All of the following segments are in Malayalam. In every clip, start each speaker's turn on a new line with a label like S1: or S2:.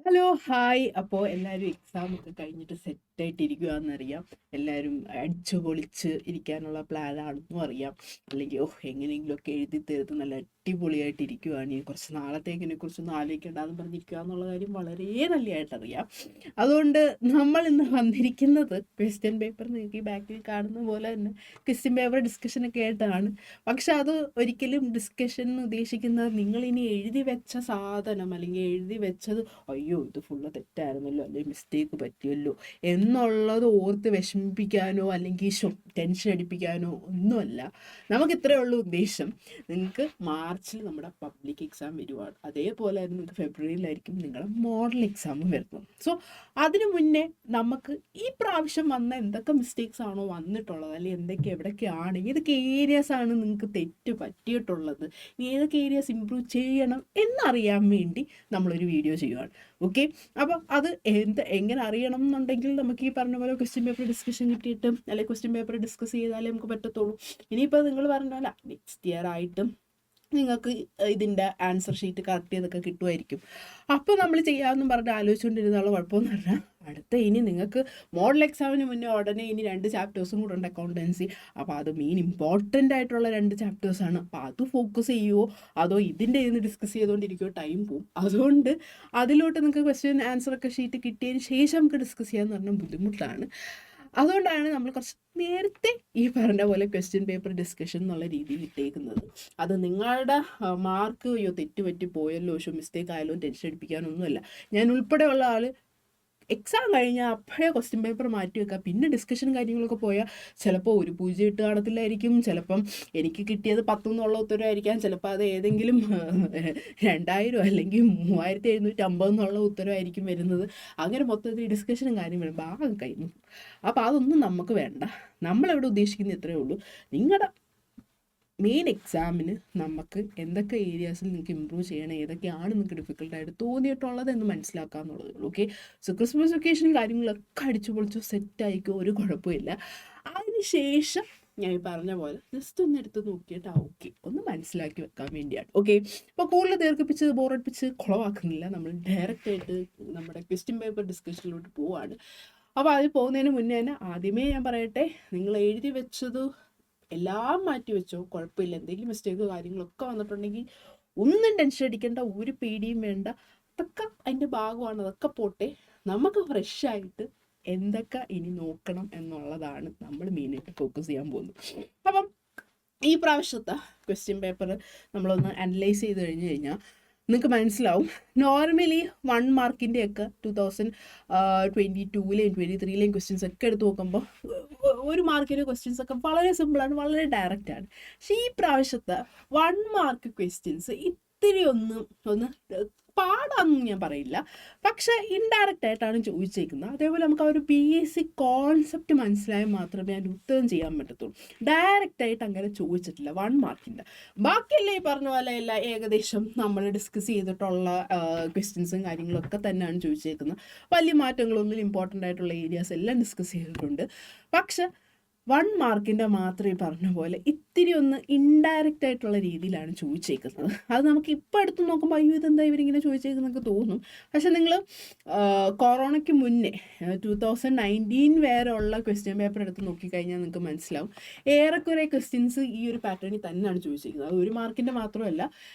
S1: Hello, hi. അപ്പോൾ എല്ലാവരും എക്സാം ഒക്കെ കഴിഞ്ഞിട്ട് സെറ്റായിട്ടിരിക്കുകയെന്നറിയാം. എല്ലാവരും അടിച്ചു പൊളിച്ച് ഇരിക്കാനുള്ള പ്ലാനാണെന്നും അറിയാം. അല്ലെങ്കിൽ എങ്ങനെയെങ്കിലുമൊക്കെ എഴുതി തീർത്ത് നല്ല അടിപൊളിയായിട്ട് ഇരിക്കുകയാണ്. ഇനി കുറച്ച് നാളത്തേക്ക് ഇതിനെക്കുറിച്ചൊന്നും ആലോചിക്കേണ്ടെന്ന് പറഞ്ഞിരിക്കുക എന്നുള്ള കാര്യം വളരെ നല്ലതായിട്ടറിയാം. അതുകൊണ്ട് നമ്മൾ ഇന്ന് വന്നിരിക്കുന്നത് ക്വസ്റ്റ്യൻ പേപ്പർ നിങ്ങൾക്ക് ഈ ബാക്കിൽ കാണുന്ന പോലെ തന്നെ ക്വസ്റ്റ്യൻ പേപ്പർ ഡിസ്കഷനൊക്കെ ആയിട്ടാണ്. പക്ഷെ അത് ഒരിക്കലും ഡിസ്കഷൻ എന്ന് ഉദ്ദേശിക്കുന്നത് നിങ്ങളിനി എഴുതി വെച്ച സാധനം അല്ലെങ്കിൽ എഴുതി വെച്ചത് അയ്യോ ഇത് ഫുള്ള് തെറ്റായിരുന്നല്ലോ അല്ലെങ്കിൽ മിസ്റ്റേക്ക് പറ്റിയല്ലോ എന്നുള്ളത് ഓർത്ത് വിഷമിപ്പിക്കാനോ അല്ലെങ്കിൽ ടെൻഷൻ അടിപ്പിക്കാനോ ഒന്നുമല്ല. നമുക്ക് ഇത്രയേ ഉള്ളൂ ഉദ്ദേശം. നിങ്ങൾക്ക് മാർച്ചിൽ നമ്മുടെ പബ്ലിക് എക്സാം വരുവാണ്. അതേപോലെ തന്നെ നിങ്ങൾക്ക് ഫെബ്രുവരിയിലായിരിക്കും നിങ്ങളുടെ മോഡൽ എക്സാമും വരുന്നത്. സോ അതിനു മുന്നേ നമുക്ക് ഈ പ്രാവശ്യം വന്ന എന്തൊക്കെ മിസ്റ്റേക്സ് ആണോ വന്നിട്ടുള്ളത്, അല്ലെങ്കിൽ എന്തൊക്കെ എവിടെയൊക്കെയാണ് ഏതൊക്കെ ഏരിയാസ് ആണ് നിങ്ങൾക്ക് തെറ്റ് പറ്റിയിട്ടുള്ളത്, ഇനി ഏതൊക്കെ ഏരിയാസ് ഇമ്പ്രൂവ് ചെയ്യണം എന്നറിയാൻ വേണ്ടി നമ്മളൊരു വീഡിയോ ചെയ്യുവാണ്. ഓക്കെ, അപ്പോൾ അത് എങ്ങനെ അറിയണം എന്നുണ്ടെങ്കിൽ നമുക്ക് ഈ പറഞ്ഞ പോലെ ക്വസ്റ്റ്യൻ പേപ്പർ ഡിസ്കഷൻ കിട്ടിയിട്ടും അല്ലെങ്കിൽ ക്വസ്റ്റ്യൻ പേപ്പർ ഡിസ്കസ് ചെയ്താലേ നമുക്ക് പറ്റത്തുള്ളൂ. ഇനിയിപ്പോൾ നിങ്ങൾ പറഞ്ഞ പോലെ നെക്സ്റ്റ് ഇയർ ആയിട്ടും നിങ്ങൾക്ക് ഇതിൻ്റെ ആൻസർ ഷീറ്റ് കറക്റ്റ് ചെയ്തൊക്കെ കിട്ടുമായിരിക്കും. അപ്പോൾ നമ്മൾ ചെയ്യാമെന്നും പറഞ്ഞ് ആലോചിച്ചുകൊണ്ടിരുന്നുള്ള കുഴപ്പമെന്ന് പറഞ്ഞാൽ അടുത്ത ഇനി നിങ്ങൾക്ക് മോഡൽ എക്സാമിന് മുന്നേ ഉടനെ ഇനി 2 ചാപ്റ്റേഴ്സും കൂടെ ഉണ്ട് അക്കൗണ്ടൻസി. അപ്പോൾ അത് മെയിൻ ഇമ്പോർട്ടൻ്റ് ആയിട്ടുള്ള 2 ചാപ്റ്റേഴ്സാണ്. അപ്പോൾ അത് ഫോക്കസ് ചെയ്യുമോ അതോ ഇതിൻ്റെ ഇന്ന് ഡിസ്കസ് ചെയ്തുകൊണ്ടിരിക്കുമോ ടൈം പോവും. അതുകൊണ്ട് അതിലോട്ട് നിങ്ങൾക്ക് ക്വസ്റ്റ്യൻ ആൻസറൊക്കെ ഷീറ്റ് കിട്ടിയതിന് ശേഷം നമുക്ക് ഡിസ്കസ് ചെയ്യാമെന്ന് പറഞ്ഞാൽ ബുദ്ധിമുട്ടാണ്. അതുകൊണ്ടാണ് നമ്മൾ കുറച്ച് നേരത്തെ ഈ പറഞ്ഞ പോലെ ക്വസ്റ്റ്യൻ പേപ്പർ ഡിസ്കഷൻ എന്നുള്ള രീതിയിൽ ഇട്ടേക്കുന്നത്. അത് നിങ്ങളുടെ മാർക്ക് തെറ്റ് പറ്റി പോയല്ലോ മിസ്റ്റേക്ക് ആയാലോ ടെൻഷൻ അടിപ്പിക്കാനൊന്നുമല്ല. ഞാൻ ഉൾപ്പെടെയുള്ള ആൾ എക്സാം കഴിഞ്ഞാൽ അപ്പോഴേ ക്വസ്റ്റ്യൻ പേപ്പർ മാറ്റി വെക്കുക. പിന്നെ ഡിസ്കഷൻ കാര്യങ്ങളൊക്കെ പോയാൽ ചിലപ്പോൾ ഒരു 0 ഇട്ട് കാണത്തില്ലായിരിക്കും, ചിലപ്പം എനിക്ക് കിട്ടിയത് 10 എന്നുള്ള ഉത്തരവായിരിക്കാം, ചിലപ്പോൾ അത് ഏതെങ്കിലും 2000 അല്ലെങ്കിൽ 3750 എന്നുള്ള ഉത്തരവായിരിക്കും വരുന്നത്. അങ്ങനെ മൊത്തത്തിൽ ഡിസ്കഷനും കാര്യം വരുമ്പോൾ ആകെ കഴിഞ്ഞു. അപ്പോൾ അതൊന്നും നമുക്ക് വേണ്ട. നമ്മളെവിടെ ഉദ്ദേശിക്കുന്നത് ഇത്രയേ ഉള്ളൂ, നിങ്ങളുടെ മെയിൻ എക്സാമിന് നമുക്ക് എന്തൊക്കെ ഏരിയാസിൽ നിങ്ങൾക്ക് ഇമ്പ്രൂവ് ചെയ്യണം, ഏതൊക്കെയാണ് നിങ്ങൾക്ക് ഡിഫിക്കൽട്ടായിട്ട് തോന്നിയിട്ടുള്ളത് എന്ന് മനസ്സിലാക്കാമെന്നുള്ളതേ ഉള്ളൂ. ഓക്കെ, സോ ക്രിസ്മസ് വെക്കേഷൻ കാര്യങ്ങളൊക്കെ അടിച്ചു പൊളിച്ചു സെറ്റായിക്കോ, ഒരു കുഴപ്പമില്ല. അതിന് ശേഷം ഞാൻ ഈ പറഞ്ഞ പോലെ ജസ്റ്റ് ഒന്ന് എടുത്ത് നോക്കിയിട്ട് ഓക്കെ ഒന്ന് മനസ്സിലാക്കി വെക്കാൻ വേണ്ടിയാണ്. ഓക്കെ, അപ്പോൾ കൂടുതൽ ദീർഘിപ്പിച്ച് ബോറടിപ്പിച്ച് കുളവാക്കുന്നില്ല. നമ്മൾ ഡയറക്റ്റായിട്ട് നമ്മുടെ ക്വസ്റ്റ്യൻ പേപ്പർ ഡിസ്കഷനിലോട്ട് പോവാണ്. അപ്പോൾ അതിൽ പോകുന്നതിന് മുന്നേ തന്നെ ആദ്യമേ ഞാൻ പറയട്ടെ, നിങ്ങൾ എഴുതി വെച്ചത് എല്ലാം മാറ്റി വെച്ചോ, കുഴപ്പമില്ല. എന്തെങ്കിലും മിസ്റ്റേക്ക് കാര്യങ്ങളൊക്കെ വന്നിട്ടുണ്ടെങ്കിൽ ഒന്നും ടെൻഷൻ അടിക്കേണ്ട, ഒരു പേടിയും വേണ്ട. അതൊക്കെ അതിൻ്റെ ഭാഗമാണ്, അതൊക്കെ പോട്ടെ. നമുക്ക് ഫ്രഷായിട്ട് എന്തൊക്കെ ഇനി നോക്കണം എന്നുള്ളതാണ് നമ്മൾ മെയിനായിട്ട് ഫോക്കസ് ചെയ്യാൻ പോകുന്നത്. അപ്പം ഈ പ്രാവശ്യത്തെ ക്വസ്റ്റ്യൻ പേപ്പർ നമ്മളൊന്ന് അനലൈസ് ചെയ്ത് കഴിഞ്ഞാൽ നിങ്ങൾക്ക് മനസ്സിലാവും. നോർമലി 1 മാർക്കിൻ്റെയൊക്കെ 2022-ലെയും 2023-ലെയും ക്വസ്റ്റ്യൻസ് ഒക്കെ എടുത്ത് നോക്കുമ്പോൾ 1 മാർക്കിൻ്റെ ക്വസ്റ്റ്യൻസ് ഒക്കെ വളരെ സിമ്പിളാണ്, വളരെ ഡയറക്റ്റാണ്. പക്ഷേ ഈ പ്രാവശ്യത്തെ 1 മാർക്ക് ക്വസ്റ്റ്യൻസ് ഇത്തിരി ഒന്ന് പാടാണെന്ന് ഞാൻ പറയില്ല, പക്ഷെ ഇൻഡയറക്റ്റ് ആയിട്ടാണ് ചോദിച്ചേക്കുന്നത്. അതേപോലെ നമുക്ക് ആ ഒരു ബേസിക് കോൺസെപ്റ്റ് മനസ്സിലായാൽ മാത്രമേ അതിൻ്റെ ഉത്തരം ചെയ്യാൻ പറ്റത്തുള്ളൂ. ഡയറക്റ്റ് ആയിട്ട് അങ്ങനെ ചോദിച്ചിട്ടില്ല 1 മാർക്കിൻ്റെ. ബാക്കിയല്ലേ ഈ പറഞ്ഞ പോലെ എല്ലാം ഏകദേശം നമ്മൾ ഡിസ്കസ് ചെയ്തിട്ടുള്ള ക്വസ്റ്റ്യൻസും കാര്യങ്ങളൊക്കെ തന്നെയാണ് ചോദിച്ചേക്കുന്നത്. വലിയ മാറ്റങ്ങളൊന്നും ഇമ്പോർട്ടൻ്റ് ആയിട്ടുള്ള ഏരിയാസ് എല്ലാം ഡിസ്കസ് ചെയ്തിട്ടുണ്ട്. പക്ഷെ 1 മാർക്കിൻ്റെ മാത്രമേ പറഞ്ഞ പോലെ ഇത്തിരി ഒന്ന് ഇൻഡയറക്റ്റ് ആയിട്ടുള്ള രീതിയിലാണ് ചോദിച്ചേക്കുന്നത്. അത് നമുക്ക് ഇപ്പോൾ എടുത്ത് നോക്കുമ്പോൾ അയ്യോ ഇതെന്താ ഇവരിങ്ങനെ ചോദിച്ചേക്കുന്നൊക്കെ തോന്നും. പക്ഷെ നിങ്ങൾ കൊറോണയ്ക്ക് മുന്നേ 2019 വരെ ഉള്ള ക്വസ്റ്റ്യൻ പേപ്പർ എടുത്ത് നോക്കിക്കഴിഞ്ഞാൽ നിങ്ങൾക്ക് മനസ്സിലാവും ഏറെക്കുറെ ക്വസ്റ്റ്യൻസ് ഈ ഒരു പാറ്റേണിൽ തന്നെയാണ് ചോദിച്ചേക്കുന്നത്. അത് 1 മാർക്കിൻ്റെ മാത്രമല്ല,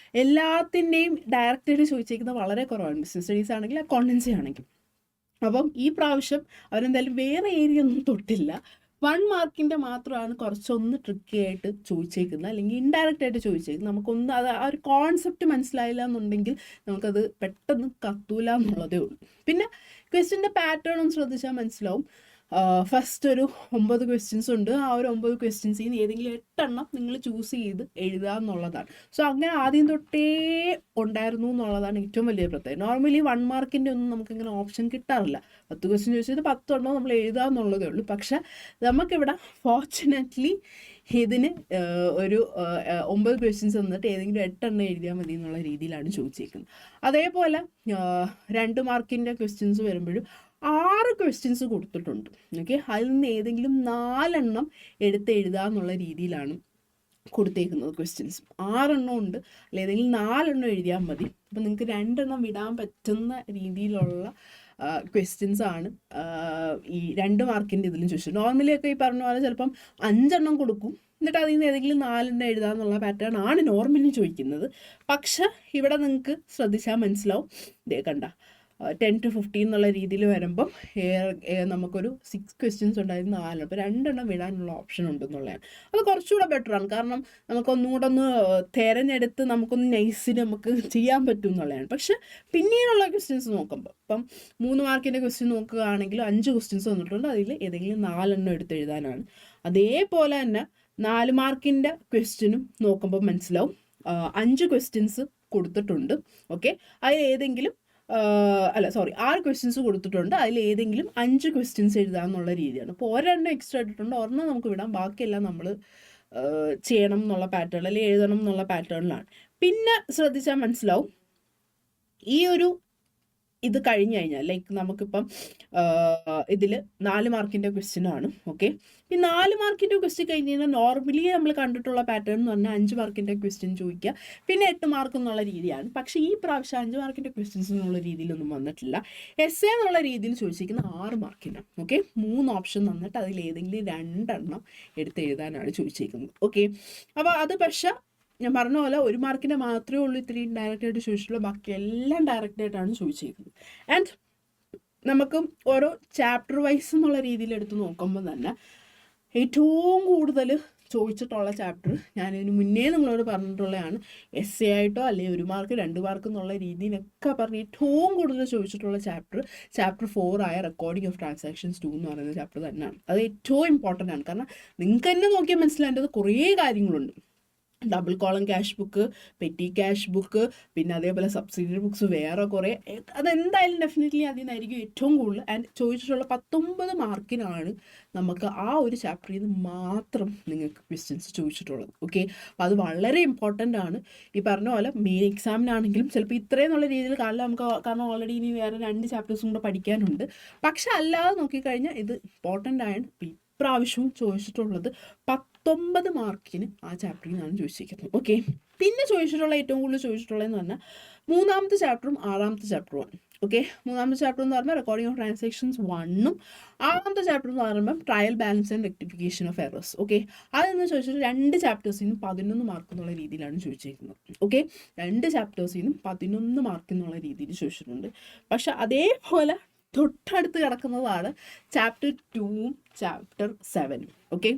S1: എല്ലാത്തിൻ്റെയും ഡയറക്റ്റായിട്ട് ചോദിച്ചേക്കുന്നത് വളരെ കുറവാണ്. ബിസിനസ് സ്റ്റഡീസ് ആണെങ്കിൽ അക്കൗണ്ടൻസി ആണെങ്കിൽ. അപ്പം ഈ പ്രാവശ്യം അവരെന്തായാലും വേറെ ഏരിയ ഒന്നും തൊട്ടില്ല. 1 മാർക്കിൻ്റെ മാത്രമാണ് കുറച്ചൊന്ന് ട്രിക്കി ആയിട്ട് ചോദിച്ചേക്കുന്നത്, അല്ലെങ്കിൽ ഇൻഡയറക്റ്റ് ആയിട്ട് ചോദിച്ചേക്കുന്നത്. നമുക്കൊന്ന് അത് ആ ഒരു കോൺസെപ്റ്റ് മനസ്സിലായില്ല എന്നുണ്ടെങ്കിൽ നമുക്കത് പെട്ടെന്ന് കത്തൂല എന്നുള്ളതേ ഉള്ളൂ. പിന്നെ ക്വസ്റ്റ്യൻ്റെ പാറ്റേൺ ഒന്ന് ശ്രദ്ധിച്ചാൽ മനസ്സിലാവും. ഫസ്റ്റ് ഒരു 9 ക്വസ്റ്റ്യൻസ് ഉണ്ട്. ആ ഒരു 9 ക്വസ്റ്റ്യൻസിൽ നിന്ന് ഏതെങ്കിലും 8 എണ്ണം നിങ്ങൾ ചൂസ് ചെയ്ത് എഴുതുക എന്നുള്ളതാണ്. സോ അങ്ങനെ ആദ്യം തൊട്ടേ ഉണ്ടായിരുന്നു എന്നുള്ളതാണ് ഏറ്റവും വലിയ പ്രത്യേകത. നോർമലി 1 മാർക്കിൻ്റെ ഒന്നും നമുക്കിങ്ങനെ ഓപ്ഷൻ കിട്ടാറില്ല. 10 ക്വസ്റ്റ്യൻ ചോദിച്ചത് 10 എണ്ണം നമ്മൾ എഴുതുക എന്നുള്ളതേ ഉള്ളൂ. പക്ഷെ നമുക്കിവിടെ ഫോർച്ചുനേറ്റ്ലി ഇതിന് ഒരു 9 ക്വസ്റ്റ്യൻസ് തന്നിട്ട് ഏതെങ്കിലും 8 എണ്ണം എഴുതിയാൽ മതി എന്നുള്ള രീതിയിലാണ് ചോദിച്ചേക്കുന്നത്. അതേപോലെ 2 മാർക്കിൻ്റെ ക്വസ്റ്റ്യൻസ് വരുമ്പോഴും 6 ക്വസ്റ്റ്യൻസ് കൊടുത്തിട്ടുണ്ട്. ഓക്കെ, അതിൽ നിന്ന് ഏതെങ്കിലും 4 എണ്ണം എടുത്ത് എഴുതുക എന്നുള്ള രീതിയിലാണ് കൊടുത്തേക്കുന്നത് ക്വസ്റ്റ്യൻസ് 6 ഉണ്ട്, അല്ല ഏതെങ്കിലും 4 എഴുതിയാൽ മതി. അപ്പം നിങ്ങൾക്ക് 2 വിടാൻ പറ്റുന്ന രീതിയിലുള്ള ക്വസ്റ്റ്യൻസ് ആണ് ഈ 2 മാർക്കിൻ്റെ ഇതിലും ചോദിച്ചത്. നോർമലി ഒക്കെ ഈ പറഞ്ഞ പോലെ ചിലപ്പം 5 കൊടുക്കും, എന്നിട്ട് അതിൽ നിന്ന് ഏതെങ്കിലും 4 എഴുതാമെന്നുള്ള പാറ്റേൺ ആണ് നോർമലി ചോദിക്കുന്നത്. പക്ഷെ ഇവിടെ നിങ്ങൾക്ക് ശ്രദ്ധിച്ചാൽ മനസ്സിലാവും, ഇതേ കണ്ട 10 to 15 എന്നുള്ള രീതിയിൽ വരുമ്പം നമുക്കൊരു 6 ക്വസ്റ്റ്യൻസ് ഉണ്ടായിരുന്നു 4, അപ്പോൾ 2 വിടാനുള്ള ഓപ്ഷൻ ഉണ്ടെന്നുള്ളതാണ്. അത് കുറച്ചുകൂടെ ബെറ്ററാണ്, കാരണം നമുക്കൊന്നും കൂടെ ഒന്ന് തിരഞ്ഞെടുത്ത് നമുക്കൊന്ന് നൈസിന് നമുക്ക് ചെയ്യാൻ പറ്റും എന്നുള്ളതാണ്. പക്ഷെ പിന്നീടുള്ള ക്വസ്റ്റ്യൻസ് നോക്കുമ്പോൾ ഇപ്പം 3 മാർക്കിൻ്റെ ക്വസ്റ്റ്യൻ നോക്കുകയാണെങ്കിൽ 5 ക്വസ്റ്റ്യൻസ് വന്നിട്ടുണ്ട്, അതിൽ ഏതെങ്കിലും 4 എടുത്ത് എഴുതാനാണ്. അതേപോലെ തന്നെ 4 മാർക്കിൻ്റെ ക്വസ്റ്റ്യനും നോക്കുമ്പോൾ മനസ്സിലാവും 5 ക്വസ്റ്റ്യൻസ് കൊടുത്തിട്ടുണ്ട്. ഓക്കെ, അതിൽ ഏതെങ്കിലും 6 ക്വസ്റ്റ്യൻസ് കൊടുത്തിട്ടുണ്ട്, അതിൽ ഏതെങ്കിലും 5 ക്വസ്റ്റ്യൻസ് എഴുതാമെന്നുള്ള രീതിയാണ്. അപ്പോൾ 1 എക്സ്ട്രാ ഇട്ടിട്ടുണ്ട്, ഒരെണ്ണം നമുക്ക് വിടാം, ബാക്കിയെല്ലാം നമ്മൾ ചെയ്യണം എന്നുള്ള പാറ്റേൺ അല്ലെങ്കിൽ എഴുതണം എന്നുള്ള പാറ്റേണിലാണ്. പിന്നെ ശ്രദ്ധിച്ചാൽ മനസ്സിലാവും, ഈ ഒരു ഇത് കഴിഞ്ഞ് കഴിഞ്ഞാൽ ലൈക്ക് നമുക്കിപ്പം ഇതിൽ 4 മാർക്കിൻ്റെ ക്വസ്റ്റ്യനാണ്. ഓക്കെ, ഈ 4 മാർക്കിൻ്റെ ക്വസ്റ്റ്യൻ കഴിഞ്ഞ് കഴിഞ്ഞാൽ നോർമലി നമ്മൾ കണ്ടിട്ടുള്ള പാറ്റേൺ എന്ന് പറഞ്ഞാൽ 5 മാർക്കിൻ്റെ ക്വസ്റ്റ്യൻ ചോദിക്കുക, പിന്നെ 8 മാർക്ക് എന്നുള്ള രീതിയാണ്. പക്ഷേ ഈ പ്രാവശ്യം 5 മാർക്കിൻ്റെ ക്വസ്റ്റ്യൻസ് എന്നുള്ള രീതിയിലൊന്നും വന്നിട്ടില്ല. എസ് എ എന്നുള്ള രീതിയിൽ ചോദിച്ചിരിക്കുന്ന 6 മാർക്കിനാണ്. ഓക്കെ, 3 ഓപ്ഷൻ തന്നിട്ട് അതിൽ ഏതെങ്കിലും 2 എടുത്ത് എഴുതാനാണ് ചോദിച്ചിരിക്കുന്നത്. ഓക്കെ, അപ്പോൾ അത് പക്ഷേ ഞാൻ പറഞ്ഞ പോലെ 1 മാർക്കിൻ്റെ മാത്രമേ ഉള്ളൂ ഇത്രയും ഡയറക്റ്റായിട്ട് ചോദിച്ചിട്ടുള്ളൂ, ബാക്കി എല്ലാം ഡയറക്റ്റായിട്ടാണ് ചോദിച്ചിരിക്കുന്നത്. ആൻഡ് നമുക്ക് ഓരോ ചാപ്റ്റർ വൈസ് എന്നുള്ള രീതിയിൽ എടുത്ത് നോക്കുമ്പോൾ തന്നെ ഏറ്റവും കൂടുതൽ ചോദിച്ചിട്ടുള്ള ചാപ്റ്റർ ഞാനിതിന് മുന്നേ നിങ്ങളോട് പറഞ്ഞിട്ടുള്ളതാണ്, എസ് എ ആയിട്ടോ അല്ലെങ്കിൽ 1 മാർക്ക് 2 മാർക്ക് എന്നുള്ള രീതിയിലൊക്കെ പറഞ്ഞ് ഏറ്റവും കൂടുതൽ ചോദിച്ചിട്ടുള്ള ചാപ്റ്റർ 4 ആയ റെക്കോർഡിംഗ് ഓഫ് ട്രാൻസാക്ഷൻസ് 2 എന്ന് പറയുന്ന ചാപ്റ്റർ തന്നെയാണ്. അത് ഏറ്റവും ഇമ്പോർട്ടൻ്റ് ആണ്, കാരണം നിങ്ങൾക്ക് തന്നെ നോക്കിയാൽ മനസ്സിലാവേണ്ടത് കുറേ കാര്യങ്ങളുണ്ട്. Double column cash book, petty cash book, പിന്നെ അതേപോലെ സബ്സിഡി ബുക്സ് വേറെ കുറേ, അതെന്തായാലും ഡെഫിനറ്റ്ലി അതിൽ നിന്നായിരിക്കും ഏറ്റവും കൂടുതൽ. ആൻഡ് ചോദിച്ചിട്ടുള്ള 19 മാർക്കിനാണ് നമുക്ക് ആ ഒരു ചാപ്റ്ററിൽ നിന്ന് മാത്രം നിങ്ങൾക്ക് ക്വസ്റ്റ്യൻസ് ചോദിച്ചിട്ടുള്ളത്. ഓക്കെ, അപ്പോൾ അത് വളരെ ഇമ്പോർട്ടൻ്റ് ആണ്. ഈ പറഞ്ഞ പോലെ മെയിൻ എക്സാമിനാണെങ്കിലും ചിലപ്പോൾ ഇത്രയും എന്നുള്ള രീതിയിൽ കാണില്ല നമുക്ക്, കാരണം ഓൾറെഡി ഇനി വേറെ 2 ചാപ്റ്റേഴ്സും കൂടെ പഠിക്കാനുണ്ട്. പക്ഷെ അല്ലാതെ നോക്കിക്കഴിഞ്ഞാൽ ഇത് ഇമ്പോർട്ടൻ്റ് ആണ്. ഇപ്രാവശ്യവും ചോദിച്ചിട്ടുള്ളത് 19 മാർക്കിന് ആ ചാപ്റ്ററിൽ നിന്നാണ് ചോദിച്ചിരിക്കുന്നത്. ഓക്കെ, പിന്നെ ചോദിച്ചിട്ടുള്ള ഏറ്റവും കൂടുതൽ ചോദിച്ചിട്ടുള്ളതെന്ന് പറഞ്ഞാൽ 3ാമത്തെ ചാപ്റ്ററും 6ാമത്തെ ചാപ്റ്ററുമാണ്. ഓക്കെ, 3ാമത്തെ ചാപ്റ്റർ എന്ന് പറയുമ്പോൾ റെക്കോർഡിംഗ് ഓഫ് ട്രാൻസാക്ഷൻസ് 1ഉം 6ാമത്തെ ചാപ്റ്റർ എന്ന് പറയുമ്പോൾ trial balance and rectification of errors. Okay, അതെന്ന് ചോദിച്ചിട്ട് 2 ചാപ്റ്റേഴ്സിനും 11 മാർക്ക് എന്നുള്ള രീതിയിലാണ് ചോദിച്ചിരിക്കുന്നത്. ഓക്കെ, 2 ചാപ്റ്റേഴ്സിനും 11 മാർക്ക് എന്നുള്ള രീതിയിൽ ചോദിച്ചിട്ടുണ്ട്. പക്ഷെ അതേപോലെ തൊട്ടടുത്ത് കിടക്കുന്നതാണ് ചാപ്റ്റർ 2ഉം ചാപ്റ്റർ 7ഉം. ഓക്കെ,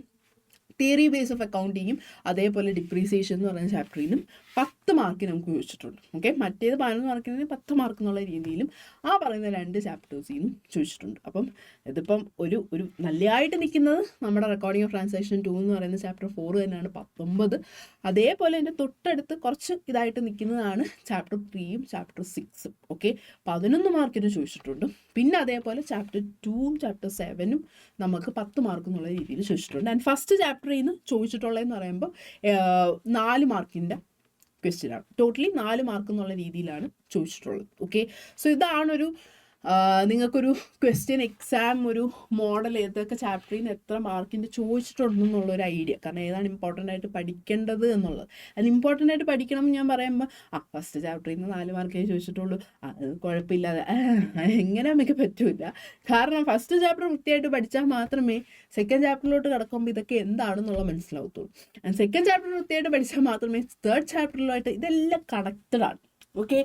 S1: തിയറി ബേസ് ഓഫ് അക്കൗണ്ടിങ്ങും അതേപോലെ ഡിപ്രീസിയേഷൻ എന്ന് പറയുന്ന ചാപ്റ്ററിനും 10 മാർക്ക് നമുക്ക് ചോദിച്ചിട്ടുണ്ട്. ഓക്കെ, മറ്റേത് 11 മാർക്കിന് 10 മാർക്ക് എന്നുള്ള രീതിയിലും ആ പറയുന്ന 2 ചാപ്റ്റേഴ്സിനും ചോദിച്ചിട്ടുണ്ട്. അപ്പം ഇതിപ്പം ഒരു നല്ലതായിട്ട് നിൽക്കുന്നത് നമ്മുടെ റെക്കോർഡിംഗ് ഓഫ് ട്രാൻസാക്ഷൻ 2 എന്ന് പറയുന്ന ചാപ്റ്റർ 4 തന്നെയാണ് 19. അതേപോലെ എൻ്റെ തൊട്ടടുത്ത് കുറച്ച് ഇതായിട്ട് നിൽക്കുന്നതാണ് ചാപ്റ്റർ 3ഉം ചാപ്റ്റർ 6ഉം. ഓക്കെ, 11 മാർക്കിന് ചോദിച്ചിട്ടുണ്ട്. പിന്നെ അതേപോലെ ചാപ്റ്റർ 2ഉം ചാപ്റ്റർ 7ഉം നമുക്ക് 10 മാർക്ക് എന്നുള്ള രീതിയിൽ ചോദിച്ചിട്ടുണ്ട്. ആൻഡ് ഫസ്റ്റ് ചാപ്റ്ററിൽ നിന്ന് ചോദിച്ചിട്ടുള്ളതെന്ന് പറയുമ്പോൾ 4 മാർക്കിൻ്റെ ക്വസ്റ്റ്യനാണ്. ടോട്ടലി 4 മാർക്ക് എന്നുള്ള രീതിയിലാണ് ചോദിച്ചിട്ടുള്ളത്. ഓക്കെ, സോ ഇതാണൊരു നിങ്ങൾക്കൊരു ക്വസ്റ്റ്യൻ എക്സാം ഒരു മോഡൽ ഏതൊക്കെ ചാപ്റ്ററിൽ നിന്ന് എത്ര മാർക്കിൻ്റെ ചോദിച്ചിട്ടുണ്ടെന്നുള്ളൊരു ഐഡിയ, കാരണം ഏതാണ് ഇമ്പോർട്ടൻ്റ് ആയിട്ട് പഠിക്കേണ്ടത് എന്നുള്ളത്. അത് ഇമ്പോർട്ടൻ്റ് ആയിട്ട് പഠിക്കണം എന്ന് ഞാൻ പറയുമ്പോൾ ഫസ്റ്റ് ചാപ്റ്ററിൽ നിന്ന് 4 മാർക്കേ ചോദിച്ചിട്ടുള്ളൂ, അത് കുഴപ്പമില്ലാതെ എങ്ങനെ നമുക്ക് പറ്റില്ല. കാരണം ഫസ്റ്റ് ചാപ്റ്റർ വൃത്തിയായിട്ട് പഠിച്ചാൽ മാത്രമേ സെക്കൻഡ് ചാപ്റ്ററിലോട്ട് കിടക്കുമ്പോൾ ഇതൊക്കെ എന്താണെന്നുള്ളത് മനസ്സിലാവത്തുള്ളൂ. ആൻഡ് സെക്കൻഡ് ചാപ്റ്റർ വൃത്തിയായിട്ട് പഠിച്ചാൽ മാത്രമേ തേർഡ് ചാപ്റ്ററിലായിട്ട് ഇതെല്ലാം കണക്റ്റഡാണ്. ഓക്കെ,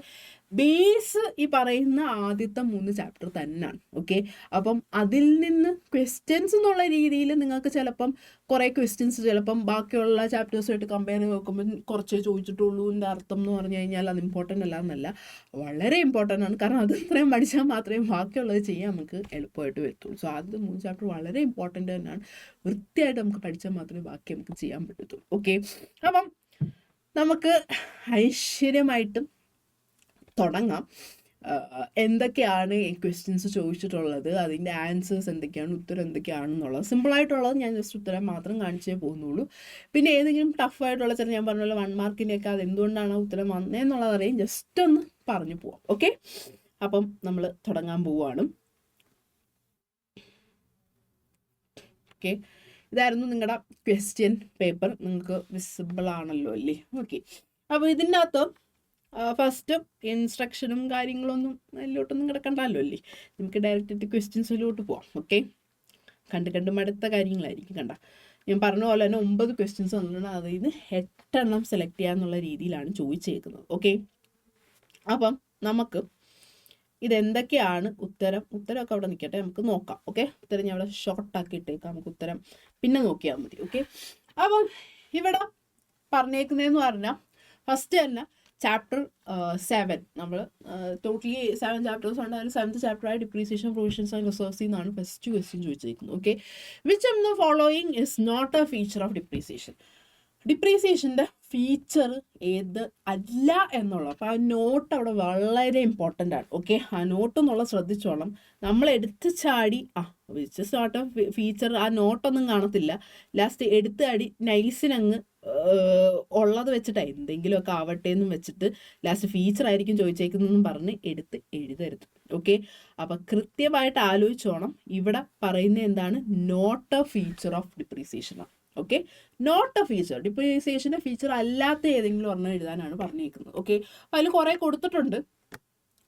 S1: ബേസ് ഈ പറയുന്ന ആദ്യത്തെ 3 ചാപ്റ്റർ തന്നെയാണ്. ഓക്കെ, അപ്പം അതിൽ നിന്ന് ക്വസ്റ്റ്യൻസ് എന്നുള്ള രീതിയിൽ നിങ്ങൾക്ക് ചിലപ്പം കുറേ ക്വസ്റ്റ്യൻസ് ചിലപ്പം ബാക്കിയുള്ള ചാപ്റ്റേഴ്സുമായിട്ട് കമ്പയർ ചെയ്ത് നോക്കുമ്പോൾ കുറച്ചേ ചോദിച്ചിട്ടുള്ളൂ എൻ്റെ അർത്ഥം എന്ന് പറഞ്ഞു കഴിഞ്ഞാൽ അത് ഇമ്പോർട്ടൻ്റ് അല്ല എന്നല്ല, വളരെ ഇമ്പോർട്ടൻ്റ് ആണ്. കാരണം അത് ഇത്രയും പഠിച്ചാൽ മാത്രമേ ബാക്കിയുള്ളത് ചെയ്യാൻ നമുക്ക് എളുപ്പമായിട്ട് വരത്തുള്ളൂ. സോ ആദ്യത്തെ 3 ചാപ്റ്റർ വളരെ ഇമ്പോർട്ടൻ്റ് തന്നെയാണ്. വൃത്തിയായിട്ട് നമുക്ക് പഠിച്ചാൽ മാത്രമേ ബാക്കി നമുക്ക് ചെയ്യാൻ പറ്റത്തുള്ളൂ. ഓക്കെ, അപ്പം നമുക്ക് ഐശ്വര്യമായിട്ടും തുടങ്ങാം. എന്തൊക്കെയാണ് ഈ ക്വസ്റ്റ്യൻസ് ചോദിച്ചിട്ടുള്ളത്, അതിൻ്റെ ആൻസേഴ്സ് എന്തൊക്കെയാണ്, ഉത്തരം എന്തൊക്കെയാണെന്നുള്ളത് സിമ്പിളായിട്ടുള്ളത് ഞാൻ ജസ്റ്റ് ഉത്തരം മാത്രം കാണിച്ചേ പോകുന്നുള്ളൂ. പിന്നെ ഏതെങ്കിലും ടഫായിട്ടുള്ള ചില ഞാൻ പറഞ്ഞ പോലെ 1 മാർക്കിൻ്റെയൊക്കെ അത് എന്തുകൊണ്ടാണ് ഉത്തരം വന്നതെന്നുള്ളത് അറിയാം, ജസ്റ്റ് ഒന്ന് പറഞ്ഞു പോവാം. ഓക്കെ, അപ്പം നമ്മൾ തുടങ്ങാൻ പോവുകയാണ്. ഓക്കെ, ഇതായിരുന്നു നിങ്ങളുടെ ക്വസ്റ്റ്യൻ പേപ്പർ. നിങ്ങൾക്ക് വിസിബിൾ ആണല്ലോ അല്ലേ? ഓക്കെ. അപ്പോൾ ഇതിൻ്റെ അകത്ത് ഫസ്റ്റ് ഇൻസ്ട്രക്ഷനും കാര്യങ്ങളൊന്നും അതിലോട്ടൊന്നും കിടക്കണ്ടല്ലോ അല്ലേ? നമുക്ക് ഡയറക്റ്റ് ക്വസ്റ്റ്യൻസിലോട്ട് പോവാം. ഓക്കെ. കണ്ട് മടുത്ത കാര്യങ്ങളായിരിക്കും. ഞാൻ പറഞ്ഞ പോലെ തന്നെ 9 ക്വസ്റ്റ്യൻസ് വന്നിട്ടുണ്ട്. അതിൽ നിന്ന് 8 എണ്ണം സെലക്ട് ചെയ്യാന്നുള്ള രീതിയിലാണ് ചോദിച്ചേക്കുന്നത്. ഓക്കെ. അപ്പം നമുക്ക് ഇതെന്തൊക്കെയാണ് ഉത്തരമൊക്കെ അവിടെ നിൽക്കട്ടെ, നമുക്ക് നോക്കാം. ഓക്കെ. ഉത്തരം ഞാൻ അവിടെ ഷോർട്ടാക്കി ഇട്ടേക്കാം, നമുക്ക് ഉത്തരം പിന്നെ നോക്കിയാൽ മതി. ഓക്കെ. അപ്പം ഇവിടെ പറഞ്ഞേക്കുന്നതെന്ന് പറഞ്ഞാൽ ഫസ്റ്റ് തന്നെ ചാപ്റ്റർ 7 നമ്മൾ ടോട്ടലി 7 ചാപ്റ്റേഴ്സ് ഉണ്ട്. അതിൽ 7th ചാപ്റ്ററായ ഡിപ്രീസിയേഷൻ, പ്രൊവിഷൻസ് ആൻഡ് റിസർവ്സ് എന്നാണ് ഫസ്റ്റ് ക്വസ്റ്റ്യൻ ചോദിച്ചിരിക്കുന്നത്. Okay. Which of the following is not a feature of depreciation? ഡിപ്രീസിയേഷൻ്റെ ഫീച്ചർ ഏത് അല്ല എന്നുള്ളത്. അപ്പോൾ ആ നോട്ട് അവിടെ വളരെ ഇമ്പോർട്ടൻ്റ് ആണ്. ഓക്കെ. ആ നോട്ട് എന്നുള്ള ശ്രദ്ധിച്ചോളം. നമ്മൾ എടുത്ത് ചാടി which is not a feature, ആ നോട്ടൊന്നും കാണത്തില്ല. ലാസ്റ്റ് എടുത്ത് അടി നൈസിനങ്ങ് ഉള്ളത് വെച്ചിട്ട് എന്തെങ്കിലുമൊക്കെ ആവട്ടെ എന്നും വെച്ചിട്ട് ലാസ്റ്റ് ഫീച്ചർ ആയിരിക്കും ചോദിച്ചേക്കുന്നതെന്നും പറഞ്ഞ് എടുത്ത് എഴുതരുത്. ഓക്കെ. അപ്പം കൃത്യമായിട്ട് ആലോചിച്ചോണം. ഇവിടെ പറയുന്നത് എന്താണ്? നോട്ട് എ ഫീച്ചർ ഓഫ് ഡിപ്രീസിയേഷനാണ്. ഓക്കെ. നോട്ട് എ ഫീച്ചർ, ഡിപ്രീസിയേഷൻ്റെ ഫീച്ചർ അല്ലാത്ത ഏതെങ്കിലും ഒരെണ്ണം എഴുതാനാണ് പറഞ്ഞേക്കുന്നത്. ഓക്കെ. അപ്പോൾ അതിൽ കുറേ കൊടുത്തിട്ടുണ്ട്.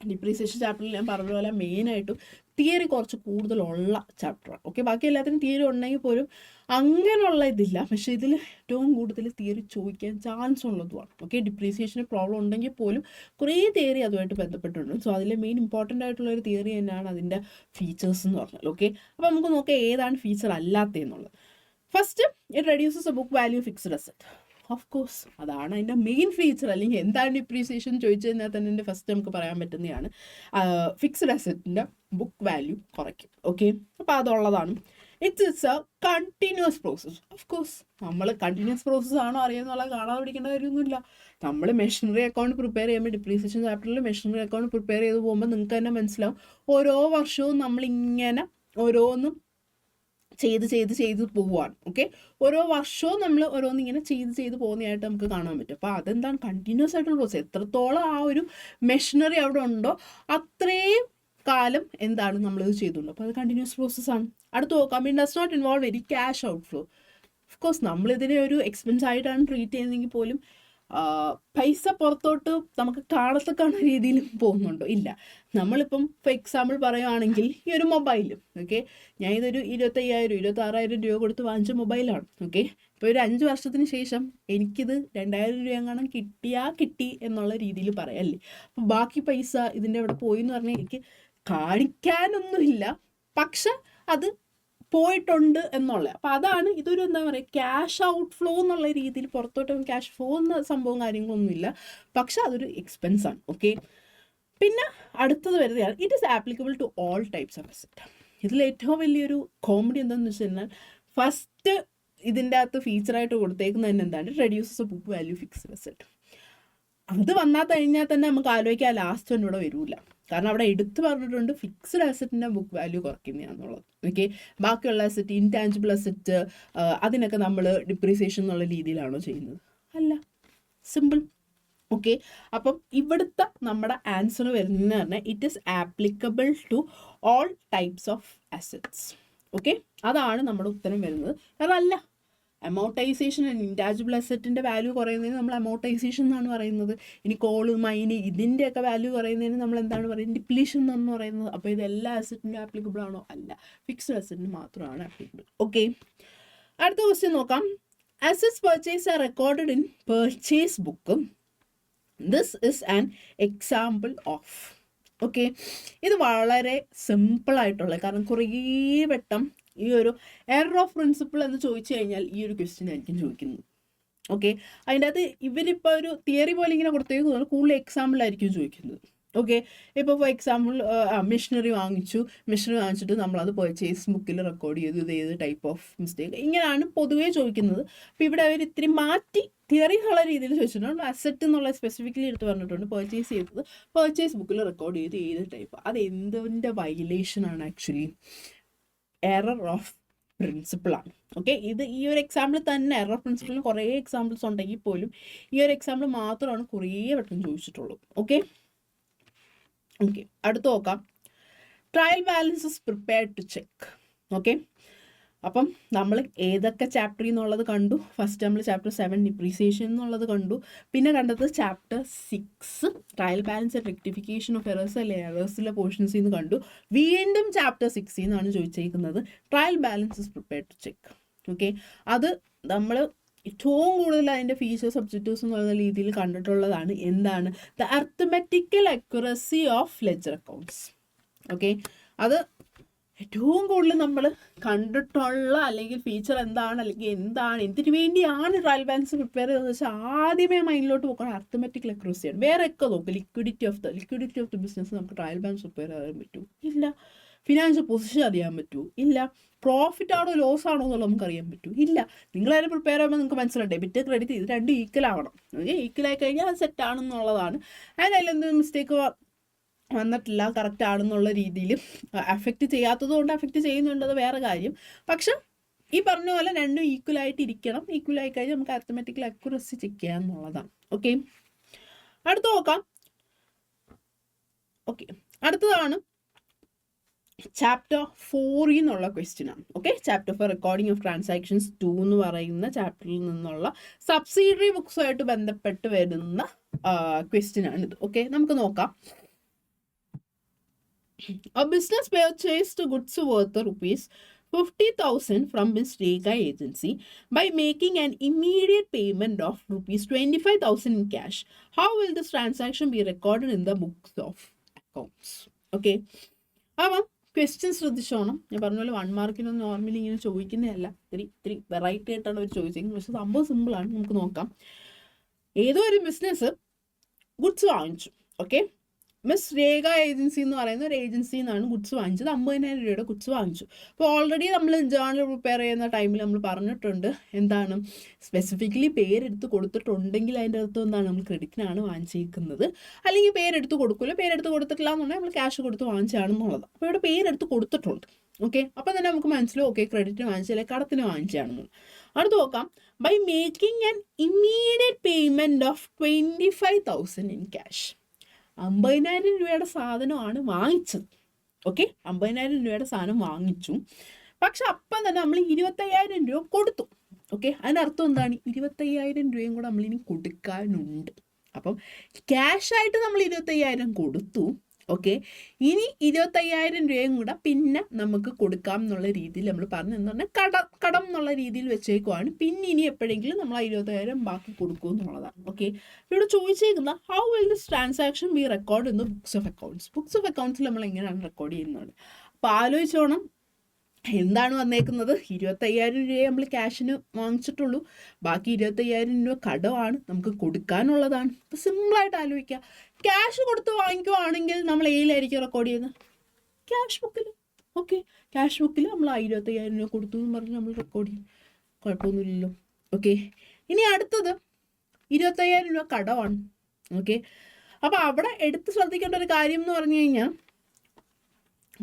S1: ഡിപ്രീസിയേഷൻ ചാപ്റ്ററിൽ ഞാൻ പറഞ്ഞ പോലെ മെയിനായിട്ടും തിയറി കുറച്ച് കൂടുതലുള്ള ചാപ്റ്ററാണ്. ഓക്കെ. ബാക്കി എല്ലാത്തിനും തിയറി ഉണ്ടെങ്കിൽ പോലും അങ്ങനെയുള്ള ഇതില്ല. പക്ഷേ ഇതിൽ ഏറ്റവും കൂടുതൽ തിയറി ചോദിക്കാൻ ചാൻസ് ഉള്ളതുമാണ്. ഓക്കെ. ഡിപ്രീസിയേഷന് പ്രോബ്ലം ഉണ്ടെങ്കിൽ പോലും കുറേ തിയറി അതുമായിട്ട് ബന്ധപ്പെട്ടുണ്ട്. സോ അതിലെ മെയിൻ ഇമ്പോർട്ടൻ്റ് ആയിട്ടുള്ള ഒരു തിയറി തന്നെയാണ് അതിൻ്റെ ഫീച്ചേഴ്സ് എന്ന് പറഞ്ഞാൽ. ഓക്കെ. അപ്പോൾ നമുക്ക് നോക്കാം ഏതാണ് ഫീച്ചർ അല്ലാത്തതെന്നുള്ളത്. First, it reduces a book value fixed asset. Of course അതാണ് അതിൻ്റെ മെയിൻ ഫീച്ചർ. അല്ലെങ്കിൽ എന്താണ് ഡിപ്രീസിയേഷൻ ചോദിച്ചു കഴിഞ്ഞാൽ തന്നെ എൻ്റെ ഫസ്റ്റ് നമുക്ക് പറയാൻ പറ്റുന്നതാണ് ഫിക്സ്ഡ് അസറ്റിൻ്റെ ബുക്ക് വാല്യൂ കുറയ്ക്കും. ഓക്കെ. അപ്പോൾ അതുള്ളതാണ്. It's a continuous process. Of course നമ്മൾ കണ്ടിന്യൂസ് പ്രോസസ് ആണോ അറിയാമെന്നുള്ള കാണാതെ പിടിക്കേണ്ട കാര്യമൊന്നുമില്ല. നമ്മൾ മെഷീനറി അക്കൗണ്ട് പ്രിപ്പയർ ചെയ്യുമ്പോൾ ഡിപ്രീസിയേഷൻ ചാപ്റ്ററിൽ മെഷീനറി അക്കൗണ്ട് പ്രിപ്പയർ ചെയ്ത് പോകുമ്പോൾ നിങ്ങൾക്ക് തന്നെ മനസ്സിലാവും ഓരോ വർഷവും നമ്മളിങ്ങനെ ഓരോന്നും ചെയ്ത് പോവുകയാണ്. ഓക്കെ. ഓരോ വർഷവും നമ്മൾ ഓരോന്നിങ്ങനെ ചെയ്ത് പോകുന്നതായിട്ട് നമുക്ക് കാണാൻ പറ്റും. അപ്പോൾ അതെന്താണ്? കണ്ടിന്യൂസ് ആയിട്ടുള്ള പ്രോസസ്. എത്രത്തോളം ആ ഒരു മെഷീനറി അവിടെ ഉണ്ടോ അത്രയും കാലം എന്താണ് നമ്മളിത് ചെയ്തുകൊണ്ട്. അപ്പോൾ അത് കണ്ടിന്യൂസ് പ്രോസസ്സാണ്. അടുത്ത് നോക്കാം. It does not involve very cash outflow. Of course നമ്മളിതിനെ ഒരു എക്സ്പെൻസ് ആയിട്ടാണ് ട്രീറ്റ് ചെയ്യുന്നതെങ്കിൽ പോലും പൈസ പുറത്തോട്ട് നമുക്ക് കാണത്തക്കാണ രീതിയിൽ പോകുന്നുണ്ടോ? ഇല്ല. നമ്മളിപ്പം ഫോർ എക്സാമ്പിൾ പറയുകയാണെങ്കിൽ ഈ ഒരു മൊബൈൽ. ഓക്കെ. ഞാൻ ഇതൊരു 25,000 26,000 രൂപ കൊടുത്ത് വാങ്ങിച്ച മൊബൈലാണ്. ഓക്കെ. ഇപ്പോൾ ഒരു 5 വർഷത്തിന് ശേഷം എനിക്കിത് 2,000 രൂപ എങ്ങാനും കിട്ടി എന്നുള്ള രീതിയിൽ പറയാമല്ലേ. അപ്പോൾ ബാക്കി പൈസ ഇതിൻ്റെ അവിടെ പോയി എന്ന് പറഞ്ഞാൽ എനിക്ക് കാണിക്കാനൊന്നുമില്ല, പക്ഷെ അത് പോയിട്ടുണ്ട് എന്നുള്ളത്. അപ്പോൾ അതാണ് ഇതൊരു എന്താ പറയുക ക്യാഷ് ഔട്ട് ഫ്ലോ എന്നുള്ള രീതിയിൽ പുറത്തോട്ട് ക്യാഷ് ഫ്ലോ എന്ന സംഭവം കാര്യങ്ങളൊന്നുമില്ല, പക്ഷെ അതൊരു എക്സ്പെൻസാണ്. ഓക്കെ. പിന്നെ അടുത്തത് വരുന്നതാണ് it is applicable to all types of asset. ഇതിൽ ഏറ്റവും വലിയൊരു കോമഡി എന്താണെന്ന് വെച്ച് കഴിഞ്ഞാൽ ഫസ്റ്റ് ഇതിൻ്റെ അകത്ത് ഫീച്ചറായിട്ട് കൊടുത്തേക്കുന്നത് തന്നെ എന്താണ്? Reduces book value fixed asset. അത് വന്നാൽ കഴിഞ്ഞാൽ തന്നെ നമുക്ക് ആലോചിക്കാൻ ലാസ്റ്റ് ഒന്നും ഇവിടെ വരില്ല. കാരണം അവിടെ എടുത്തു പറഞ്ഞിട്ടുണ്ട് ഫിക്സ്ഡ് അസറ്റിൻ്റെ ബുക്ക് വാല്യൂ കുറയ്ക്കുന്നതാണെന്നുള്ളത്. ഓക്കെ. ബാക്കിയുള്ള അസറ്റ്, ഇൻടാഞ്ചിബിൾ അസറ്റ്, അതിനൊക്കെ നമ്മൾ ഡിപ്രീസിയേഷൻ എന്നുള്ള രീതിയിലാണോ ചെയ്യുന്നത്? അല്ല. സിമ്പിൾ. ഓക്കെ. അപ്പം ഇവിടുത്തെ നമ്മുടെ ആൻസർ വരുന്നതെന്ന് പറഞ്ഞാൽ it is applicable to all types of assets. Okay. അതാണ് നമ്മുടെ ഉത്തരം വരുന്നത്. കാരണം അല്ല അമോർട്ടൈസേഷൻ ആൻഡ് ഇൻടാഞ്ചിബിൾ അസറ്റിൻ്റെ വാല്യൂ കുറയുന്നതിന് നമ്മൾ അമോർട്ടൈസേഷൻ എന്നാണ് പറയുന്നത്. ഇനി കോള്, മൈന് ഇതിൻ്റെയൊക്കെ വാല്യൂ കുറയുന്നതിന് നമ്മൾ എന്താണ് പറയുന്നത്? ഡിപ്ലീഷൻ എന്നാണ് പറയുന്നത്. അപ്പോൾ ഇതെല്ലാ അസറ്റിനും ആപ്ലിക്കബിൾ ആണോ? അല്ല. ഫിക്സ്ഡ് അസറ്റിന് മാത്രമാണ് ആപ്ലിക്കബിൾ. ഓക്കെ. അടുത്ത ക്വസ്റ്റ്യൻ നോക്കാം. Assets purchase R recorded in purchase book. This is an example of. Okay. ഇത് വളരെ സിമ്പിളായിട്ടുള്ള, കാരണം കുറേ വട്ടം ഈ ഒരു എറർ ഓഫ് പ്രിൻസിപ്പിൾ എന്ന് ചോദിച്ചു കഴിഞ്ഞാൽ ഈ ഒരു ക്വസ്റ്റ്യൻ ആയിരിക്കും ചോദിക്കുന്നത്. ഓക്കെ. അതിൻ്റെ അകത്ത് ഇവരിപ്പോൾ ഒരു തിയറി പോലെ ഇങ്ങനെ കൊടുത്തേക്കുന്നത് കൂടുതൽ എക്സാമ്പിളായിരിക്കും ചോദിക്കുന്നത്. ഓക്കെ. ഇപ്പോൾ ഫോർ എക്സാമ്പിൾ മെഷീനറി വാങ്ങിച്ചിട്ട് നമ്മളത് പർച്ചേസ് ബുക്കിൽ റെക്കോർഡ് ചെയ്തു. ഇത് ഏത് ടൈപ്പ് ഓഫ് മിസ്റ്റേക്ക്, ഇങ്ങനെയാണ് പൊതുവേ ചോദിക്കുന്നത്. അപ്പോൾ ഇവിടെ അവർ ഇത്തിരി മാറ്റി തിയറി എന്നുള്ള രീതിയിൽ ചോദിച്ചിട്ടുണ്ട്. അസറ്റ് എന്നുള്ള സ്പെസിഫിക്കലി എടുത്ത് പറഞ്ഞിട്ടുണ്ട്. പർച്ചേസ് ചെയ്തത് പർച്ചേസ് ബുക്കിൽ റെക്കോർഡ് ചെയ്ത് ഏത് ടൈപ്പ്. അത് എന്തിൻ്റെ വയലേഷനാണ്? ആക്ച്വലി എറർ ഓഫ് പ്രിൻസിപ്പിളാണ്. ഓക്കെ. ഇത് ഈ ഒരു എക്സാമ്പിൾ തന്നെ എറർ ഓഫ് പ്രിൻസിപ്പിളിന് കുറേ എക്സാമ്പിൾസ് ഉണ്ടെങ്കിൽ പോലും ഈ ഒരു എക്സാമ്പിൾ മാത്രമാണ് കുറേ വട്ടം ചോദിച്ചിട്ടുള്ളൂ. ഓക്കെ. അടുത്ത് നോക്കാം. Trial balance is prepared to check. Okay. അപ്പം നമ്മൾ ഏതൊക്കെ ചാപ്റ്ററിൽ നിന്നുള്ളത് കണ്ടു? ഫസ്റ്റ് നമ്മൾ ചാപ്റ്റർ 7 ഡിപ്രീസിയേഷൻ എന്നുള്ളത് കണ്ടു. പിന്നെ കണ്ടത് chapter 6 trial balance and rectification of errors അല്ലെ, എറേഴ്സിലെ പോർഷൻസിൽ നിന്ന് കണ്ടു. വീണ്ടും ചാപ്റ്റർ 6 നിന്നാണ് ചോദിച്ചിരിക്കുന്നത് trial balance is prepared to check. Okay, അത് നമ്മൾ ഏറ്റവും കൂടുതൽ അതിൻ്റെ ഫീച്ചേഴ്സ് ഒബ്ജക്റ്റീവ്സ് എന്നുള്ള രീതിയിൽ കണ്ടിട്ടുള്ളതാണ്. എന്താണ്? The arithmetical accuracy of ledger accounts. Okay, അത് ഏറ്റവും കൂടുതൽ നമ്മൾ കണ്ടിട്ടുള്ള അല്ലെങ്കിൽ ഫീച്ചർ എന്താണ്, അല്ലെങ്കിൽ എന്തിനു വേണ്ടിയാണ് ട്രയൽ ബാലൻസ് പ്രിപ്പയർ ചെയ്തതെന്ന് വെച്ചാൽ ആദ്യമേ മൈൻഡിലോട്ട് പോക്കണം അർത്തമെറ്റിക്കൽ അക്യുറസിയാണ്. വേറെ ഒക്കെ നോക്കും, ലിക്വിഡിറ്റി ഓഫ് ദ ബിസിനസ് നമുക്ക് ട്രയൽ ബാലൻസ് പ്രിപ്പയർ ചെയ്യാൻ പറ്റൂ ഇല്ല. ഫിനാൻഷ്യൽ പൊസിഷൻ അറിയാൻ പറ്റൂ ഇല്ല. പ്രോഫിറ്റ് ആണോ ലോസ് ആണോ എന്നുള്ളത് നമുക്ക് അറിയാൻ പറ്റൂ ഇല്ല. നിങ്ങളതിന് പ്രിപ്പയർ ചെയ്യുമ്പോൾ നിങ്ങൾക്ക് മനസ്സിലാവും ഡെബിറ്റ് ക്രെഡിറ്റ് ഇത് രണ്ടും ഈക്വൽ ആവണം. ഈക്വലായി കഴിഞ്ഞാൽ അത് സെറ്റ് ആണെന്നുള്ളതാണ്. അതിലെന്തെങ്കിലും മിസ്റ്റേക്ക് വന്നിട്ടില്ല, കറക്റ്റ് ആണെന്നുള്ള രീതിയിൽ അഫക്റ്റ് ചെയ്യാത്തത് കൊണ്ട് അഫക്റ്റ് ചെയ്യുന്നുണ്ടത് വേറെ കാര്യം. പക്ഷെ ഈ പറഞ്ഞ പോലെ രണ്ടും ഈക്വലായിട്ട് ഇരിക്കണം. ഈക്വലായി കഴിഞ്ഞാൽ നമുക്ക് അർത്തമെറ്റിക്കൽ അക്യുറസി ചെക്ക് ചെയ്യാമെന്നുള്ളതാണ്. ഓക്കെ, അടുത്ത് നോക്കാം. ഓക്കെ, അടുത്തതാണ് ചാപ്റ്റർ 4 എന്നുള്ള ക്വസ്റ്റ്യൻ ആണ്. Okay, chapter 4 recording of transactions 2 എന്ന് പറയുന്ന ചാപ്റ്ററിൽ നിന്നുള്ള സബ്സിഡറി ബുക്സുമായിട്ട് ബന്ധപ്പെട്ട് വരുന്ന ക്വസ്റ്റ്യൻ ആണിത്. ഓക്കെ, നമുക്ക് നോക്കാം. A business purchased goods worth rupees 50,000 from Ms. Rekha Agency by making an immediate payment of rupees 25,000 in cash. How will this transaction be recorded in the books of accounts? Okay, അപ്പം ക്വസ്റ്റ്യൻ ശ്രദ്ധിച്ചോണം. ഞാൻ പറഞ്ഞ പോലെ 1 മാർക്കിനൊന്നും നോർമലി ഇങ്ങനെ ചോദിക്കുന്നതല്ല, ഇത്തിരി വെറൈറ്റി ആയിട്ടാണ് അവർ ചോദിച്ചത്. പക്ഷെ സംഭവം സിമ്പിളാണ്. നമുക്ക് നോക്കാം. ഏതോ ഒരു ബിസിനസ് ഗുഡ്സ് വാങ്ങിച്ചു. ഓക്കെ, മിസ് രേഖ ഏജൻസി എന്ന് പറയുന്ന ഒരു ഏജൻസിയിൽ നിന്നാണ് ഗുഡ്സ് വാങ്ങിച്ചത്. 50,000 രൂപയുടെ ഗുഡ്സ് വാങ്ങിച്ചു. അപ്പോൾ ഓൾറെഡി നമ്മൾ ജേർണൽ പ്രിപ്പയർ ചെയ്യുന്ന ടൈമിൽ നമ്മൾ പറഞ്ഞിട്ടുണ്ട് എന്താണ്, സ്പെസിഫിക്കലി പേരെടുത്ത് കൊടുത്തിട്ടുണ്ടെങ്കിൽ അതിൻ്റെ അർത്ഥം എന്താണ്, നമ്മൾ ക്രെഡിറ്റിനാണ് വാങ്ങിച്ചിരിക്കുന്നത്. അല്ലെങ്കിൽ പേരെടുത്ത് കൊടുക്കില്ല, പേരെടുത്ത് കൊടുത്തിട്ടില്ല എന്നുണ്ടെങ്കിൽ നമ്മൾ ക്യാഷ് കൊടുത്ത് വാങ്ങിച്ചാണെന്നുള്ളത്. അപ്പോൾ ഇവിടെ പേരെടുത്ത് കൊടുത്തിട്ടുണ്ട്. ഓക്കെ, അപ്പോൾ തന്നെ നമുക്ക് മനസ്സിലാവും ഓക്കെ ക്രെഡിറ്റിന് വാങ്ങിച്ചാലേ കടത്തിന് വാങ്ങിച്ചാണെന്നുള്ളത്. അടുത്ത് നോക്കാം. By making an immediate payment of 25,000 in cash. 50,000 രൂപയുടെ സാധനമാണ് വാങ്ങിച്ചത്. ഓക്കെ, 50,000 രൂപയുടെ സാധനം വാങ്ങിച്ചു. പക്ഷെ അപ്പം തന്നെ നമ്മൾ 25,000 രൂപ കൊടുത്തു. ഓക്കെ, അതിനർത്ഥം എന്താണ്, 25,000 രൂപയും കൂടെ നമ്മളിനി കൊടുക്കാനുണ്ട്. അപ്പം ക്യാഷായിട്ട് നമ്മൾ 25,000 കൊടുത്തു. ഓക്കെ, ഇനി 25,000 രൂപയും കൂടെ പിന്നെ നമുക്ക് കൊടുക്കാം എന്നുള്ള രീതിയിൽ നമ്മൾ പറഞ്ഞു. എന്ന് പറഞ്ഞാൽ കടം എന്നുള്ള രീതിയിൽ വെച്ചേക്കുവാണ്. പിന്നെ ഇനി എപ്പോഴെങ്കിലും നമ്മൾ 25,000 ബാക്കി കൊടുക്കും എന്നുള്ളതാണ്. ഓക്കെ, ഇവിടെ ചോദിച്ചേക്കുന്ന how will this transaction be record in the books of accounts. Books of അക്കൗണ്ട്സിൽ നമ്മൾ എങ്ങനെയാണ് റെക്കോർഡ് ചെയ്യുന്നത്? അപ്പോൾ ആലോചിച്ചോണം എന്താണ് വന്നേക്കുന്നത്. 25,000 രൂപയെ നമ്മൾ ക്യാഷിന് വാങ്ങിച്ചിട്ടുള്ളൂ, ബാക്കി 25,000 രൂപ കടമാണ്, നമുക്ക് കൊടുക്കാനുള്ളതാണ്. അപ്പോൾ സിമ്പിളായിട്ട് ആലോചിക്കുക. ക്യാഷ് കൊടുത്ത് വാങ്ങിക്കുവാണെങ്കിൽ നമ്മൾ ഏതിലായിരിക്കും റെക്കോർഡ് ചെയ്യുന്നത്? ക്യാഷ് ബുക്കിൽ. ഓക്കെ, ക്യാഷ് ബുക്കിൽ നമ്മൾ 25,000 രൂപ കൊടുത്തു എന്ന് പറഞ്ഞ് നമ്മൾ റെക്കോർഡ് ചെയ്യും, കുഴപ്പമൊന്നുമില്ലല്ലോ. ഓക്കെ, ഇനി അടുത്തത് 25,000 രൂപ കടമാണ്. ഓക്കെ, അപ്പോൾ അവിടെ എടുത്ത് ശ്രദ്ധിക്കേണ്ട ഒരു കാര്യം എന്ന് പറഞ്ഞു കഴിഞ്ഞാൽ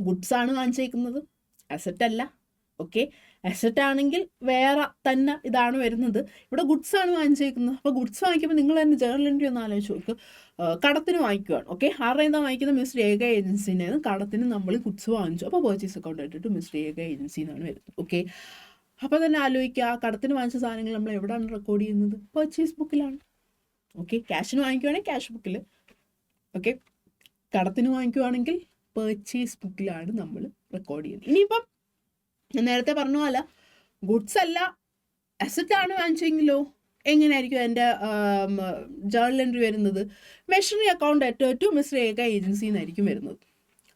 S1: ഗുഡ്സാണ് വാങ്ങിച്ചേക്കുന്നത്, അസറ്റ് അല്ല. ഓക്കെ, അസറ്റ് ആണെങ്കിൽ വേറെ തന്നെ ഇതാണ് വരുന്നത്. ഇവിടെ ഗുഡ്സ് ആണ് വാങ്ങിച്ചേക്കുന്നത്. അപ്പോൾ ഗുഡ്സ് വാങ്ങിക്കുമ്പോൾ നിങ്ങൾ തന്നെ ജേർണൽ എൻട്രി ഒന്ന് ആലോചിച്ച് നോക്ക്. കടത്തിന് വാങ്ങിക്കുകയാണ്. ഓക്കെ, ആരുടെ എന്താ വാങ്ങിക്കുന്നത്? മിസ് രേഖ ഏജൻസിൻ്റെ കടത്തിന് നമ്മൾ ഗുഡ്സ് വാങ്ങിച്ചു. അപ്പോൾ പർച്ചേസ് അക്കൗണ്ട് ആയിട്ടിട്ട് മിസ് രേഖ ഏജൻസി എന്നാണ് വരുന്നത്. ഓക്കെ, അപ്പോൾ തന്നെ ആലോചിക്കുക, കടത്തിന് വാങ്ങിച്ച സാധനങ്ങൾ നമ്മൾ എവിടെയാണ് റെക്കോർഡ് ചെയ്യുന്നത്? പർച്ചേസ് ബുക്കിലാണ്. ഓക്കെ, ക്യാഷിന് വാങ്ങിക്കുവാണെങ്കിൽ ക്യാഷ് ബുക്കിൽ. ഓക്കെ, കടത്തിന് വാങ്ങിക്കുവാണെങ്കിൽ പർച്ചേസ് ബുക്കിലാണ് നമ്മൾ റെക്കോർഡ് ചെയ്യുന്നത്. ഇനിയിപ്പം ഞാൻ നേരത്തെ പറഞ്ഞ പോലെ ഗുഡ്സ് അല്ല അസറ്റാണ് വാങ്ങിച്ചെങ്കിലോ എങ്ങനെയായിരിക്കും എൻ്റെ ജേർണൽ എൻട്രി വരുന്നത്? Machinery account at miss Rekha agency എന്നായിരിക്കും വരുന്നത്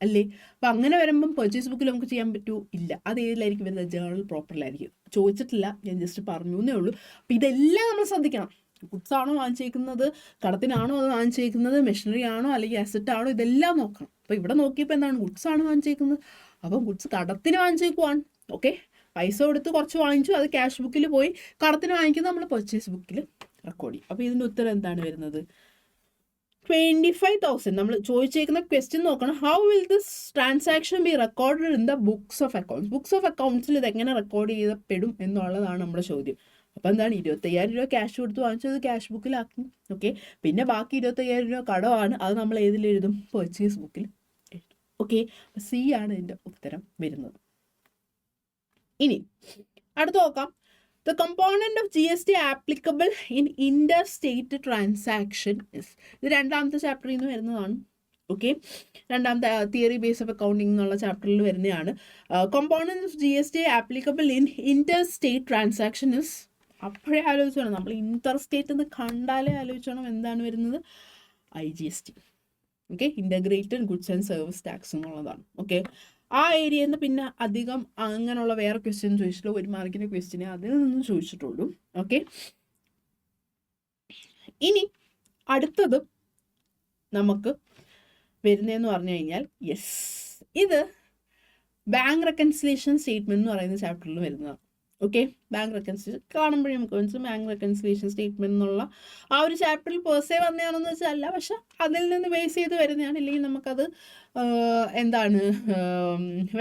S1: അല്ലേ? അപ്പം അങ്ങനെ വരുമ്പം പർച്ചേസ് ബുക്കിൽ നമുക്ക് ചെയ്യാൻ പറ്റൂ ഇല്ല. അത് ഏതിലായിരിക്കും വരുന്നത്? ജേർണൽ പ്രോപ്പറിലായിരിക്കും. ചോദിച്ചിട്ടില്ല, ഞാൻ ജസ്റ്റ് പറഞ്ഞു എന്നേ ഉള്ളൂ. അപ്പം ഇതെല്ലാം നമ്മൾ ശ്രദ്ധിക്കണം. ഗുഡ്സ് ആണോ വാങ്ങിച്ചേക്കുന്നത്, കടത്തിനാണോ അത് വാങ്ങിച്ചേക്കുന്നത്, മെഷീനറി ആണോ അല്ലെങ്കിൽ അസറ്റ് ആണോ, ഇതെല്ലാം നോക്കണം. അപ്പോൾ ഇവിടെ നോക്കിയപ്പോൾ എന്താണ്, ഗുഡ്സ് ആണ് വാങ്ങിച്ചേക്കുന്നത്. അപ്പം ഗുഡ്സ് കടത്തിന് വാങ്ങിച്ചേക്കുവാണ്. ഓക്കെ, പൈസ കൊടുത്ത് കുറച്ച് വാങ്ങിച്ചു, അത് ക്യാഷ് ബുക്കിൽ പോയി. കടത്തിന് വാങ്ങിക്കുന്നത് നമ്മൾ പർച്ചേസ് ബുക്കിൽ റെക്കോർഡ് ചെയ്യും. അപ്പോൾ ഇതിൻ്റെ ഉത്തരം എന്താണ് വരുന്നത്? 25,000. നമ്മൾ ചോദിച്ചേക്കുന്ന ക്വസ്റ്റ്യൻ നോക്കണം. How will this transaction be recorded in the books of accounts. Books of അക്കൗണ്ട്സിൽ ഇതെങ്ങനെ റെക്കോർഡ് ചെയ്യപ്പെടും എന്നുള്ളതാണ് നമ്മുടെ ചോദ്യം. അപ്പോൾ എന്താണ്, 25,000 രൂപ ക്യാഷ് കൊടുത്ത് വാങ്ങിച്ചത് ക്യാഷ് ബുക്കിലാക്കും. ഓക്കെ, പിന്നെ ബാക്കി 25,000 രൂപ കടമാണ്, അത് നമ്മൾ ഏതിലെഴുതും? പർച്ചേസ് ബുക്കിൽ എഴുതും. ഓക്കെ, സി ആണ് ഇതിൻ്റെ ഉത്തരം വരുന്നത്. ഇനി അടുത്ത് നോക്കാം. The component of GST applicable in interstate transaction is, ഇത് രണ്ടാമത്തെ ചാപ്റ്ററിൽ നിന്ന് വരുന്നതാണ്. ഓക്കെ, രണ്ടാമത്തെ തിയറി ബേസ് ഓഫ് അക്കൗണ്ടിങ് എന്നുള്ള ചാപ്റ്ററിൽ വരുന്നതാണ്. Component of GST applicable in interstate transaction is, അപ്പോഴേ ആലോചിച്ചോണം, നമ്മൾ ഇന്റർസ്റ്റേറ്റ് എന്ന് കണ്ടാലേ ആലോചിച്ചോണം എന്താണ് വരുന്നത്, IGST. Okay, integrated goods and service tax എന്നുള്ളതാണ്. ഓക്കെ, ആ ഏരിയയിൽ നിന്ന് പിന്നെ അധികം അങ്ങനെയുള്ള വേറെ ക്വസ്റ്റ്യൻ ചോദിച്ചിട്ടുള്ളൂ, 1 മാർക്കിൻ്റെ ക്വസ്റ്റ്യനെ അതിൽ നിന്നും ചോദിച്ചിട്ടുള്ളൂ. ഓക്കെ, ഇനി അടുത്തത് നമുക്ക് വരുന്നതെന്ന് പറഞ്ഞു കഴിഞ്ഞാൽ, യെസ്, ഇത് ബാങ്ക് റെക്കൺസിലേഷൻ സ്റ്റേറ്റ്മെന്റ് എന്ന് പറയുന്ന ചാപ്റ്ററിൽ വരുന്നതാണ്. ഓക്കെ, ബാങ്ക് റെക്കൺസിലേഷൻ കാണുമ്പോഴേ നമുക്ക് മനസ്സിലാവും ബാങ്ക് റെക്കൺസിലേഷൻ സ്റ്റേറ്റ്മെന്റ് എന്നുള്ള ആ ഒരു ചാപ്റ്ററിൽ പേഴ്സേ വന്നതാണെന്ന് വെച്ചാൽ, പക്ഷെ അതിൽ നിന്ന് ബേസ് ചെയ്ത് വരുന്നതാണ്. ഇല്ലെങ്കിൽ നമുക്കത് എന്താണ്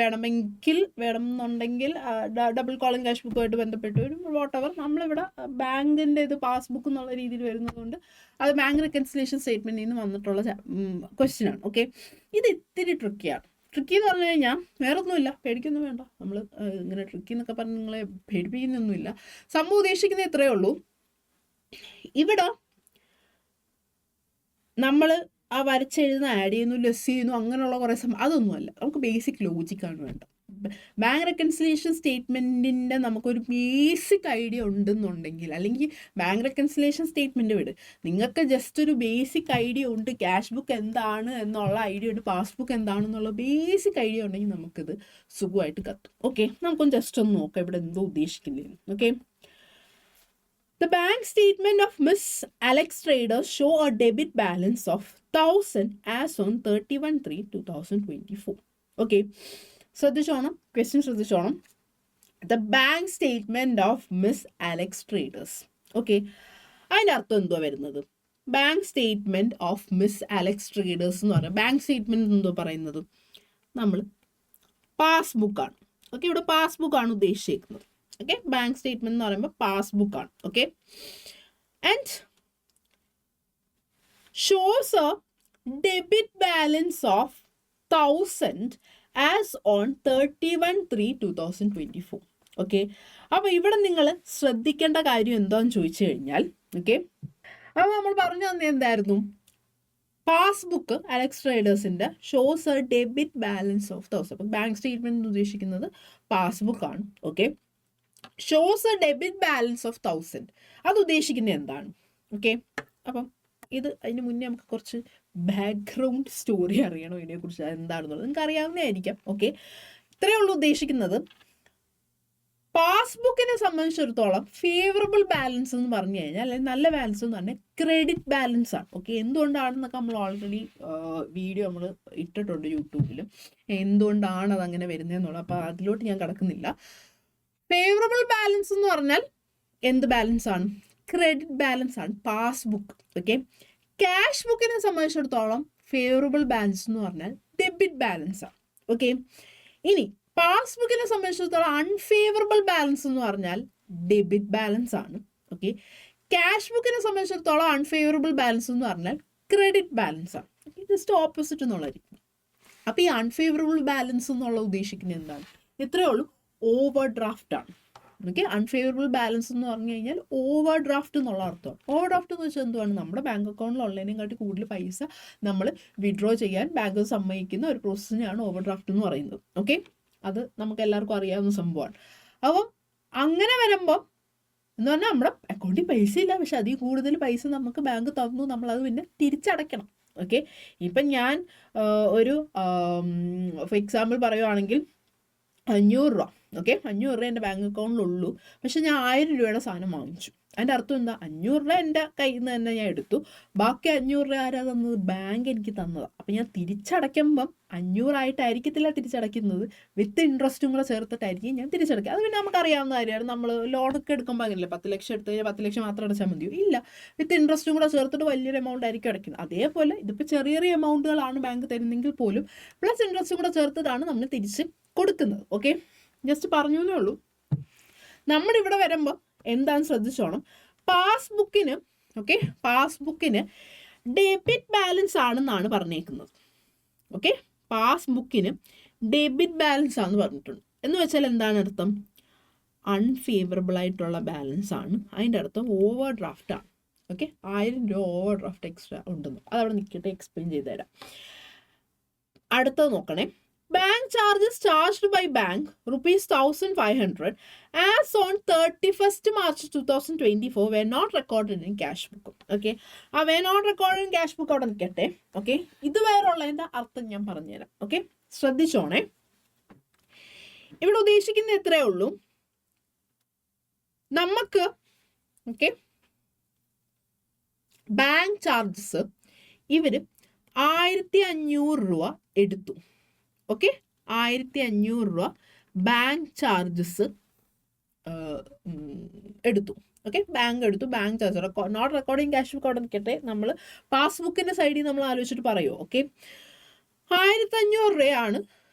S1: വേണമെന്നുണ്ടെങ്കിൽ ഡബിൾ കോളം ക്യാഷ് ബുക്കുമായിട്ട് ബന്ധപ്പെട്ട് ഒരു വാട്ടെവർ നമ്മളിവിടെ ബാങ്കിൻ്റെ ഇത് പാസ്ബുക്ക് എന്നുള്ള രീതിയിൽ വരുന്നതുകൊണ്ട് അത് ബാങ്ക് റെക്കൺസിലേഷൻ സ്റ്റേറ്റ്മെന്റിൽ നിന്ന് വന്നിട്ടുള്ള ക്വസ്റ്റ്യൻ ആണ്. ഓക്കെ, ഇത് ഇത്തിരി ട്രിക്കിയാണ്. ട്രിക്കി എന്ന് പറഞ്ഞു കഴിഞ്ഞാൽ വേറെ ഒന്നുമില്ല, പേടിക്കൊന്നും വേണ്ട. നമ്മൾ ഇങ്ങനെ ട്രിക്കി എന്നൊക്കെ പറഞ്ഞ് നിങ്ങളെ പേടിപ്പിക്കുന്നൊന്നുമില്ല. സംഭവം ഉദ്ദേശിക്കുന്നത് ഇത്രയേ ഉള്ളൂ. ഇവിടെ നമ്മൾ ആ വരച്ചെഴുതുന്ന ആഡ് ചെയ്യുന്നു, ലെസ് ചെയ്യുന്നു, അങ്ങനെയുള്ള കുറേ അതൊന്നുമല്ല. നമുക്ക് ബേസിക് ലോജിക്കാണ് വേണ്ടത്. ബാങ്ക് റെക്കൺസിലേഷൻ സ്റ്റേറ്റ്മെൻറ്റിൻ്റെ നമുക്കൊരു ബേസിക് ഐഡിയ ഉണ്ടെന്നുണ്ടെങ്കിൽ, അല്ലെങ്കിൽ ബാങ്ക് റെക്കൺസിലേഷൻ സ്റ്റേറ്റ്മെൻറ്റ് വിട്, നിങ്ങൾക്ക് ജസ്റ്റ് ഒരു ബേസിക് ഐഡിയ ഉണ്ട്, ക്യാഷ് ബുക്ക് എന്താണ് എന്നുള്ള ഐഡിയ ഉണ്ട്, പാസ്ബുക്ക് എന്താണെന്നുള്ള ബേസിക് ഐഡിയ ഉണ്ടെങ്കിൽ നമുക്കിത് സുഖമായിട്ട് കത്തും. ഓക്കെ, നമുക്കൊന്ന് ജസ്റ്റ് ഒന്ന് നോക്കാം ഇവിടെ എന്തോ ഉദ്ദേശിക്കുന്നതിന്. Okay, the bank statement of Miss Alex Traders show a debit balance of 1000 as on 31/3/2024. Okay, ശ്രദ്ധിച്ചോണം, ക്വസ്റ്റ്യൻ ശ്രദ്ധിച്ചോണം. The bank statement of Miss Alex Traders. Okay, അതിൻ്റെ അർത്ഥം എന്തോ വരുന്നത്, bank statement of Miss Alex Traders എന്ന് പറയുന്നത്, ബാങ്ക് സ്റ്റേറ്റ്മെന്റ് എന്തോ പറയുന്നത്, നമ്മൾ പാസ്ബുക്കാണ്. ഓക്കെ, ഇവിടെ പാസ്ബുക്കാണ് ഉദ്ദേശിച്ചിരിക്കുന്നത്. ഓക്കെ, ബാങ്ക് സ്റ്റേറ്റ്മെന്റ് എന്ന് പറയുമ്പോൾ പാസ്ബുക്കാണ്. Okay, and shows a debit balance of 1000 as on 31/3/2024. Okay, അപ്പോൾ ഇവിടെ നിങ്ങൾ ശ്രദ്ധിക്കേണ്ട കാര്യം എന്താണെന്ന് ചോദിച്ചു കഴിഞ്ഞാൽ, ഓക്കെ, അപ്പോൾ നമ്മൾ പറഞ്ഞു തന്നെ എന്തായിരുന്നു, പാസ്ബുക്ക് അലക്സ് ട്രേഡേഴ്സിൻ്റെ shows a debit balance of 1000. അപ്പം ബാങ്ക് സ്റ്റേറ്റ്മെന്റ് ഉദ്ദേശിക്കുന്നത് പാസ്ബുക്കാണ്. Okay, shows a debit balance of 1000, അത് ഉദ്ദേശിക്കുന്നത് എന്താണ്? ഓക്കെ, അപ്പം ഇത് അതിന് മുന്നേ നമുക്ക് കുറച്ച് ബാക്ക്ഗ്രൗണ്ട് സ്റ്റോറി അറിയണം ഇതിനെക്കുറിച്ച് എന്താണെന്നുള്ളത്, നിങ്ങൾക്ക് അറിയാവുന്നതായിരിക്കാം. ഓക്കെ, ഇത്രയേ ഉള്ളൂ ഉദ്ദേശിക്കുന്നത്. പാസ്ബുക്കിനെ സംബന്ധിച്ചിടത്തോളം ഫേവറബിൾ ബാലൻസ് എന്ന് പറഞ്ഞു കഴിഞ്ഞാൽ, അല്ലെങ്കിൽ നല്ല ബാലൻസ് എന്ന് പറഞ്ഞാൽ ക്രെഡിറ്റ് ബാലൻസ് ആണ്. ഓക്കെ, എന്തുകൊണ്ടാണെന്നൊക്കെ നമ്മൾ ഓൾറെഡി വീഡിയോ നമ്മൾ ഇട്ടിട്ടുണ്ട് യൂട്യൂബിൽ, എന്തുകൊണ്ടാണ് അതങ്ങനെ വരുന്നതെന്നുള്ളത്. അപ്പോൾ അതിലോട്ട് ഞാൻ കിടക്കുന്നില്ല. ഫേവറബിൾ ബാലൻസ് എന്ന് പറഞ്ഞാൽ എന്ത് ബാലൻസ് ആണ്? ക്രെഡിറ്റ് ബാലൻസ് ആണ് പാസ്ബുക്ക്. ഓക്കെ, ക്യാഷ് ബുക്കിനെ സംബന്ധിച്ചിടത്തോളം ഫേവറബിൾ ബാലൻസ് എന്ന് പറഞ്ഞാൽ ഡെബിറ്റ് ബാലൻസ് ആണ്. ഓക്കെ, ഇനി പാസ്ബുക്കിനെ സംബന്ധിച്ചിടത്തോളം അൺഫേവറബിൾ ബാലൻസ് എന്ന് പറഞ്ഞാൽ ഡെബിറ്റ് ബാലൻസ് ആണ്. ഓക്കെ, ക്യാഷ് ബുക്കിനെ സംബന്ധിച്ചിടത്തോളം അൺഫേവറബിൾ ബാലൻസ് എന്ന് പറഞ്ഞാൽ ക്രെഡിറ്റ് ബാലൻസ് ആണ്. ജസ്റ്റ് ഓപ്പോസിറ്റ് എന്നുള്ളതായിരിക്കും. അപ്പോൾ ഈ അൺഫേവറബിൾ ബാലൻസ് എന്നുള്ള ഉദ്ദേശിക്കുന്നത് എന്താണ്? ഇത്രയേ ഉള്ളൂ, ഓവർ ഡ്രാഫ്റ്റ് ആണ്. ഓക്കെ, അൺഫേവറബിൾ ബാലൻസ് എന്ന് പറഞ്ഞു കഴിഞ്ഞാൽ ഓവർ ഡ്രാഫ്റ്റ് എന്നുള്ള അർത്ഥമാണ്. ഓവർ ഡ്രാഫ്റ്റ് എന്ന് വെച്ചാൽ എന്തുവാണ്? നമ്മുടെ ബാങ്ക് അക്കൗണ്ടിൽ ഉള്ളതിനെക്കാട്ടി കൂടുതൽ പൈസ നമ്മൾ വിഡ്രോ ചെയ്യാൻ ബാങ്ക് സമ്മതിക്കുന്ന ഒരു പ്രോസസ്സിനെയാണ് ഓവർ ഡ്രാഫ്റ്റ് എന്ന് പറയുന്നത്. ഓക്കെ, അത് നമുക്ക് എല്ലാവർക്കും അറിയാവുന്ന സംഭവമാണ്. അപ്പം അങ്ങനെ വരുമ്പോൾ എന്ന് പറഞ്ഞാൽ നമ്മുടെ അക്കൗണ്ടിൽ പൈസ ഇല്ല, പക്ഷെ അതിൽ കൂടുതൽ പൈസ നമുക്ക് ബാങ്ക് തന്നു, നമ്മളത് പിന്നെ തിരിച്ചടയ്ക്കണം. ഓക്കെ, ഇപ്പം ഞാൻ ഒരു ഫോർ എക്സാമ്പിൾ പറയുവാണെങ്കിൽ 500 രൂപ, ഓക്കെ, 500 രൂപ എൻ്റെ ബാങ്ക് അക്കൗണ്ടിലുള്ളൂ, പക്ഷെ ഞാൻ 1000 രൂപയുടെ സാധനം വാങ്ങിച്ചു. അതിൻ്റെ അർത്ഥം എന്താ? 500 രൂപ എൻ്റെ കയ്യിൽ നിന്ന് തന്നെ ഞാൻ എടുത്തു, ബാക്കി 500 രൂപ ആരാ തന്നത്? ബാങ്ക് എനിക്ക് തന്നതാണ്. അപ്പം ഞാൻ തിരിച്ചടയ്ക്കുമ്പം 500 ആയിട്ടായിരിക്കത്തില്ല തിരിച്ചടയ്ക്കുന്നത്, വിത്ത് ഇൻട്രസ്റ്റും കൂടെ ചേർത്തിട്ടായിരിക്കും ഞാൻ തിരിച്ചടയ്ക്കുക. അത് പിന്നെ നമുക്കറിയാവുന്ന കാര്യമാണ്. നമ്മൾ ലോണൊക്കെ എടുക്കുമ്പോൾ അങ്ങനെയല്ലേ, 10 ലക്ഷം എടുത്തു കഴിഞ്ഞാൽ 10 ലക്ഷം മാത്രം അടച്ചാൽ മതിയോ? ഇല്ല, വിത്ത് ഇൻട്രസ്റ്റും കൂടെ ചേർത്തിട്ട് വലിയൊരു എമൗണ്ട് ആയിരിക്കും അടയ്ക്കുന്നത്. അതേപോലെ ഇതിപ്പോൾ ചെറിയ ചെറിയ എമൗണ്ടുകളാണ് ബാങ്ക് തരുന്നെങ്കിൽ പോലും പ്ലസ് ഇൻട്രസ്റ്റും കൂടെ ചേർത്തിട്ടാണ് നമ്മൾ തിരിച്ച് കൊടുക്കുന്നത്. ഓക്കെ, ജസ്റ്റ് പറഞ്ഞു എന്നേ ഉള്ളൂ. നമ്മളിവിടെ വരുമ്പോൾ എന്താണെന്ന് ശ്രദ്ധിച്ചോണം, പാസ്ബുക്കിന് ഓക്കെ, പാസ്ബുക്കിന് ഡെബിറ്റ് ബാലൻസ് ആണെന്നാണ് പറഞ്ഞേക്കുന്നത്. ഓക്കെ, പാസ്ബുക്കിന് ഡെബിറ്റ് ബാലൻസ് ആണെന്ന് പറഞ്ഞിട്ടുണ്ട്. എന്ന് വെച്ചാൽ എന്താണ് അർത്ഥം? അൺഫേവറബിൾ ആയിട്ടുള്ള ബാലൻസ് ആണ്. അതിൻ്റെ അർത്ഥം ഓവർ ഡ്രാഫ്റ്റ് ആണ്. ഓക്കെ, 1000 രൂപ ഓവർ ഡ്രാഫ്റ്റ് എക്സ്ട്രാ ഉണ്ടെന്ന്. അതവിടെ നിൽക്കട്ടെ, എക്സ്പ്ലെയിൻ ചെയ്ത് തരാം. അടുത്തത് നോക്കണേ. Bank charges charged by bank ₹1,500 as on 31st March 2024 were not recorded in cash book. Okay, ആ were not recorded in cash book അവിടെ നിൽക്കട്ടെ. ഓക്കെ, ഇതുവരെയുള്ളതിൻ്റെ അർത്ഥം ഞാൻ പറഞ്ഞുതരാം. ഓക്കെ, ശ്രദ്ധിച്ചോണേ. ഇവിടെ ഉദ്ദേശിക്കുന്നത് എത്രയേ ഉള്ളൂ, നമുക്ക് ഓക്കെ ബാങ്ക് ചാർജസ് ഇവർ 1500 രൂപ എടുത്തു. ഓക്കെ, 1500 രൂപ ബാങ്ക് ചാർജസ് എടുത്തു. ഓക്കെ, ബാങ്ക് എടുത്തു, bank charge not recording cash book അവിടെ നിൽക്കട്ടെ. നമ്മൾ പാസ്ബുക്കിൻ്റെ സൈഡിൽ നമ്മൾ ആലോചിച്ചിട്ട് പറയുമോ. ഓക്കെ, 1500 രൂപയാണ്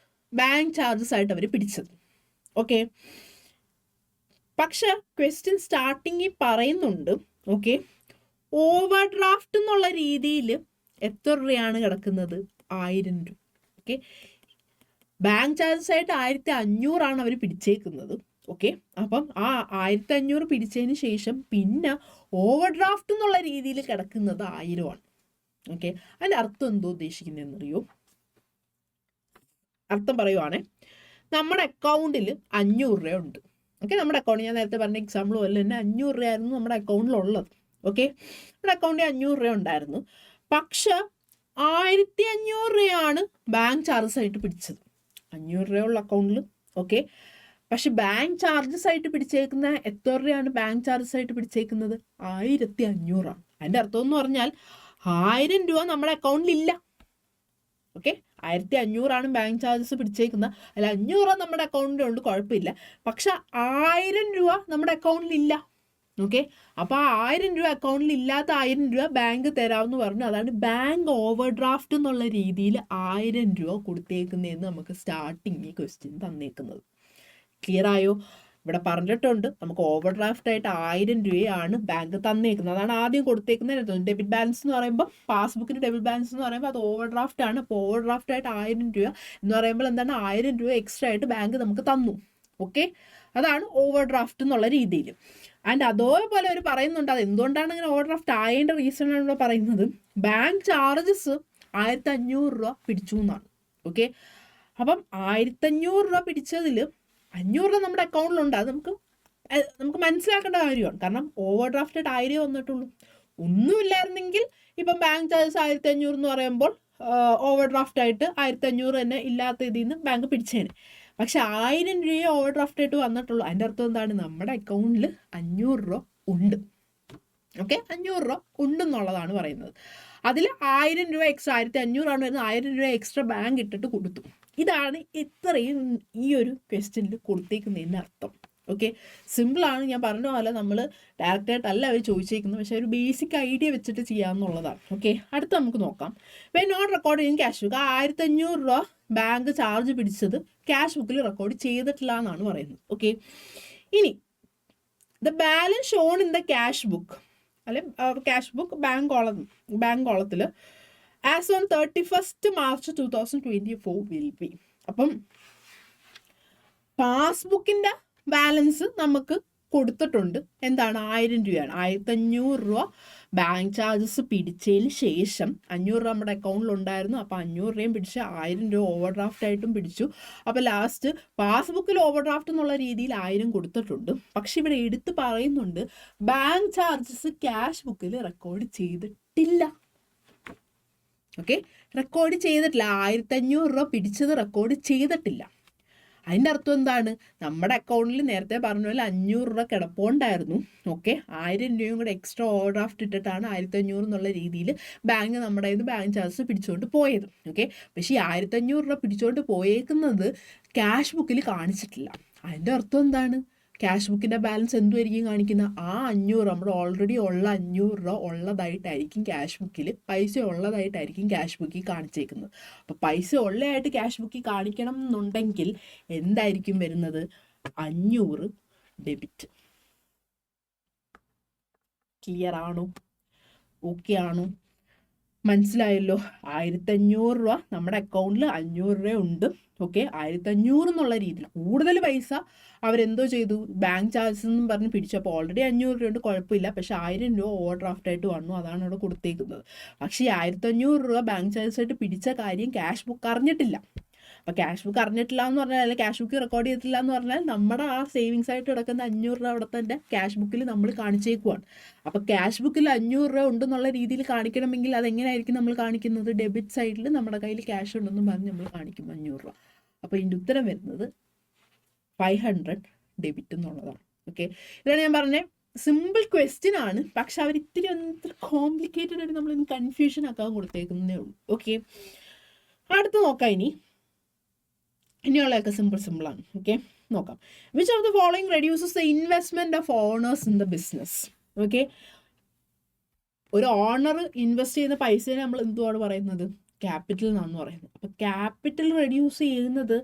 S1: ബാങ്ക് ചാർജസ് ആയിട്ട് അവർ പിടിച്ചത്. ഓക്കെ, പക്ഷെ ക്വസ്റ്റ്യൻ സ്റ്റാർട്ടിങ്ങിൽ പറയുന്നുണ്ട് ഓക്കെ ഓവർ ഡ്രാഫ്റ്റ് എന്നുള്ള രീതിയിൽ എത്ര രൂപയാണ് കിടക്കുന്നത്, 1000 രൂപ. ഓക്കെ, ബാങ്ക് ചാർജസ് ആയിട്ട് 1500 അവർ പിടിച്ചേക്കുന്നത്. ഓക്കെ, അപ്പം ആ 1500 പിടിച്ചതിന് ശേഷം പിന്നെ ഓവർ ഡ്രാഫ്റ്റ് എന്നുള്ള രീതിയിൽ കിടക്കുന്നത് 1000 ആണ്. ഓക്കെ, അതിൻ്റെ അർത്ഥം എന്തോ ഉദ്ദേശിക്കുന്നതെന്നറിയോ, അർത്ഥം പറയുവാണേ, നമ്മുടെ അക്കൗണ്ടിൽ 500 രൂപ ഉണ്ട്. ഓക്കെ, നമ്മുടെ അക്കൗണ്ട് ഞാൻ നേരത്തെ പറഞ്ഞ എക്സാമ്പിൾ പോലെ തന്നെ 500 രൂപയായിരുന്നു നമ്മുടെ അക്കൗണ്ടിലുള്ളത്. ഓക്കെ, നമ്മുടെ അക്കൗണ്ടിൽ 500 രൂപ ഉണ്ടായിരുന്നു. പക്ഷെ 1500 രൂപയാണ് ബാങ്ക് ചാർജസ് ആയിട്ട് പിടിച്ചത്. 500 രൂപയുള്ള അക്കൗണ്ടിൽ. ഓക്കെ, പക്ഷെ ബാങ്ക് ചാർജസ് ആയിട്ട് പിടിച്ചേക്കുന്ന എത്ര രൂപയാണ് ബാങ്ക് ചാർജസ് ആയിട്ട് പിടിച്ചേക്കുന്നത്, 1500 ആണ്. അതിൻ്റെ അർത്ഥം എന്ന് പറഞ്ഞാൽ 1000 രൂപ നമ്മുടെ അക്കൗണ്ടിൽ ഇല്ല. ഓക്കെ, 1500 ആണ് ബാങ്ക് ചാർജസ് പിടിച്ചേക്കുന്നത്. അല്ല, 500 രൂപ നമ്മുടെ അക്കൗണ്ടിലുണ്ട്, കുഴപ്പമില്ല. പക്ഷെ 1000 രൂപ നമ്മുടെ അക്കൗണ്ടിലില്ല. ഓക്കെ, അപ്പോൾ ആ 1000 രൂപ അക്കൗണ്ടിൽ ഇല്ലാത്ത 1000 രൂപ ബാങ്ക് തരാമെന്ന് പറഞ്ഞു. അതാണ് ബാങ്ക് ഓവർ ഡ്രാഫ്റ്റ് എന്നുള്ള രീതിയിൽ 1000 രൂപ കൊടുത്തേക്കുന്നതെന്ന് നമുക്ക് സ്റ്റാർട്ടിങ് ക്വസ്റ്റ്യൻ തന്നേക്കുന്നത്. ക്ലിയർ ആയോ? ഇവിടെ പറഞ്ഞിട്ടുണ്ട് നമുക്ക് ഓവർ ഡ്രാഫ്റ്റ് ആയിട്ട് 1000 രൂപയാണ് ബാങ്ക് തന്നേക്കുന്നത്. അതാണ് ആദ്യം കൊടുത്തേക്കുന്നത്. ഡെബിറ്റ് ബാലൻസ് എന്ന് പറയുമ്പോൾ, പാസ്ബുക്കിൻ്റെ ഡെബിറ്റ് ബാലൻസ് എന്ന് പറയുമ്പോൾ അത് ഓവർ ഡ്രാഫ്റ്റ് ആണ്. അപ്പോൾ ഓവർ ഡ്രാഫ്റ്റ് ആയിട്ട് 1000 രൂപ എന്ന് പറയുമ്പോൾ എന്താണ്, 1000 രൂപ എക്സ്ട്രാ ആയിട്ട് ബാങ്ക് നമുക്ക് തന്നു. ഓക്കെ, അതാണ് ഓവർ ഡ്രാഫ്റ്റ് എന്നുള്ള രീതിയിൽ. ആൻഡ് അതേപോലെ അവർ പറയുന്നുണ്ട് അത് എന്തുകൊണ്ടാണ് ഇങ്ങനെ ഓവർ ഡ്രാഫ്റ്റ് ആയതിൻ്റെ റീസൺ ആണ് ഇവിടെ പറയുന്നത്, ബാങ്ക് ചാർജസ് 1500 രൂപ പിടിച്ചു എന്നാണ്. ഓക്കെ, അപ്പം 1500 രൂപ പിടിച്ചതിൽ 500 രൂപ നമ്മുടെ അക്കൗണ്ടിലുണ്ട്. അത് നമുക്ക് മനസ്സിലാക്കേണ്ട കാര്യമാണ്. കാരണം ഓവർ ഡ്രാഫ്റ്റ് ആയിട്ട് 1000 വന്നിട്ടുള്ളൂ. ഒന്നുമില്ലായിരുന്നെങ്കിൽ ഇപ്പം ബാങ്ക് ചാർജസ് 1500 എന്ന് പറയുമ്പോൾ ഓവർ ഡ്രാഫ്റ്റ് ആയിട്ട് 1500 തന്നെ ഇല്ലാത്ത ഇതിൽ നിന്ന് ബാങ്ക് പിടിച്ചേനെ. പക്ഷെ 1000 രൂപയെ ഓവർ ഡ്രാഫ്റ്റ് ആയിട്ട് വന്നിട്ടുള്ളൂ. അതിൻ്റെ അർത്ഥം എന്താണ്, നമ്മുടെ അക്കൗണ്ടിൽ 500 രൂപ ഉണ്ട്. ഓക്കെ, 500 രൂപ ഉണ്ടെന്നുള്ളതാണ് പറയുന്നത്. അതിൽ 1000 രൂപ എക്സ്ട്രാ, 1500 ആണ് വരുന്നത്, 1000 രൂപ എക്സ്ട്രാ ബാങ്ക് ഇട്ടിട്ട് കൊടുത്തു. ഇതാണ് ഇത്രയും ഈ ഒരു ക്വസ്റ്റ്യനിൽ കൊടുത്തേക്കുന്നതിൻ്റെ അർത്ഥം. ഓക്കെ, സിമ്പിളാണ്. ഞാൻ പറഞ്ഞ പോലെ നമ്മൾ ഡയറക്റ്റായിട്ടല്ല അവർ ചോദിച്ചേക്കുന്നത്, പക്ഷേ ഒരു ബേസിക് ഐഡിയ വെച്ചിട്ട് ചെയ്യാമെന്നുള്ളതാണ്. ഓക്കെ, അടുത്ത് നമുക്ക് നോക്കാം. When not record in cash book, 1500 രൂപ ബാങ്ക് ചാർജ് പിടിച്ചത് ക്യാഷ് ബുക്കിൽ റെക്കോർഡ് ചെയ്തിട്ടില്ല എന്നാണ് പറയുന്നത്. ഓക്കെ, ഇനി the balance shown in the cash book, അല്ലെ ക്യാഷ് ബുക്ക് ബാങ്ക് കോളത്തിൽ as on 31st March 2024 will be. അപ്പം പാസ്ബുക്കിൻ്റെ ബാലൻസ് നമുക്ക് കൊടുത്തിട്ടുണ്ട്. എന്താണ്, 1000 രൂപയാണ്. 1500 രൂപ ബാങ്ക് ചാർജസ് പിടിച്ചതിന് ശേഷം 500 രൂപ നമ്മുടെ അക്കൗണ്ടിലുണ്ടായിരുന്നു. അപ്പോൾ 500 രൂപയും പിടിച്ച് 1000 രൂപ ഓവർ ഡ്രാഫ്റ്റ് ആയിട്ടും പിടിച്ചു. അപ്പോൾ ലാസ്റ്റ് പാസ്ബുക്കിൽ ഓവർ ഡ്രാഫ്റ്റ് എന്നുള്ള രീതിയിൽ 1000 കൊടുത്തിട്ടുണ്ട്. പക്ഷെ ഇവിടെ എടുത്ത് പറയുന്നുണ്ട് ബാങ്ക് ചാർജസ് ക്യാഷ് ബുക്കിൽ റെക്കോർഡ് ചെയ്തിട്ടില്ല. ഓക്കെ, റെക്കോർഡ് ചെയ്തിട്ടില്ല. 1500 രൂപ പിടിച്ചത് റെക്കോർഡ് ചെയ്തിട്ടില്ല. അതിൻ്റെ അർത്ഥം എന്താണ്, നമ്മുടെ അക്കൗണ്ടിൽ നേരത്തെ പറഞ്ഞ പോലെ 500 രൂപ കിടപ്പുണ്ടായിരുന്നു. ഓക്കെ, 1000 രൂപയും കൂടെ എക്സ്ട്രാ ഓവർ ഡ്രാഫ്റ്റ് ഇട്ടിട്ടാണ് 1500 എന്നുള്ള രീതിയിൽ ബാങ്ക് നമ്മുടെ കയ്യിൽ നിന്ന് ബാങ്ക് ചാർജസ് പിടിച്ചുകൊണ്ട് പോയത്. ഓക്കെ, പക്ഷേ ഈ 1500 രൂപ പിടിച്ചുകൊണ്ട് പോയേക്കുന്നത് ക്യാഷ് ബുക്കിൽ കാണിച്ചിട്ടില്ല. അതിൻ്റെ അർത്ഥം എന്താണ്, ക്യാഷ് ബുക്കിൻ്റെ ബാലൻസ് എന്തുമായിരിക്കും കാണിക്കുന്നത്, ആ 500 നമ്മുടെ ഓൾറെഡി ഉള്ള 500 രൂപ ഉള്ളതായിട്ടായിരിക്കും ക്യാഷ് ബുക്കിൽ, പൈസ ഉള്ളതായിട്ടായിരിക്കും ക്യാഷ് ബുക്കിൽ കാണിച്ചേക്കുന്നത്. അപ്പോൾ പൈസ ഉള്ളതായിട്ട് ക്യാഷ് ബുക്കിൽ കാണിക്കണം എന്നുണ്ടെങ്കിൽ എന്തായിരിക്കും വരുന്നത്, 500 ഡെബിറ്റ്. ക്ലിയർ ആണോ? ഓക്കെ ആണോ? മനസ്സിലായല്ലോ? 1500 രൂപ നമ്മുടെ അക്കൗണ്ടിൽ 500 രൂപ ഉണ്ട്. ഓക്കെ, 1500 എന്നുള്ള രീതിയിൽ കൂടുതൽ പൈസ അവരെന്തോ ചെയ്തു, ബാങ്ക് ചാർജസ് എന്നും പറഞ്ഞ് പിടിച്ചു. അപ്പോൾ ഓൾറെഡി 500 രൂപ ഉണ്ട്, കുഴപ്പമില്ല. പക്ഷേ 1000 രൂപ ഓവർ ഡ്രാഫ്റ്റ് ആയിട്ട് വന്നു, അതാണ് അവിടെ കൊടുത്തേക്കുന്നത്. പക്ഷേ ഈ 1500 രൂപ ബാങ്ക് ചാർജസ് ആയിട്ട് പിടിച്ച കാര്യം ക്യാഷ് ബുക്ക് അറിഞ്ഞിട്ടില്ല. അപ്പോൾ ക്യാഷ് ബുക്ക് അറിഞ്ഞിട്ടില്ല എന്ന് പറഞ്ഞാൽ, അല്ലെങ്കിൽ ക്യാഷ് ബുക്ക് റെക്കോർഡ് ചെയ്തിട്ടില്ല എന്ന് പറഞ്ഞാൽ, നമ്മുടെ ആ സേവിങ്സ് ആയിട്ട് കിടക്കുന്ന 500 രൂപ അവിടെ തന്നെ ക്യാഷ് ബുക്കിൽ നമ്മൾ കാണിച്ചേക്കുവാണ്. അപ്പോൾ ക്യാഷ് ബുക്കിൽ 500 രൂപ ഉണ്ടെന്നുള്ള രീതിയിൽ കാണിക്കണമെങ്കിൽ അതെങ്ങനെയായിരിക്കും നമ്മൾ കാണിക്കുന്നത്? ഡെബിറ്റ് സൈഡിൽ നമ്മുടെ കയ്യിൽ ക്യാഷ് ഉണ്ടെന്നും പറഞ്ഞ് നമ്മൾ കാണിക്കും 500 രൂപ. അപ്പോൾ ഇതിൻ്റെ ഉത്തരം വരുന്നത് 500 ഡെബിറ്റ് എന്നുള്ളതാണ്. ഓക്കെ, ഇതാണ് ഞാൻ പറഞ്ഞത്. സിമ്പിൾ ക്വസ്റ്റ്യൻ ആണ്, പക്ഷെ അവർ ഇത്തിരി ഒന്ന് കോംപ്ലിക്കേറ്റഡ് ആയിട്ട് നമ്മളൊന്ന് കൺഫ്യൂഷൻ ആക്കാൻ കൊടുത്തേക്കുന്നേ ഉള്ളൂ. ഓക്കെ, അടുത്ത് നോക്കാം. ഇനിയുള്ളതൊക്കെ സിമ്പിളാണ്. ഓക്കെ, നോക്കാം. Which of the following reduces the investment of owners in the business? Okay, ഒരു ഓണർ ഇൻവെസ്റ്റ് ചെയ്യുന്ന പൈസയെ നമ്മൾ എന്തുവാണ് പറയുന്നത്? ക്യാപിറ്റൽ എന്നാണ് പറയുന്നത്. അപ്പോൾ ക്യാപിറ്റൽ റെഡ്യൂസ് ചെയ്യുന്നത്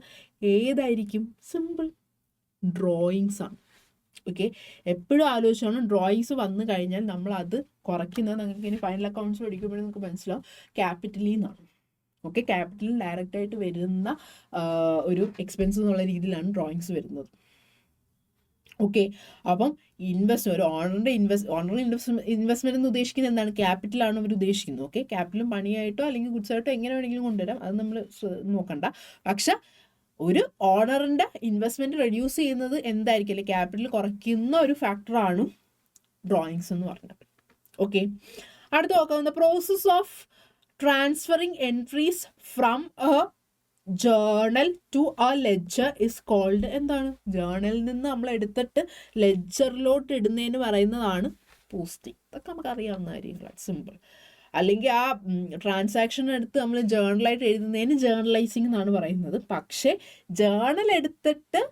S1: ഏതായിരിക്കും? സിമ്പിൾ, ഡ്രോയിങ്സ് ആണ്. ഓക്കെ, എപ്പോഴും ആലോചിച്ചാണ് ഡ്രോയിങ്സ് വന്നു കഴിഞ്ഞാൽ നമ്മൾ അത് കുറയ്ക്കുന്നത്. നിങ്ങൾക്ക് ഇനി ഫൈനൽ അക്കൗണ്ട്സ് പഠിക്കുമ്പോഴേ നിങ്ങൾക്ക് മനസ്സിലാവും, ക്യാപിറ്റലിൽ നിന്നാണ്. ഓക്കെ, ക്യാപിറ്റലിൽ ഡയറക്റ്റ് ആയിട്ട് വരുന്ന ഒരു എക്സ്പെൻസ് എന്നുള്ള രീതിയിലാണ് ഡ്രോയിങ്സ് വരുന്നത്. ഓക്കെ, അപ്പം ഒരു ഓണറിൻ്റെ ഇൻവെസ്റ്റ്മെന്റ് എന്ന് ഉദ്ദേശിക്കുന്നത് എന്താണ്? ക്യാപിറ്റലാണ് അവർ ഉദ്ദേശിക്കുന്നത്. ഓക്കെ, ക്യാപിറ്റലും പണിയായിട്ടോ അല്ലെങ്കിൽ ഗുഡ്സായിട്ടോ എങ്ങനെ വേണമെങ്കിലും കൊണ്ടുവരാം, അത് നമ്മൾ നോക്കണ്ട. പക്ഷെ ഒരു ഓണറിൻ്റെ ഇൻവെസ്റ്റ്മെന്റ് റെഡ്യൂസ് ചെയ്യുന്നത് എന്തായിരിക്കും, അല്ലെങ്കിൽ ക്യാപിറ്റൽ കുറയ്ക്കുന്ന ഒരു ഫാക്ടറാണ് ഡ്രോയിങ്സ് എന്ന് പറഞ്ഞത്. ഓക്കെ, അടുത്ത് നോക്കാം. The process of transferring entries from a journal to a ledger is called. എന്താണ്? ജേർണലിൽ നിന്ന് നമ്മൾ എടുത്തിട്ട് ലെഡ്ജറിലോട്ട് ഇടുന്നതിന് പറയുന്നതാണ് പോസ്റ്റിംഗ്. ഇതൊക്കെ നമുക്ക് അറിയാവുന്ന കാര്യങ്ങളാണ്, സിമ്പിൾ. അല്ലെങ്കിൽ ആ ട്രാൻസാക്ഷൻ എടുത്ത് നമ്മൾ ജേർണലായിട്ട് എഴുതുന്നതിന് ജേർണലൈസിങ് എന്നാണ് പറയുന്നത്. പക്ഷേ ജേർണൽ എടുത്തിട്ട്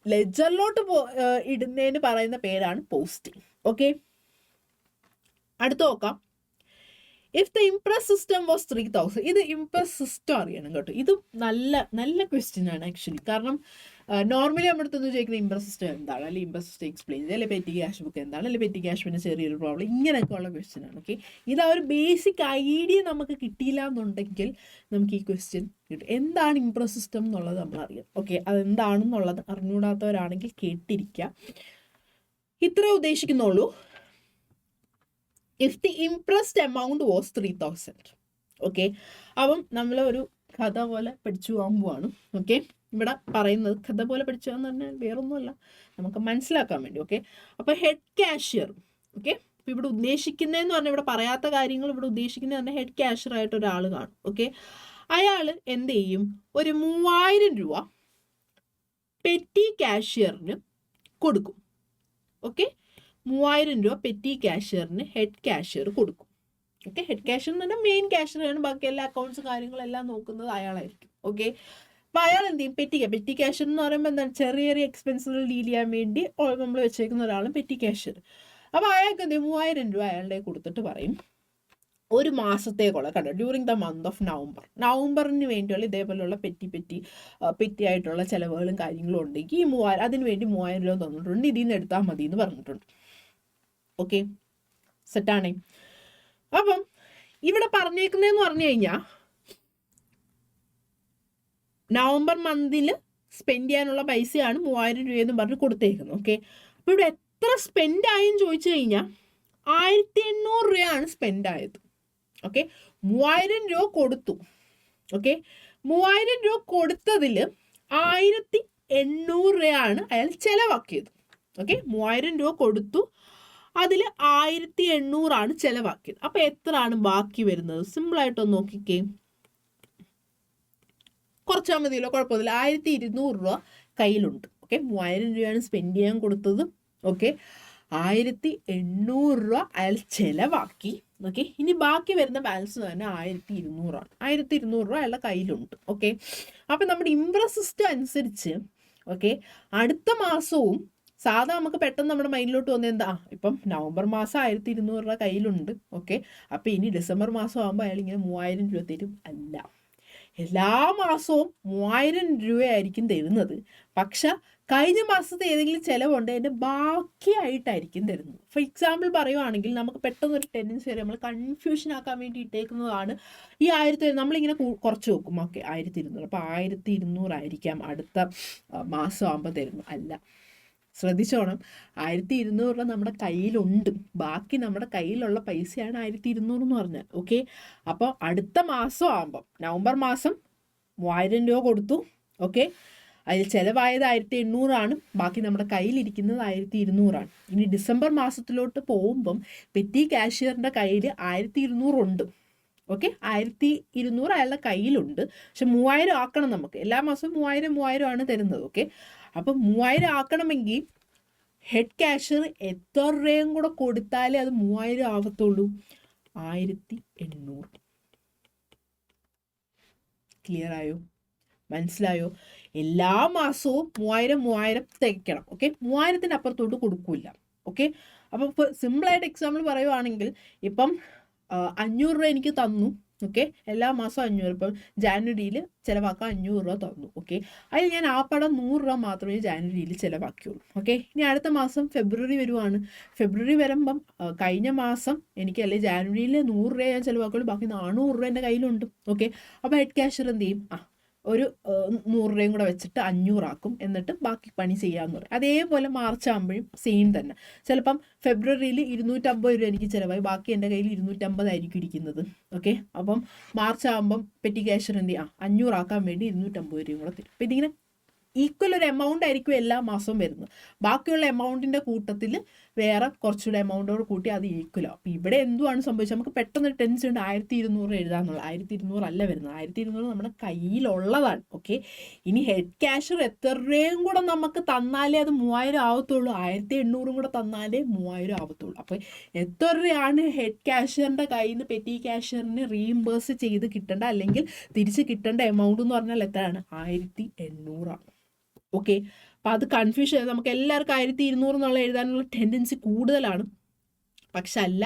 S1: ലെഡ്ജറിലോട്ട് ഇടുന്നതിന് പറയുന്ന പേരാണ് പോസ്റ്റിംഗ്. ഓക്കെ, അടുത്ത് നോക്കാം. If the Impress system was 3000, ഇത് ഇംപ്രസ് സിസ്റ്റം അറിയണം കേട്ടോ. ഇത് നല്ല ക്വസ്റ്റ്യൻ ആണ് ആക്ച്വലി. കാരണം നോർമലി നമ്മുടെ അടുത്തൊന്നും ചോദിക്കുന്നത് ഇംപ്രസ് സിസ്റ്റം എന്താണ്, അല്ലെങ്കിൽ ഇംപ്രസ് സിസ്റ്റം എക്സ്പ്ലെയിൻ ചെയ്യുക, അല്ലെങ്കിൽ പെറ്റി ക്യാഷ് ബുക്ക് എന്താണ്, അല്ലെങ്കിൽ പെറ്റി ക്യാഷ് പിന്നെ ചെറിയൊരു പ്രോബ്ലം, ഇങ്ങനെയൊക്കെ ഉള്ള ക്വസ്റ്റ്യൻ ആണ്. ഓക്കെ, ഇത് ആ ഒരു ബേസിക് ഐഡിയ നമുക്ക് കിട്ടിയില്ല എന്നുണ്ടെങ്കിൽ നമുക്ക് ഈ ക്വസ്റ്റ്യൻ കിട്ടും. എന്താണ് ഇംപ്രസ് സിസ്റ്റം എന്നുള്ളത് നമ്മൾ അറിയാം. ഓക്കെ, അതെന്താണെന്നുള്ളത് അറിഞ്ഞുകൂടാത്തവരാണെങ്കിൽ കേട്ടിരിക്കുക. ഇത്രേ ഉദ്ദേശിക്കുന്നുള്ളൂ. If the impressed amount was 3000. Okay, അപ്പം നമ്മൾ ഒരു കഥ പോലെ പഠിച്ചു പോകാൻ പോവാണ്. ഓക്കെ, ഇവിടെ പറയുന്നത് കഥ പോലെ പഠിച്ചു എന്ന് പറഞ്ഞാൽ വേറൊന്നുമല്ല, നമുക്ക് മനസ്സിലാക്കാൻ വേണ്ടി. ഓക്കെ, അപ്പോൾ ഹെഡ് ക്യാഷ്യർ. ഓക്കെ, അപ്പോൾ ഇവിടെ ഉദ്ദേശിക്കുന്നതെന്ന് പറഞ്ഞാൽ, ഇവിടെ പറയാത്ത കാര്യങ്ങൾ ഇവിടെ ഉദ്ദേശിക്കുന്നത് പറഞ്ഞാൽ ഹെഡ് ക്യാഷ്യർ ആയിട്ട് ഒരാൾ കാണും. ഓക്കെ, അയാൾ എന്ത് ചെയ്യും? ഒരു 3000 രൂപ പെറ്റി ക്യാഷ്യറിന് കൊടുക്കും. ഓക്കെ, 3000 രൂപ പെറ്റി ക്യാഷ്യറിന് ഹെഡ് ക്യാഷ്യർ കൊടുക്കും. ഓക്കെ, ഹെഡ് ക്യാഷ്യർ എന്ന് പറഞ്ഞാൽ മെയിൻ ക്യാഷ്യറാണ്, ബാക്കി എല്ലാ അക്കൗണ്ട്സ് കാര്യങ്ങളെല്ലാം നോക്കുന്നത് അയാളായിരിക്കും. ഓക്കെ, അപ്പോൾ അയാൾ എന്ത് ചെയ്യും? പെറ്റി ക്യാഷ്യർ എന്ന് പറയുമ്പോൾ എന്താണ്? ചെറിയ ചെറിയ എക്സ്പെൻസുകൾ ഡീൽ ചെയ്യാൻ വേണ്ടി നമ്മൾ വെച്ചേക്കുന്ന ഒരാളും പെറ്റി ക്യാഷ്യർ. അപ്പോൾ അയാൾക്ക് എന്ത് ചെയ്യും? 3000 രൂപ അയാളുടെ കൊടുത്തിട്ട് പറയും, ഒരു മാസത്തേക്കുള്ള കണ്ടോ, ഡ്യൂറിങ് ദ മന്ത് ഓഫ് നവംബറിന് വേണ്ടിയുള്ള ഇതേപോലെയുള്ള പെറ്റി ആയിട്ടുള്ള ചിലവുകളും കാര്യങ്ങളും ഉണ്ടെങ്കിൽ ഈ 3000, അതിന് വേണ്ടി 3000 രൂപ തന്നിട്ടുണ്ട്, ഇതിൽ നിന്ന് എടുത്താൽ മതി എന്ന് പറഞ്ഞിട്ടുണ്ട്. ഓക്കെ, സെറ്റാണേ. അപ്പം ഇവിടെ പറഞ്ഞേക്കുന്നതെന്ന് പറഞ്ഞു കഴിഞ്ഞാൽ നവംബർ മന്തിൽ സ്പെൻഡ് ചെയ്യാനുള്ള പൈസയാണ് 3000 രൂപയെന്ന് പറഞ്ഞ് കൊടുത്തേക്കുന്നത്. ഓക്കെ, അപ്പോൾ ഇവിടെ എത്ര സ്പെൻഡ് ആയെന്ന് ചോദിച്ചു കഴിഞ്ഞാൽ 1800 രൂപയാണ് സ്പെൻഡ് ആയത്. ഓക്കെ, 3000 രൂപ കൊടുത്തു. ഓക്കെ, 3000 രൂപ കൊടുത്തതിൽ 1800 രൂപയാണ് അയാൾ ചിലവാക്കിയത്. ഓക്കെ, 3000 രൂപ കൊടുത്തു, അതിൽ 1800 ചിലവാക്കിയത്. അപ്പോൾ എത്രയാണ് ബാക്കി വരുന്നത്? സിമ്പിളായിട്ടൊന്ന് നോക്കിക്കേ, കുറച്ചാൽ മതിയല്ലോ, കുഴപ്പമില്ല. 1200 രൂപ കയ്യിലുണ്ട്. ഓക്കെ, 3000 രൂപയാണ് സ്പെൻഡ് ചെയ്യാൻ കൊടുത്തത്. ഓക്കെ, 1800 രൂപ അയാൾ ചിലവാക്കി. ഓക്കെ, ഇനി ബാക്കി വരുന്ന ബാലൻസ് തന്നെ 1200 ആണ്. 1200 രൂപ അയാളുടെ കയ്യിലുണ്ട്. ഓക്കെ, അപ്പം നമ്മുടെ ഇംപ്രസ് സിസ്റ്റം അനുസരിച്ച് ഓക്കെ അടുത്ത മാസവും സാധാ നമുക്ക് പെട്ടെന്ന് നമ്മുടെ മൈൻഡിലോട്ട് വന്നത് എന്താ, ഇപ്പം നവംബർ മാസം 1200 രൂപ കയ്യിലുണ്ട്. ഓക്കെ, അപ്പം ഇനി ഡിസംബർ മാസം ആകുമ്പോൾ അയാൾ ഇങ്ങനെ 3000 രൂപ തരും. അല്ല, എല്ലാ മാസവും 3000 രൂപയായിരിക്കും തരുന്നത്. പക്ഷെ കഴിഞ്ഞ മാസത്തെ ഏതെങ്കിലും ചിലവുണ്ട് അതിൻ്റെ ബാക്കിയായിട്ടായിരിക്കും തരുന്നത്. ഫോർ എക്സാമ്പിൾ പറയുവാണെങ്കിൽ നമുക്ക് പെട്ടെന്നൊരു ടെൻഡൻസി വരെ നമ്മൾ കൺഫ്യൂഷൻ ആക്കാൻ വേണ്ടി ഇട്ടേക്കുന്നതാണ് ഈ 1000. നമ്മളിങ്ങനെ കുറച്ച് നോക്കും, ഓക്കെ 1200, അപ്പോൾ 1200 ആയിരിക്കാം അടുത്ത മാസം ആകുമ്പോൾ തരുന്നു. അല്ല, ശ്രദ്ധിച്ചോണം, 1200 രൂപ നമ്മുടെ കയ്യിലുണ്ട്, ബാക്കി നമ്മുടെ കയ്യിലുള്ള പൈസയാണ് 1200 എന്ന് പറഞ്ഞാൽ. ഓക്കെ, അപ്പോൾ അടുത്ത മാസം ആകുമ്പം നവംബർ മാസം 3000 രൂപ കൊടുത്തു. ഓക്കെ, അതിൽ ചിലവായത് 1800 ബാക്കി നമ്മുടെ കയ്യിലിരിക്കുന്നത് 1200. ഇനി ഡിസംബർ മാസത്തിലോട്ട് പോകുമ്പം പെറ്റി കാഷ്യറിൻ്റെ കയ്യിൽ 1200 ഉണ്ട്. ഓക്കെ, 1200 അയാളുടെ കയ്യിലുണ്ട്. പക്ഷെ 3000 ആക്കണം നമുക്ക്. എല്ലാ മാസവും 3000 തരുന്നത്. ഓക്കെ, അപ്പം 3000 ആക്കണമെങ്കിൽ ഹെഡ് കാഷ്യർ എത്ര രൂപയും കൂടെ കൊടുത്താലേ അത് 3000 ആവത്തുള്ളൂ. 1800. ക്ലിയർ ആയോ? മനസ്സിലായോ? എല്ലാ മാസവും 3000 തികയ്ക്കണം. ഓക്കെ, 3000-ന് അപ്പുറത്തോട്ട് കൊടുക്കില്ല. ഓക്കെ, അപ്പം ഇപ്പോൾ സിമ്പിളായിട്ട് എക്സാമ്പിൾ പറയുവാണെങ്കിൽ ഇപ്പം 500 രൂപ എനിക്ക് തന്നു. ഓക്കെ, എല്ലാ മാസവും 500. ഇപ്പം ജാനുവരിയിൽ ചിലവാക്കാൻ 500 രൂപ തന്നു. ഓക്കെ, അതിൽ ഞാൻ ആ പടം 100 രൂപ മാത്രമേ ജാനുവരിയിൽ ചിലവാക്കിയുള്ളൂ. ഓക്കെ, ഇനി അടുത്ത മാസം ഫെബ്രുവരി വരുവാണ്. ഫെബ്രുവരി വരുമ്പം കഴിഞ്ഞ മാസം എനിക്ക് അല്ലെങ്കിൽ ജാനുവരിയിൽ 100 രൂപ ഞാൻ ചിലവാക്കുള്ളൂ, ബാക്കി 400 രൂപ എൻ്റെ കയ്യിലുണ്ട്. ഓക്കെ, അപ്പോൾ ഹെഡ് കാഷ്യർ എന്ത് ചെയ്യും? ഒരു 100 രൂപയും കൂടെ വെച്ചിട്ട് 500 ആക്കും, എന്നിട്ട് ബാക്കി പണി ചെയ്യാമെന്ന് പറയും. അതേപോലെ മാർച്ച് ആകുമ്പോഴും സെയിം തന്നെ. ചിലപ്പം ഫെബ്രുവരിയിൽ 250 രൂപ എനിക്ക് ചിലവായി, ബാക്കി എൻ്റെ കയ്യിൽ 250 ആയിരിക്കും ഇരിക്കുന്നത്. ഓക്കെ, അപ്പം മാർച്ച് ആകുമ്പം പെറ്റി കാഷ്യർ എന്ത് ചെയ്യാം? 500 ആക്കാൻ വേണ്ടി 250 രൂപയും കൂടെ തരും. അപ്പം ഇതിങ്ങനെ ഈക്വൽ ഒരു എമൗണ്ട് ആയിരിക്കും എല്ലാ മാസവും വരുന്നത്. ബാക്കിയുള്ള എമൗണ്ടിൻ്റെ കൂട്ടത്തിൽ വേറെ കുറച്ചുകൂടെ എമൗണ്ടോട് കൂട്ടി അത് ഈക്വലാവും. അപ്പോൾ ഇവിടെ എന്തുവാണ് സംഭവിച്ചത്? നമുക്ക് പെട്ടെന്ന് ടെൻഷൻ ഉണ്ട് 1200 എഴുതാന്നുള്ളത്. 1200 അല്ല വരുന്നത്, 1200 നമ്മുടെ കയ്യിലുള്ളതാണ്. ഓക്കെ, ഇനി ഹെഡ് കാഷ്യർ എത്ര രൂപയും കൂടെ നമുക്ക് തന്നാലേ അത് 3000 ആവത്തുള്ളൂ. 1800 കൂടെ തന്നാലേ 3000 ആവത്തുള്ളൂ. അപ്പോൾ എത്ര രൂപയാണ് ഹെഡ് കാഷ്യറിൻ്റെ കയ്യിൽ നിന്ന് പെറ്റി കാഷ്യറിന് റീഇംബേഴ്സ് ചെയ്ത് കിട്ടേണ്ട അല്ലെങ്കിൽ തിരിച്ച് കിട്ടേണ്ട എമൗണ്ട് എന്ന് പറഞ്ഞാൽ എത്രയാണ്? 1800. ഓക്കെ, അപ്പം അത് കൺഫ്യൂഷൻ. നമുക്ക് എല്ലാവർക്കും 1200 എന്നുള്ള എഴുതാനുള്ള ടെൻഡൻസി കൂടുതലാണ്. പക്ഷെ അല്ല,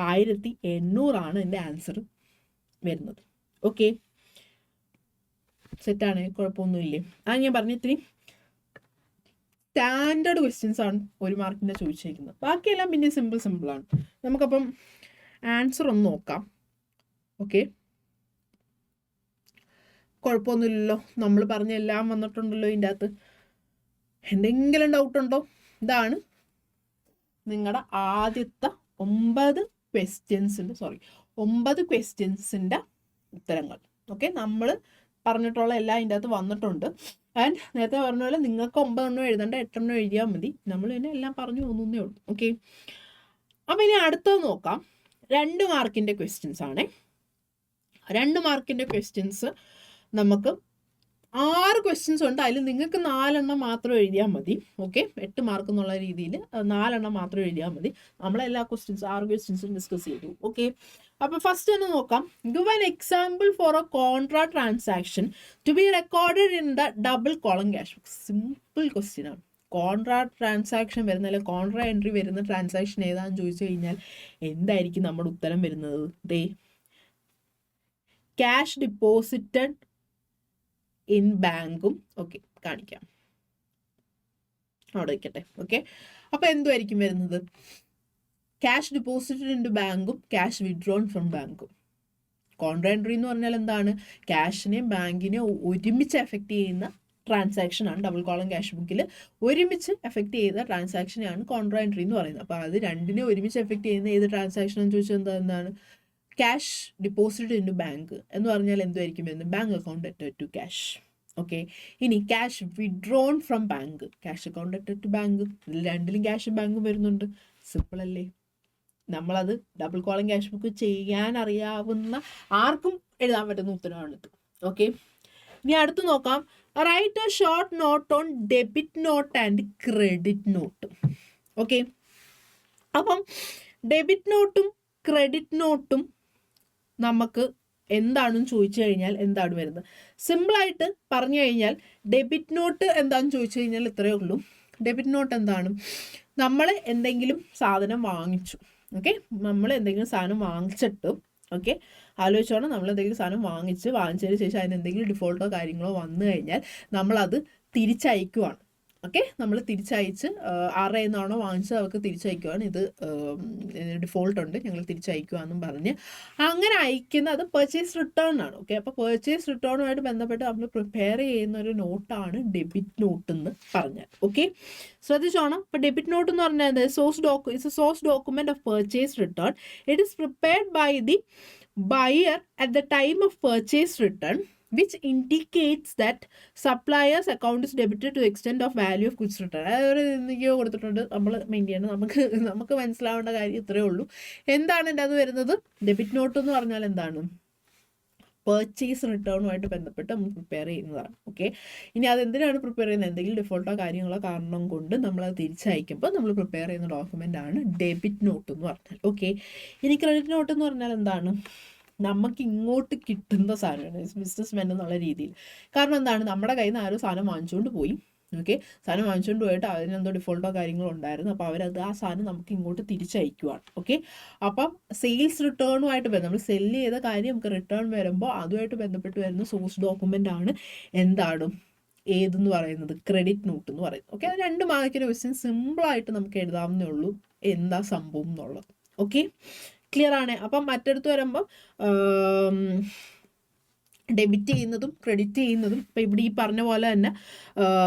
S1: 1800 എൻ്റെ ആൻസർ വരുന്നത്. ഓക്കെ, സെറ്റാണ്, കുഴപ്പമൊന്നുമില്ലേ? അത് ഞാൻ പറഞ്ഞ ഇത്തിരി സ്റ്റാൻഡേർഡ് ക്വസ്റ്റ്യൻസ് ആണ് 1 മാർക്കിൻ്റെ ചോദിച്ചിരിക്കുന്നത്. ബാക്കിയെല്ലാം പിന്നെ സിമ്പിളാണ്. നമുക്കപ്പം ആൻസർ ഒന്ന് നോക്കാം. ഓക്കെ, കുഴപ്പമൊന്നുമില്ലല്ലോ, നമ്മൾ പറഞ്ഞ എല്ലാം വന്നിട്ടുണ്ടല്ലോ ഇതിൻ്റെ അകത്ത്. എന്തെങ്കിലും ഡൗട്ട് ഉണ്ടോ? ഇതാണ് നിങ്ങളുടെ ആദ്യത്തെ 9 ക്വസ്റ്റ്യൻസിൻ്റെ ഉത്തരങ്ങൾ. ഓക്കെ, നമ്മൾ പറഞ്ഞിട്ടുള്ള എല്ലാം ഇതിൻ്റെ അകത്ത് വന്നിട്ടുണ്ട്. ആൻഡ് നേരത്തെ പറഞ്ഞ പോലെ നിങ്ങൾക്ക് 9 എണ്ണം എഴുതേണ്ട 8 എണ്ണം എഴുതിയാൽ മതി. നമ്മൾ പിന്നെ എല്ലാം പറഞ്ഞു പോകുന്നേ ഉള്ളൂ. ഓക്കെ, അപ്പോൾ ഇനി അടുത്തത് നോക്കാം. 2 മാർക്കിൻ്റെ ക്വസ്റ്റ്യൻസ് ആണേ. 2 മാർക്കിൻ്റെ ക്വസ്റ്റ്യൻസ് നമുക്ക് 6 ക്വസ്റ്റ്യൻസ് ഉണ്ട്. അതിൽ നിങ്ങൾക്ക് 4 എണ്ണം മാത്രം എഴുതിയാൽ മതി. ഓക്കെ, 8 മാർക്ക് എന്നുള്ള രീതിയിൽ 4 എണ്ണം മാത്രം എഴുതിയാൽ മതി. നമ്മളെല്ലാ 6 ക്വസ്റ്റ്യൻസും ഡിസ്കസ് ചെയ്തു. ഓക്കെ, അപ്പോൾ ഫസ്റ്റ് തന്നെ നോക്കാം. Give an example for a contra transaction to be recorded in the double column cash book. Simple question ആണ്. കോൺട്രാ ട്രാൻസാക്ഷൻ വരുന്ന അല്ലെങ്കിൽ കോൺട്രാ എൻട്രി വരുന്ന ട്രാൻസാക്ഷൻ ഏതാണെന്ന് ചോദിച്ചു കഴിഞ്ഞാൽ എന്തായിരിക്കും നമ്മുടെ ഉത്തരം വരുന്നത്? ദേ, ക്യാഷ് ഡിപ്പോസിറ്റഡ് ഇൻ ബാങ്കും. ഓക്കെ, കാണിക്കാം, അവിടെ വയ്ക്കട്ടെ. ഓക്കെ, അപ്പോൾ എന്തുമായിരിക്കും വരുന്നത്? ക്യാഷ് ഡിപ്പോസിറ്റഡ് ഇൻ ബാങ്കും ക്യാഷ് വിഡ്രോൺ ഫ്രം ബാങ്കും. കോൺട്രാ എൻട്രി എന്ന് പറഞ്ഞാൽ എന്താണ്? ക്യാഷിനെയും ബാങ്കിനെയും ഒരുമിച്ച് എഫക്റ്റ് ചെയ്യുന്ന ട്രാൻസാക്ഷൻ ആണ്. ഡബിൾ കോളം ക്യാഷ് ബുക്കിൽ ഒരുമിച്ച് എഫക്റ്റ് ചെയ്ത ട്രാൻസാക്ഷനെയാണ് കോൺട്രാ എൻട്രി എന്ന് പറയുന്നത്. അപ്പോൾ അത് രണ്ടിനെ ഒരുമിച്ച് എഫക്റ്റ് ചെയ്യുന്ന ഏത് ട്രാൻസാക്ഷൻ എന്ന് ചോദിച്ചാൽ എന്താണ്? ക്യാഷ് ഡിപ്പോസിറ്റ് ഇൻ ബാങ്ക് എന്ന് പറഞ്ഞാൽ എന്തുമായിരിക്കും വരുന്നത്? Bank account അറ്റഡ് to cash. Okay, ഇനി cash withdrawn from bank, cash account അറ്റഡ് to bank. ഇതിൽ രണ്ടിലും ക്യാഷും ബാങ്കും വരുന്നുണ്ട്. സിമ്പിൾ അല്ലേ? നമ്മളത് ഡബിൾ കോളം ക്യാഷ് ബുക്ക് ചെയ്യാൻ അറിയാവുന്ന ആർക്കും എഴുതാൻ പറ്റുന്ന ഉത്തരവാണിത്. ഓക്കെ, ഇനി അടുത്ത് നോക്കാം. Write a short note on debit not and credit note. Okay, അപ്പം ഡെബിറ്റ് നോട്ടും ക്രെഡിറ്റ് നോട്ടും നമുക്ക് എന്താണെന്ന് ചോദിച്ചു കഴിഞ്ഞാൽ എന്താണ് വരുന്നത്? സിമ്പിളായിട്ട് പറഞ്ഞു കഴിഞ്ഞാൽ ഡെബിറ്റ് നോട്ട് എന്താണെന്ന് ചോദിച്ചു കഴിഞ്ഞാൽ ഇത്രയേ ഉള്ളൂ. ഡെബിറ്റ് നോട്ട് എന്താണ്? നമ്മൾ എന്തെങ്കിലും സാധനം വാങ്ങിച്ചു. ഓക്കെ, നമ്മൾ എന്തെങ്കിലും സാധനം വാങ്ങിച്ചിട്ട് ഓക്കെ, ആലോചിച്ചോണം. നമ്മൾ എന്തെങ്കിലും സാധനം വാങ്ങിച്ചതിന് ശേഷം അതിന് എന്തെങ്കിലും ഡിഫോൾട്ടോ കാര്യങ്ങളോ വന്നു കഴിഞ്ഞാൽ നമ്മളത് തിരിച്ചയക്കുവാണ്. ഓക്കെ, നമ്മൾ തിരിച്ചയച്ച് ആരുടെ നിന്നാണോ വാങ്ങിച്ചത് അവർക്ക് തിരിച്ചയക്കുവാണ്. ഇത് ഡിഫോൾട്ട് ഉണ്ട്, ഞങ്ങൾ തിരിച്ചയക്കുവാന്നും പറഞ്ഞ് അങ്ങനെ അയക്കുന്നത് പർച്ചേസ് റിട്ടേൺ ആണ്. ഓക്കെ, അപ്പോൾ പർച്ചേസ് റിട്ടേണുമായിട്ട് ബന്ധപ്പെട്ട് നമ്മൾ പ്രിപ്പയർ ചെയ്യുന്ന ഒരു നോട്ടാണ് ഡെബിറ്റ് നോട്ട് എന്ന് പറഞ്ഞാൽ. ഓക്കെ, ശ്രദ്ധിച്ചോണം. ഇപ്പോൾ ഡെബിറ്റ് നോട്ട് എന്ന് പറഞ്ഞാൽ source document of purchase return. It is prepared by the buyer at the time of purchase return, which indicates that supplier's account is debited to the extent of value of goods return. അതൊരു എന്തൊക്കെയോ കൊടുത്തിട്ടുണ്ട്, നമ്മൾ മെയിൻ ചെയ്യണം. നമുക്ക് മനസ്സിലാവേണ്ട കാര്യം ഇത്രയേ ഉള്ളൂ. എന്താണ് എൻ്റെ അത് വരുന്നത്? ഡെബിറ്റ് നോട്ട് എന്ന് പറഞ്ഞാൽ എന്താണ്? പർച്ചേസ് റിട്ടേണുമായിട്ട് ബന്ധപ്പെട്ട് നമ്മൾ പ്രിപ്പയർ ചെയ്യുന്നതാണ്. ഓക്കെ, ഇനി അതെന്തിനാണ് പ്രിപ്പയർ ചെയ്യുന്നത്? എന്തെങ്കിലും ഡിഫോൾട്ടോ കാര്യങ്ങളോ കാരണം കൊണ്ട് നമ്മളത് തിരിച്ചയക്കുമ്പോൾ നമ്മൾ പ്രിപ്പയർ ചെയ്യുന്ന ഡോക്യുമെൻ്റ് ആണ് ഡെബിറ്റ് നോട്ട് എന്ന് പറഞ്ഞാൽ. ഓക്കെ, ഇനി ക്രെഡിറ്റ് നോട്ട് എന്ന് പറഞ്ഞാൽ എന്താണ്? നമുക്ക് ഇങ്ങോട്ട് കിട്ടുന്ന സാധനമാണ് ബിസിനസ് മെൻ എന്നുള്ള രീതിയിൽ. കാരണം എന്താണ്? നമ്മുടെ കയ്യിൽ നിന്ന് ആരും സാധനം വാങ്ങിച്ചുകൊണ്ട് പോയി. ഓക്കെ, സാധനം വാങ്ങിച്ചുകൊണ്ട് പോയിട്ട് അതിനെന്തോ ഡിഫോൾട്ടോ കാര്യങ്ങളോ ഉണ്ടായിരുന്നു. അപ്പോൾ അവരത് ആ സാധനം നമുക്ക് ഇങ്ങോട്ട് തിരിച്ചയക്കുവാണ്. ഓക്കെ, അപ്പം സെയിൽസ് റിട്ടേണുമായിട്ട് നമ്മൾ സെല്ല് ചെയ്ത കാര്യം നമുക്ക് റിട്ടേൺ വരുമ്പോൾ അതുമായിട്ട് ബന്ധപ്പെട്ട് വരുന്ന സോഴ്സ് ഡോക്യുമെൻ്റ് ആണ് എന്താണ് ഏതെന്ന് പറയുന്നത്? ക്രെഡിറ്റ് നോട്ട് എന്ന് പറയുന്നത്. ഓക്കെ, അത് 2 മാർക്കിൻ്റെ ക്വസ്റ്റ്യൻ സിമ്പിളായിട്ട് നമുക്ക് എഴുതാവുന്നേ ഉള്ളൂ, എന്താ സംഭവം എന്നുള്ളത്. ഓക്കെ, ക്ലിയർ ആണ്. അപ്പം മറ്റടുത്ത് വരുമ്പോൾ ഡെബിറ്റ് ചെയ്യുന്നതും ക്രെഡിറ്റ് ചെയ്യുന്നതും ഇപ്പം ഇവിടെ ഈ പറഞ്ഞ പോലെ തന്നെ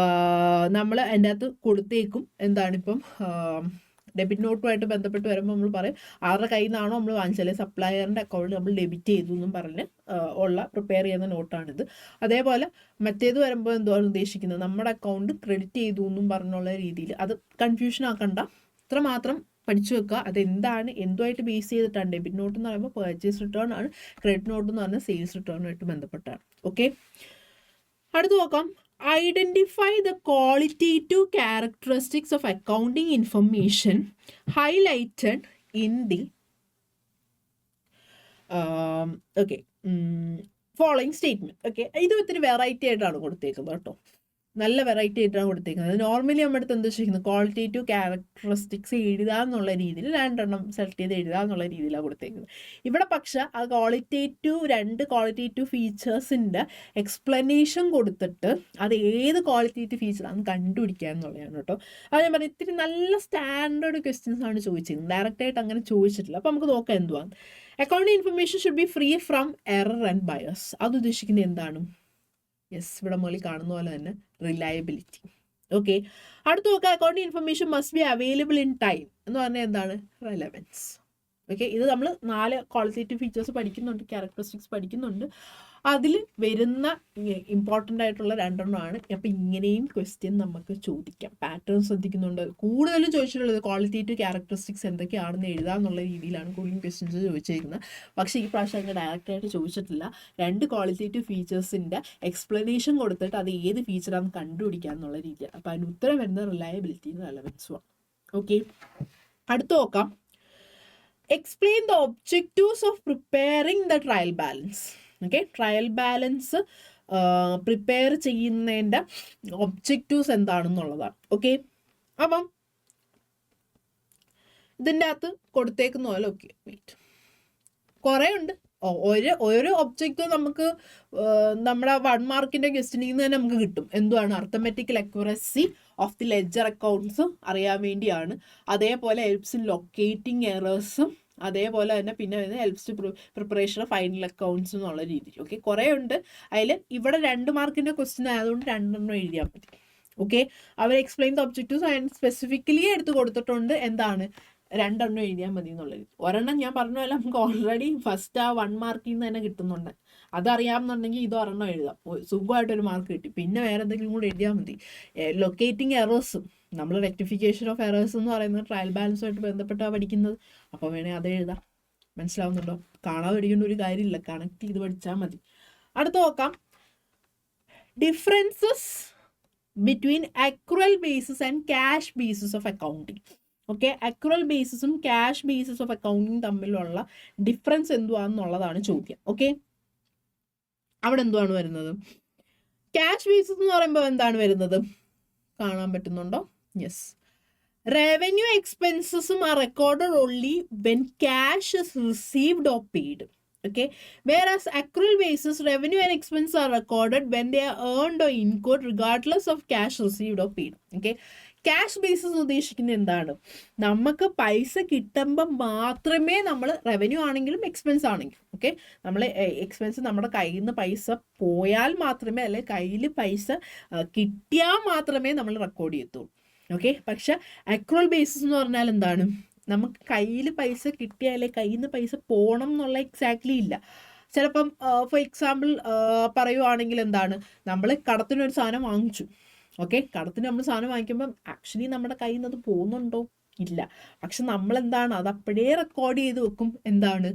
S1: നമ്മൾ അതിൻ്റെ അകത്ത് കൊടുത്തേക്കും. എന്താണിപ്പം ഡെബിറ്റ് നോട്ടുമായിട്ട് ബന്ധപ്പെട്ട് വരുമ്പോൾ നമ്മൾ പറയും ആരുടെ കയ്യിൽ നിന്നാണോ നമ്മൾ വാങ്ങിച്ചാൽ സപ്ലയറിൻ്റെ അക്കൗണ്ട് നമ്മൾ ഡെബിറ്റ് ചെയ്തു എന്നും പറഞ്ഞ് ഉള്ള പ്രിപ്പയർ ചെയ്യുന്ന നോട്ടാണിത്. അതേപോലെ മറ്റേത് വരുമ്പോൾ എന്തുവാണ് ഉദ്ദേശിക്കുന്നത്? നമ്മുടെ അക്കൗണ്ട് ക്രെഡിറ്റ് ചെയ്തു എന്നും പറഞ്ഞുള്ള രീതിയിൽ. അത് കൺഫ്യൂഷൻ ആക്കണ്ട, ഇത്ര മാത്രം പഠിച്ചു വെക്കുക. അതെന്താണ്, എന്തുമായിട്ട് ബേസ് ചെയ്തിട്ടാണ്? ഡെബിറ്റ് നോട്ട് എന്ന് പറയുമ്പോൾ പർച്ചേസ് റിട്ടേൺ ആണ്, ക്രെഡിറ്റ് നോട്ട് എന്ന് പറഞ്ഞാൽ സെയിൽസ് റിട്ടേണുമായിട്ട് ബന്ധപ്പെട്ടാണ്. ഓക്കെ, അടുത്ത് നോക്കാം. Identify the qualitative characteristics of accounting information highlighted in the following statement. Okay, ഇത് ഒത്തിരി വെറൈറ്റി ആയിട്ടാണ് കൊടുത്തേക്കുന്നത് കേട്ടോ, നല്ല വെറൈറ്റി ആയിട്ടാണ് കൊടുത്തേക്കുന്നത്. നോർമലി നമ്മുടെ അടുത്ത് എന്താ ചെയ്യുന്നത്? ക്വാളിറ്റേറ്റീവ് ക്യാരക്ടറിസ്റ്റിക്സ് എഴുതുക എന്നുള്ള രീതിയിൽ 2 സെലക്ട് ചെയ്ത് എഴുതുക എന്നുള്ള രീതിയിലാണ് കൊടുത്തേക്കുന്നത്. ഇവിടെ പക്ഷേ ആ 2 ക്വാളിറ്റേറ്റീവ് ഫീച്ചേഴ്സിൻ്റെ എക്സ്പ്ലനേഷൻ കൊടുത്തിട്ട് അത് ഏത് ക്വാളിറ്റേറ്റീവ് ഫീച്ചറാണെന്ന് കണ്ടുപിടിക്കുക എന്നുള്ളതാണ് കേട്ടോ. അത് ഞാൻ പറഞ്ഞു, ഇത്തിരി നല്ല സ്റ്റാൻഡേർഡ് ക്വസ്റ്റ്യൻസ് ആണ് ചോദിച്ചിരുന്നത്, ഡയറക്റ്റായിട്ട് അങ്ങനെ ചോദിച്ചിട്ടില്ല. അപ്പോൾ നമുക്ക് നോക്കാം എന്തുവാണ്. Accounting information should be free from error and bias. അത് ഉദ്ദേശിക്കുന്നത് എന്താണ്? യെസ്, ഇവിടെ മുകളിൽ കാണുന്ന പോലെ തന്നെ റിലയബിലിറ്റി. ഓക്കെ, അടുത്ത് നോക്കുക. Accounting information must be available in time എന്ന് പറഞ്ഞാൽ എന്താണ്? റെലവൻസ്. ഓക്കെ, ഇത് നമ്മൾ 4 ക്വാളിറ്റേറ്റീവ് ഫീച്ചേഴ്സ് പഠിക്കുന്നുണ്ട്, ക്യാരക്ടറിസ്റ്റിക്സ് പഠിക്കുന്നുണ്ട്. അതിൽ വരുന്ന ഇമ്പോർട്ടൻ്റ് ആയിട്ടുള്ള 2 അപ്പോൾ ഇങ്ങനെയും ക്വസ്റ്റ്യൻ നമുക്ക് ചോദിക്കാം. പാറ്റേൺ ശ്രദ്ധിക്കുന്നുണ്ട്. കൂടുതലും ചോദിച്ചിട്ടുള്ളത് ക്വാളിറ്റേറ്റീവ് ക്യാരക്ടറിസ്റ്റിക്സ് എന്തൊക്കെയാണെന്ന് എഴുതാന്നുള്ള രീതിയിലാണ് കൂടുതലും ക്വസ്റ്റ്യൻസ് ചോദിച്ചിരിക്കുന്നത്. പക്ഷേ ഈ പ്രാവശ്യം അങ്ങനെ ഡയറക്റ്റായിട്ട് ചോദിച്ചിട്ടില്ല. 2 ക്വാളിറ്റേറ്റീവ് ഫീച്ചേഴ്സിൻ്റെ എക്സ്പ്ലനേഷൻ കൊടുത്തിട്ട് അത് ഏത് ഫീച്ചറാണെന്ന് കണ്ടുപിടിക്കുക എന്നുള്ള രീതിയാണ്. അപ്പോൾ അതിന് ഉത്തരം വരുന്നത് റിലയബിലിറ്റിയും റെലവൻസുമാണ്. ഓക്കെ, അടുത്ത് നോക്കാം. Explain the objectives of preparing the trial balance. Okay, trial balance prepare ചെയ്യുന്നതിൻ്റെ ഒബ്ജക്റ്റീവ്സ് എന്താണെന്നുള്ളതാണ്. ഓക്കെ, അപ്പം ഇതിൻ്റെ അകത്ത് കൊടുത്തേക്കുന്ന പോലെ ഓക്കെ വെയിറ്റ് കുറേ ഉണ്ട്. ഒരു ഒബ്ജക്റ്റീവ് നമുക്ക് നമ്മുടെ 1 മാർക്കിൻ്റെ ക്വസ്റ്റ്യനിൽ നിന്ന് തന്നെ നമുക്ക് കിട്ടും. എന്തുവാണ്? Arithmetical accuracy of the ledger accounts അറിയാൻ വേണ്ടിയാണ്. അതേപോലെ ഹെൽപ്സ് ഇൻ ലൊക്കേറ്റിംഗ് എറേഴ്സും അതേപോലെ തന്നെ പിന്നെ വരുന്നത് helps to preparation of final accounts എന്നുള്ള രീതി. ഓക്കെ, കുറേ ഉണ്ട്. അതിൽ ഇവിടെ 2 മാർക്കിൻ്റെ ക്വസ്റ്റ്യൻ ആയതുകൊണ്ട് 2 എഴുതിയാൽ മതി. ഓക്കെ, അവർ explain the objectives and specifically എടുത്ത് കൊടുത്തിട്ടുണ്ട്. എന്താണ്? 2 എഴുതിയാൽ മതി എന്നുള്ളത്. ഒരെണ്ണം ഞാൻ പറഞ്ഞ പോലെ നമുക്ക് ഓൾറെഡി ഫസ്റ്റ് ആ 1 മാർക്കിൽ നിന്ന് തന്നെ കിട്ടുന്നുണ്ട്. അതറിയാമെന്നുണ്ടെങ്കിൽ ഇത് 1 എഴുതാം, സുഖമായിട്ടൊരു മാർക്ക് കിട്ടി. പിന്നെ വേറെ എന്തെങ്കിലും കൂടെ എഴുതിയാൽ മതി. ലൊക്കേറ്റിംഗ് എറേഴ്സും നമ്മൾ റെക്ടിഫിക്കേഷൻ ഓഫ് എറേഴ്സ് എന്ന് പറയുന്നത് ട്രയൽ ബാലൻസുമായിട്ട് ബന്ധപ്പെട്ടാണ് പഠിക്കുന്നത്. അപ്പോൾ വേണേൽ അത് എഴുതാം. മനസ്സിലാവുന്നുണ്ടോ? കാണാതെ പഠിക്കേണ്ട ഒരു കാര്യമില്ല, കണക്ട് ചെയ്ത് പഠിച്ചാൽ മതി. അടുത്ത് നോക്കാം. Differences between accrual basis and cash basis of accounting. Okay, accrual ബേസിസും ക്യാഷ് ബേസിസ് ഓഫ് അക്കൗണ്ടിങ് തമ്മിലുള്ള ഡിഫറൻസ് എന്തുവാണെന്നുള്ളതാണ് ചോദ്യം. ഓക്കെ, അവിടെ എന്തുവാണ് വരുന്നത്? ക്യാഷ് ബേസിസ് എന്ന് പറയുമ്പോൾ എന്താണ് വരുന്നത്? കാണാൻ പറ്റുന്നുണ്ടോ? യെസ്, റവന്യൂ എക്സ്പെൻസസും are recorded only when cash is received or paid. Okay, whereas accrual basis revenue and expense are recorded when they are earned or incurred regardless of cash received or paid. Okay, cash basis ഉദ്ദേശിക്കുന്നത് എന്താണ്? നമുക്ക് പൈസ കിട്ടുമ്പം മാത്രമേ നമ്മൾ റവന്യൂ ആണെങ്കിലും എക്സ്പെൻസ് ആണെങ്കിലും ഓക്കെ നമ്മൾ എക്സ്പെൻസ് നമ്മുടെ കയ്യിൽ നിന്ന് പൈസ പോയാൽ മാത്രമേ അല്ലെ കയ്യിൽ പൈസ കിട്ടിയാൽ മാത്രമേ നമ്മൾ റെക്കോർഡ് ചെയ്യത്തുള്ളൂ. ഓക്കെ, പക്ഷെ അക്രൂവൽ ബേസിസ് എന്ന് പറഞ്ഞാൽ എന്താണ്? നമുക്ക് കയ്യിൽ പൈസ കിട്ടിയാലേ കയ്യിൽ നിന്ന് പൈസ പോകണം എന്നുള്ള എക്സാക്ട്ലി ഇല്ല. ചിലപ്പം ഫോർ എക്സാമ്പിൾ പറയുവാണെങ്കിൽ എന്താണ്, നമ്മൾ കടത്തിനൊരു സാധനം വാങ്ങിച്ചു. ഓക്കെ, കടത്തിന് നമ്മൾ സാധനം വാങ്ങിക്കുമ്പം ആക്ച്വലി നമ്മുടെ കയ്യിൽ നിന്ന് അത് പോകുന്നുണ്ടോ? ഇല്ല. പക്ഷെ നമ്മളെന്താണ് അത് അപ്പോഴേ റെക്കോർഡ് ചെയ്ത് വെക്കും. എന്താണ്,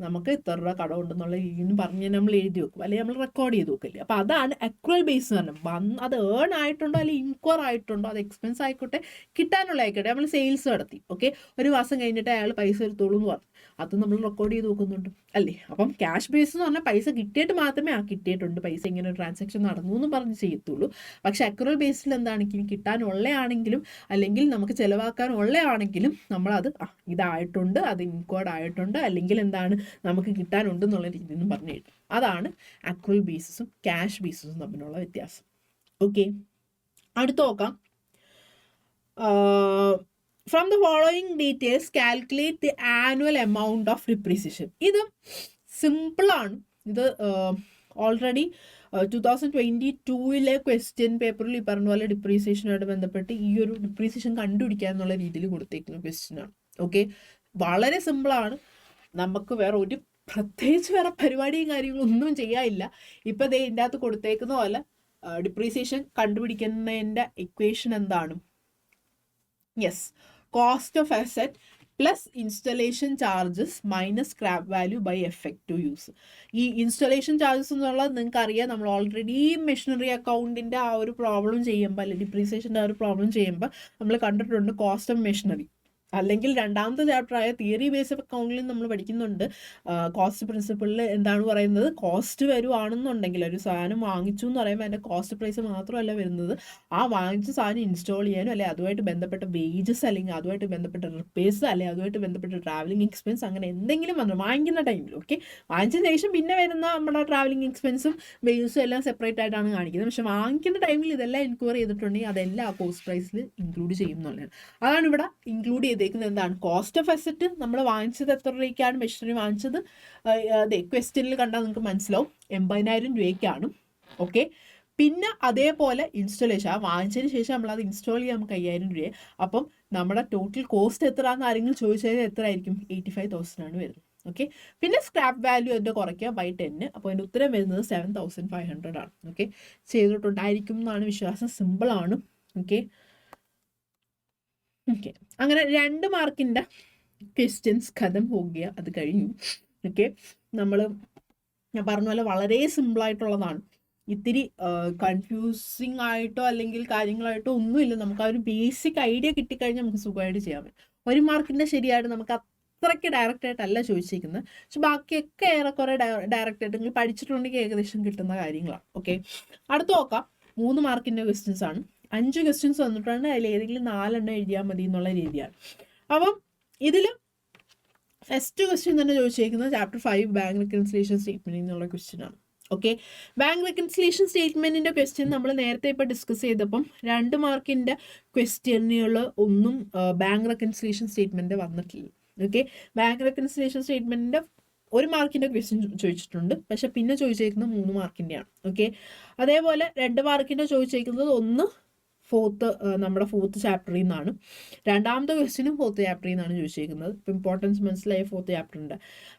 S1: നമുക്ക് ഇത്ര രൂപ കടമുണ്ടെന്നുള്ള രീതിയിൽ പറഞ്ഞ് നമ്മൾ എഴുതി വെക്കും, അല്ലെങ്കിൽ നമ്മൾ റെക്കോർഡ് ചെയ്ത് വെക്കില്ലേ. അപ്പോൾ അതാണ് അക്രൂവൽ ബേസ് എന്ന് പറഞ്ഞത്. അത് ഏൺ ആയിട്ടുണ്ടോ അല്ലെങ്കിൽ ഇൻക്വയർ ആയിട്ടുണ്ടോ, അത് എക്സ്പെൻസ് ആയിക്കോട്ടെ കിട്ടാനുള്ള ആയിക്കോട്ടെ, നമ്മൾ സെയിൽസ് നടത്തി ഓക്കെ, ഒരു മാസം കഴിഞ്ഞിട്ട് അയാൾ പൈസ എടുത്തോളൂ എന്ന് പറഞ്ഞു, അത് നമ്മൾ റെക്കോർഡ് ചെയ്ത് വെക്കുന്നുണ്ട് അല്ലേ. അപ്പം ക്യാഷ് ബേസ് എന്ന് പറഞ്ഞാൽ പൈസ കിട്ടിയിട്ട് മാത്രമേ കിട്ടിയിട്ടുണ്ട്, പൈസ ഇങ്ങനെ ഒരു ട്രാൻസാക്ഷൻ നടന്നു എന്ന് പറഞ്ഞ് ചെയ്യത്തുള്ളൂ. പക്ഷെ അക്രൂവൽ ബേസിൽ എന്താണ്, ഇനി കിട്ടാനുള്ളയാണെങ്കിലും അല്ലെങ്കിൽ നമുക്ക് ചിലവാക്കാനുള്ളയാണെങ്കിലും നമ്മളത് ഇതായിട്ടുണ്ട്, അത് ഇൻക്വയർഡ് ആയിട്ടുണ്ട്, അല്ലെങ്കിൽ എന്താണ് നമുക്ക് കിട്ടാനുണ്ട് എന്നുള്ള രീതിയിൽ നിന്ന് പറഞ്ഞു കഴിഞ്ഞു. അതാണ് അക്രൂവൽ ബേസിസും ക്യാഷ് ബേസിസും തമ്മിലുള്ള വ്യത്യാസം. ഓക്കെ, അടുത്ത് നോക്കാം. From the following details, calculate the annual amount of depreciation. ഇത് സിമ്പിളാണ്. ഇത് ഓൾറെഡി 2022 ക്വസ്റ്റ്യൻ പേപ്പറിൽ ഈ പറഞ്ഞ പോലെ ഡിപ്രീസിയേഷനുമായിട്ട് ബന്ധപ്പെട്ട് ഈ ഒരു ഡിപ്രീസിയേഷൻ കണ്ടുപിടിക്കുക എന്നുള്ള രീതിയിൽ കൊടുത്തേക്കുന്ന ക്വസ്റ്റ്യനാണ്. ഓക്കെ, വളരെ സിമ്പിളാണ്. നമുക്ക് വേറെ ഒരു പ്രത്യേകിച്ച് വേറെ പരിപാടിയും കാര്യങ്ങളും ഒന്നും ചെയ്യാനില്ല. ഇപ്പം ദേ ഇതിൻ്റെ അകത്ത് കൊടുത്തേക്കുന്ന പോലെ ഡിപ്രീസിയേഷൻ കണ്ടുപിടിക്കുന്നതിൻ്റെ ഇക്വേഷൻ എന്താണ്? Yes, cost of asset plus installation charges minus scrap value by effective use. ഈ ഇൻസ്റ്റലേഷൻ ചാർജസ് എന്നുള്ളത് നിങ്ങൾക്ക് അറിയാം, നമ്മൾ ഓൾറെഡി മെഷീനറി അക്കൗണ്ടിൻ്റെ ആ ഒരു പ്രോബ്ലം ചെയ്യുമ്പോൾ അല്ലെങ്കിൽ ഡിപ്രീസിയേഷൻ്റെ ആ ഒരു പ്രോബ്ലം ചെയ്യുമ്പോൾ നമ്മൾ കണ്ടിട്ടുണ്ട് കോസ്റ്റ് ഓഫ് മെഷീനറി. അല്ലെങ്കിൽ രണ്ടാമത്തെ ചാപ്റ്ററായ തിയറി ബേസ്ഡ് അക്കൗണ്ടിൽ നമ്മൾ പഠിക്കുന്നുണ്ട് കോസ്റ്റ് പ്രിൻസിപ്പിളിൽ എന്താണ് പറയുന്നത്, കോസ്റ്റ് വരുവാണെന്നുണ്ടെങ്കിൽ ഒരു സാധനം വാങ്ങിച്ചു എന്ന് പറയുമ്പോൾ അതിൻ്റെ കോസ്റ്റ് പ്രൈസ് മാത്രമല്ല വരുന്നത്, ആ വാങ്ങിച്ച സാധനം ഇൻസ്റ്റാൾ ചെയ്യാനും അല്ലെങ്കിൽ അതുമായിട്ട് ബന്ധപ്പെട്ട വേജസ് അല്ലെങ്കിൽ അതുമായിട്ട് ബന്ധപ്പെട്ട റിപ്പേഴ്സ് അല്ലെങ്കിൽ അതുമായിട്ട് ബന്ധപ്പെട്ട ട്രാവലിംഗ് എക്സ്പെൻസ് അങ്ങനെ എന്തെങ്കിലും വന്നു വാങ്ങിക്കുന്ന ടൈമിൽ. ഓക്കെ, വാങ്ങിച്ചതിന് ശേഷം പിന്നെ വരുന്ന നമ്മുടെ ട്രാവലിംഗ് എക്സ്പെൻസും വേജസും എല്ലാം സെപ്പറേറ്റ് ആയിട്ടാണ് കാണിക്കുന്നത്. പക്ഷെ വാങ്ങിക്കുന്ന ടൈമിൽ ഇതെല്ലാം എൻക്വയറി ചെയ്തിട്ടുണ്ടെങ്കിൽ അതെല്ലാം ആ കോസ്റ്റ് പ്രൈസിൽ ഇൻക്ലൂഡ് ചെയ്യും എന്നുള്ളതാണ്. അതാണ് ഇവിടെ ഇൻക്ലൂഡ് ചെയ്തേക്കുന്നത്. എന്താണ്, കോസ്റ്റ് ഓഫ് അസറ്റ് നമ്മൾ വാങ്ങിച്ചത് എത്ര രൂപയ്ക്കാണ് മെഷീനറി വാങ്ങിച്ചത്, അതെ ക്വസ്റ്റ്യനിൽ കണ്ടാൽ നിങ്ങൾക്ക് മനസ്സിലാവും 80,000 രൂപയ്ക്കാണ്. ഓക്കെ, പിന്നെ അതേപോലെ ഇൻസ്റ്റലേഷൻ വാങ്ങിച്ചതിന് ശേഷം നമ്മളത് ഇൻസ്റ്റാൾ ചെയ്യാൻ നമുക്ക് 5,000 രൂപ. അപ്പം നമ്മുടെ ടോട്ടൽ കോസ്റ്റ് എത്രയാണെന്ന് ആരെങ്കിലും ചോദിച്ചാൽ എത്ര ആയിരിക്കും? 85,000 ആണ് വരുന്നത്. ഓക്കെ, പിന്നെ സ്ക്രാപ്പ് വാല്യൂ എൻ്റെ കുറയ്ക്കുക ബൈ 10. അപ്പോൾ അതിൻ്റെ ഉത്തരം വരുന്നത് 7,500 ആണ്. ഓക്കെ, ചെയ്തിട്ടുണ്ടായിരിക്കും എന്നാണ് വിശ്വാസം. സിമ്പിളാണ്. ഓക്കെ, ഓക്കെ, അങ്ങനെ 2 മാർക്കിൻ്റെ ക്വസ്റ്റ്യൻസ് കഥം പോകുക, അത് കഴിഞ്ഞു. ഓക്കെ, ഞാൻ പറഞ്ഞ പോലെ വളരെ സിമ്പിളായിട്ടുള്ളതാണ്. ഇത്തിരി കൺഫ്യൂസിങ് ആയിട്ടോ അല്ലെങ്കിൽ കാര്യങ്ങളായിട്ടോ ഒന്നുമില്ല. നമുക്ക് ആ ഒരു ബേസിക് ഐഡിയ കിട്ടിക്കഴിഞ്ഞാൽ നമുക്ക് സുഖമായിട്ട് ചെയ്യാൻ പറ്റും. 1 മാർക്കിൻ്റെ ശരിയായിട്ട് നമുക്ക് അത്രയ്ക്ക് ഡയറക്റ്റായിട്ടല്ല ചോദിച്ചിരിക്കുന്നത്, പക്ഷെ ബാക്കിയൊക്കെ ഏറെക്കുറെ ഡയറക്റ്റായിട്ട് നിങ്ങൾ പഠിച്ചിട്ടുണ്ടെങ്കിൽ ഏകദേശം കിട്ടുന്ന കാര്യങ്ങളാണ്. ഓക്കെ, അടുത്ത് നോക്കാം. 3 മാർക്കിൻ്റെ ക്വസ്റ്റ്യൻസ് ആണ്. 5 ക്വസ്റ്റ്യൻസ് വന്നിട്ടുണ്ട്, അതിൽ ഏതെങ്കിലും 4 എഴുതിയാൽ മതി എന്നുള്ള രീതിയാണ്. അപ്പം ഇതിൽ ഫസ്റ്റ് ക്വസ്റ്റ്യൻ തന്നെ ചോദിച്ചേക്കുന്നത് ചാപ്റ്റർ 5 ബാങ്ക് റെക്കൺസിലിയേഷൻ സ്റ്റേറ്റ്മെൻറ്റ് എന്നുള്ള ക്വസ്റ്റ്യൻ ആണ്. ഓക്കെ, ബാങ്ക് റെക്കൺസിലിയേഷൻ സ്റ്റേറ്റ്മെൻറ്റിൻ്റെ ക്വസ്റ്റ്യൻ നമ്മൾ നേരത്തെ ഇപ്പോൾ ഡിസ്കസ് ചെയ്തപ്പം 2 മാർക്കിൻ്റെ ക്വസ്റ്റ്യനുകൾ ഒന്നും ബാങ്ക് റെക്കൺസിലിയേഷൻ സ്റ്റേറ്റ്മെൻറ്റ് വന്നിട്ടില്ല. ഓക്കെ, ബാങ്ക് റെക്കൺസിലിയേഷൻ സ്റ്റേറ്റ്മെൻറ്റിൻ്റെ 1 മാർക്കിൻ്റെ ക്വസ്റ്റ്യൻ ചോദിച്ചിട്ടുണ്ട്, പക്ഷെ പിന്നെ ചോദിച്ചേക്കുന്നത് 3 മാർക്കിൻ്റെയാണ്. ഓക്കെ, അതേപോലെ 2 മാർക്കിൻ്റെ ചോദിച്ചേക്കുന്നത് നമ്മുടെ ഫോർത്ത് ചാപ്റ്ററിൽ നിന്നാണ്. രണ്ടാമത്തെ ക്വസ്റ്റ്യനും 4th ചാപ്റ്ററിൽ നിന്നാണ് ചോദിച്ചേക്കുന്നത്. ഇപ്പോൾ ഇമ്പോർട്ടൻസ് മനസ്സിലായ 4th ചാപ്റ്ററിൻ്റെ.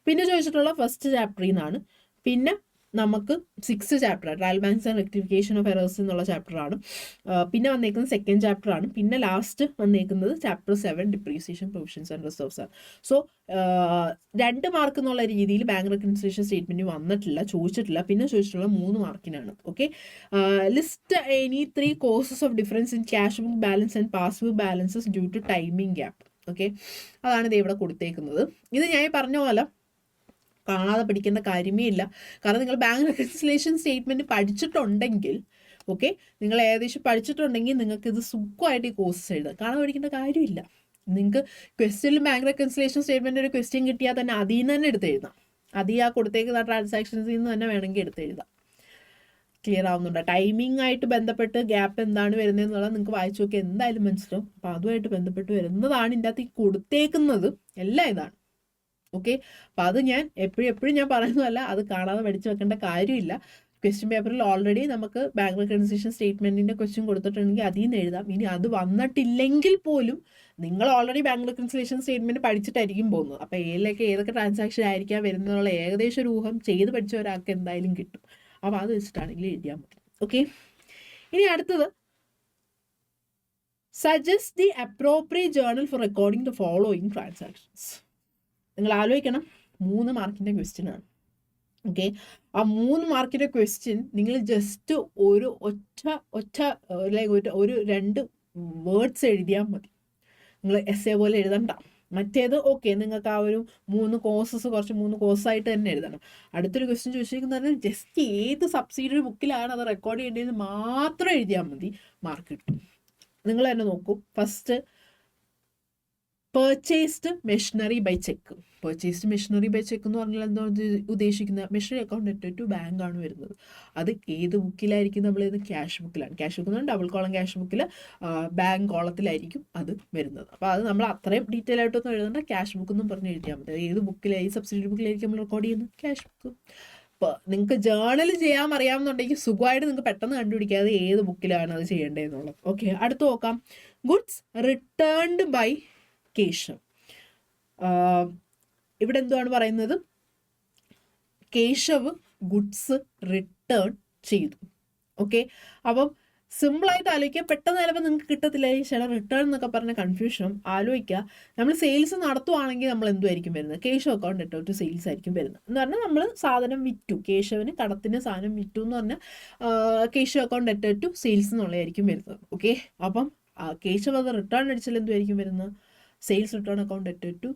S1: പിന്നെ ചോദിച്ചിട്ടുള്ള ഫസ്റ്റ് ചാപ്റ്ററിൽ നിന്നാണ്. പിന്നെ നമുക്ക് 6th chapter trial balance and rectification of errors എന്നുള്ള ചാപ്റ്ററാണ്. പിന്നെ വന്നേക്കുന്നത് 2nd ചാപ്റ്ററാണ്. പിന്നെ ലാസ്റ്റ് വന്നേക്കുന്നത് chapter 7 depreciation provisions and reserves ആണ്. സോ 2 മാർക്ക് എന്നുള്ള രീതിയിൽ ബാങ്ക് റെക്കൺസിലിയേഷൻ സ്റ്റേറ്റ്മെൻറ്റ് വന്നിട്ടില്ല, ചോദിച്ചിട്ടില്ല. പിന്നെ ചോദിച്ചിട്ടുള്ള 3 മാർക്കിനാണ്. Okay, list any 3 causes of difference in cash book balance and passbook balances due to timing gap. Okay, അതാണ് ഇത് ഇവിടെ കൊടുത്തേക്കുന്നത്. ഇത് ഞാൻ പറഞ്ഞ പോലെ കാണാതെ പഠിക്കേണ്ട കാര്യമേ ഇല്ല. കാരണം നിങ്ങൾ ബാങ്ക് റെക്കൺസിലിയേഷൻ സ്റ്റേറ്റ്മെൻറ്റ് പഠിച്ചിട്ടുണ്ടെങ്കിൽ, ഓക്കെ, നിങ്ങൾ ഏകദേശം പഠിച്ചിട്ടുണ്ടെങ്കിൽ നിങ്ങൾക്ക് ഇത് സുഖമായിട്ട് ഈ കോഴ്സ് എഴുതാം. കാണാതെ പഠിക്കേണ്ട കാര്യമില്ല. നിങ്ങൾക്ക് ക്വസ്റ്റ്യനിൽ ബാങ്ക് റെക്കൺസിലിയേഷൻ സ്റ്റേറ്റ്മെൻറ്റ് ഒരു ക്വസ്റ്റ്യൻ കിട്ടിയാൽ തന്നെ അതിൽ നിന്ന് തന്നെ എടുത്ത് എഴുതാം. അത് ഈ ആ കൊടുത്തേക്കുന്ന ട്രാൻസാക്ഷൻസിൽ നിന്ന് തന്നെ വേണമെങ്കിൽ എടുത്തെഴുതാം. ക്ലിയർ ആവുന്നുണ്ടോ? ടൈമിംഗ് ആയിട്ട് ബന്ധപ്പെട്ട് ഗ്യാപ്പ് എന്താണ് വരുന്നത് എന്നുള്ളത് നിങ്ങൾക്ക് വായിച്ചു നോക്കി എന്തായാലും മനസ്സിലാവും. അപ്പോൾ അതുമായിട്ട് ബന്ധപ്പെട്ട് വരുന്നതാണ് ഇതിൻ്റെ അകത്ത് ഈ കൊടുത്തേക്കുന്നത് എല്ലാം ഇതാണ്. ഓക്കെ, അപ്പം അത് ഞാൻ എപ്പോഴും ഞാൻ പറയുന്നതല്ല, അത് കാണാതെ പഠിച്ചു വെക്കേണ്ട കാര്യമില്ല. ക്വസ്റ്റ്യൻ പേപ്പറിൽ ഓൾറെഡി നമുക്ക് ബാങ്ക് റെക്കൺസിലേഷൻ സ്റ്റേറ്റ്മെൻറ്റിൻ്റെ ക്വസ്റ്റ്യൻ കൊടുത്തിട്ടുണ്ടെങ്കിൽ അതിൽ നിന്ന് എഴുതാം. ഇനി അത് വന്നിട്ടില്ലെങ്കിൽ പോലും നിങ്ങൾ ഓൾറെഡി ബാങ്ക് റെക്കൺസിലേഷൻ സ്റ്റേറ്റ്മെൻറ്റ് പഠിച്ചിട്ടായിരിക്കും പോകുന്നത്. അപ്പോൾ ഏതൊക്കെ ട്രാൻസാക്ഷൻ ആയിരിക്കാം വരുന്നതിനുള്ള ഏകദേശം ഒരു ഊഹം ചെയ്ത് പഠിച്ച ഒരാൾക്ക് എന്തായാലും കിട്ടും. അപ്പോൾ അത് വെച്ചിട്ടാണെങ്കിൽ എഴുതിയാൽ മതി. ഓക്കെ, ഇനി അടുത്തത് suggest the appropriate journal four recording the following transactions. നിങ്ങൾ ആലോചിക്കണം, 3 മാർക്കിൻ്റെ ക്വസ്റ്റ്യൻ ആണ്. ഓക്കെ, ആ 3 മാർക്കിൻ്റെ ക്വസ്റ്റ്യൻ നിങ്ങൾ ജസ്റ്റ് ഒരു ഒറ്റ ഒരു 2 വേർഡ്സ് എഴുതിയാൽ മതി. നിങ്ങൾ എസ്സേ പോലെ എഴുതണ്ട. മറ്റേത് ഓക്കെ, നിങ്ങൾക്ക് ആ ഒരു 3 കോഴ്സായിട്ട് തന്നെ എഴുതണം. അടുത്തൊരു ക്വസ്റ്റ്യൻ ചോദിച്ചിരിക്കുന്നത് ജസ്റ്റ് ഏത് സബ്സിഡിയറി ബുക്കിലാണ് അത് റെക്കോർഡ് ചെയ്യേണ്ടതെന്ന് മാത്രം എഴുതിയാൽ മതി, മാർക്ക് കിട്ടും. നിങ്ങൾ തന്നെ നോക്കൂ. First, purchased machinery by cheque. Purchased machinery by cheque എന്ന് പറഞ്ഞാൽ എന്താ ഉദ്ദേശിക്കുന്നത്? മെഷീനറി അക്കൗണ്ട് അറ്റഡ് ടു ബാങ്ക് ആണ് വരുന്നത്. അത് ഏത് ബുക്കിലായിരിക്കും? നമ്മളിത് ക്യാഷ് ബുക്കിലാണ്. ക്യാഷ് ബുക്ക് എന്ന് പറഞ്ഞാൽ ഡബിൾ കോളം ക്യാഷ് ബുക്കിൽ ബാങ്ക് കോളത്തിലായിരിക്കും അത് വരുന്നത്. അപ്പോൾ അത് നമ്മൾ അത്രയും ഡീറ്റെയിൽ ആയിട്ടൊന്നും എഴുതേണ്ട, ക്യാഷ് ബുക്ക് എന്നും പറഞ്ഞ് എഴുതിയാൽ മതി. ഏത് ബുക്കിലായി സബ്സിഡി ബുക്കിലായിരിക്കും നമ്മൾ റെക്കോർഡ് ചെയ്യുന്നത്? Cash book. ഇപ്പോൾ നിങ്ങൾക്ക് ജേർണൽ ചെയ്യാൻ അറിയാമെന്നുണ്ടെങ്കിൽ സുഖമായിട്ട് നിങ്ങൾക്ക് പെട്ടെന്ന് കണ്ടുപിടിക്കാതെ ഏത് ബുക്കിലാണ് അത് ചെയ്യേണ്ടതെന്നുള്ളത്. ഓക്കെ, അടുത്ത് നോക്കാം. Goods returned by Keshav. ഇവിടെ എന്തുവാണ് പറയുന്നത്? കേശവ് ഗുഡ്സ് റിട്ടേൺ ചെയ്തു. ഓക്കെ, അപ്പം സിമ്പിളായിട്ട് ആലോചിക്കുക. പെട്ടെന്ന് ചിലപ്പോൾ നിങ്ങൾക്ക് കിട്ടത്തില്ല ഈ ചില റിട്ടേൺ എന്നൊക്കെ പറഞ്ഞ കൺഫ്യൂഷനും. ആലോചിക്കുക, നമ്മൾ സെയിൽസ് നടത്തുവാണെങ്കിൽ നമ്മൾ എന്തുമായിരിക്കും വരുന്നത്? കേശവ് അക്കൗണ്ട് അറ്റഡ് ടു സെയിൽസ് ആയിരിക്കും വരുന്നത്. എന്ന് പറഞ്ഞാൽ നമ്മൾ സാധനം വിറ്റു, കേശവന് കടത്തിന് സാധനം വിറ്റു എന്ന് പറഞ്ഞാൽ കേശവ് അക്കൗണ്ട് അറ്റഡ് ടു സെയിൽസ് എന്നുള്ളതായിരിക്കും വരുന്നത്. ഓക്കെ, അപ്പം കേശവ് അത് റിട്ടേൺ അടിച്ചാൽ എന്തുമായിരിക്കും വരുന്നത്? Sales return account അറ്റഡ് to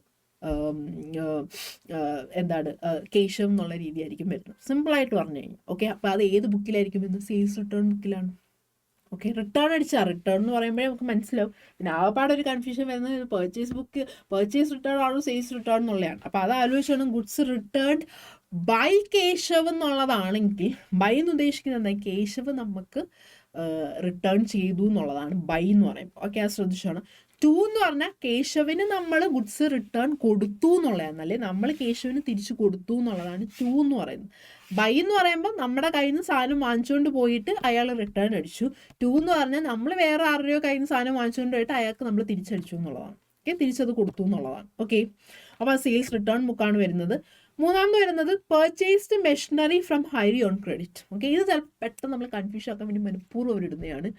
S1: Keshav എന്നുള്ള രീതിയായിരിക്കും വരുന്നത്, സിമ്പിളായിട്ട് പറഞ്ഞു കഴിഞ്ഞാൽ. ഓക്കെ, അപ്പോൾ അത് ഏത് ബുക്കിലായിരിക്കും വരുന്നത്? സെയിൽസ് റിട്ടേൺ ബുക്കിലാണ്. ഓക്കെ, റിട്ടേൺ അടിച്ചാൽ റിട്ടേൺ എന്ന് പറയുമ്പോഴേ നമുക്ക് മനസ്സിലാവും. പിന്നെ ആകെപ്പാടൊരു കൺഫ്യൂഷൻ വരുന്നത് പർച്ചേസ് റിട്ടേൺ ആണോ സെയിൽസ് റിട്ടേൺ എന്നുള്ളതാണ്. അപ്പോൾ അത് ആലോചിച്ചാണ് ഗുഡ്സ് റിട്ടേൺ ബൈ കേശവ് എന്നുള്ളതാണെങ്കിൽ, ബൈ എന്ന് ഉദ്ദേശിക്കുന്നത് എന്താ? കേശവ് നമുക്ക് റിട്ടേൺ ചെയ്തു എന്നുള്ളതാണ് ബൈ എന്ന് പറയുമ്പോൾ. ഓക്കെ, അത് ശ്രദ്ധിച്ചാണ്. 2 എന്ന് പറഞ്ഞാൽ കേശവിന് നമ്മൾ ഗുഡ്സ് റിട്ടേൺ കൊടുത്തു എന്നുള്ളതാണ്, അല്ലേ നമ്മൾ കേശവിന് തിരിച്ചു കൊടുത്തു എന്നുള്ളതാണ് 2 എന്ന് പറയുന്നത്. ബൈ എന്ന് പറയുമ്പോൾ നമ്മുടെ കയ്യിൽ നിന്ന് സാധനം വാങ്ങിച്ചുകൊണ്ട് പോയിട്ട് അയാൾ റിട്ടേൺ അടിച്ചു. 2 എന്ന് പറഞ്ഞാൽ നമ്മൾ വേറെ ആരുടെയോ കയ്യിൽ നിന്ന് സാധനം വാങ്ങിച്ചുകൊണ്ട് പോയിട്ട് അയാൾക്ക് നമ്മൾ തിരിച്ചടിച്ചു എന്നുള്ളതാണ്. ഓക്കെ, തിരിച്ചത് കൊടുത്തു എന്നുള്ളതാണ്. ഓക്കെ, അപ്പോൾ സെയിൽസ് റിട്ടേൺ ബുക്കാണ് വരുന്നത്. 3ാമത് വരുന്നത് purchased machinery from Hari on credit. Okay, ഇത് ചിലപ്പോൾ പെട്ടെന്ന് നമ്മൾ കൺഫ്യൂഷൻ ആക്കാൻ വേണ്ടി മനഃപൂർവ്വം അവരിടുന്നതാണ്.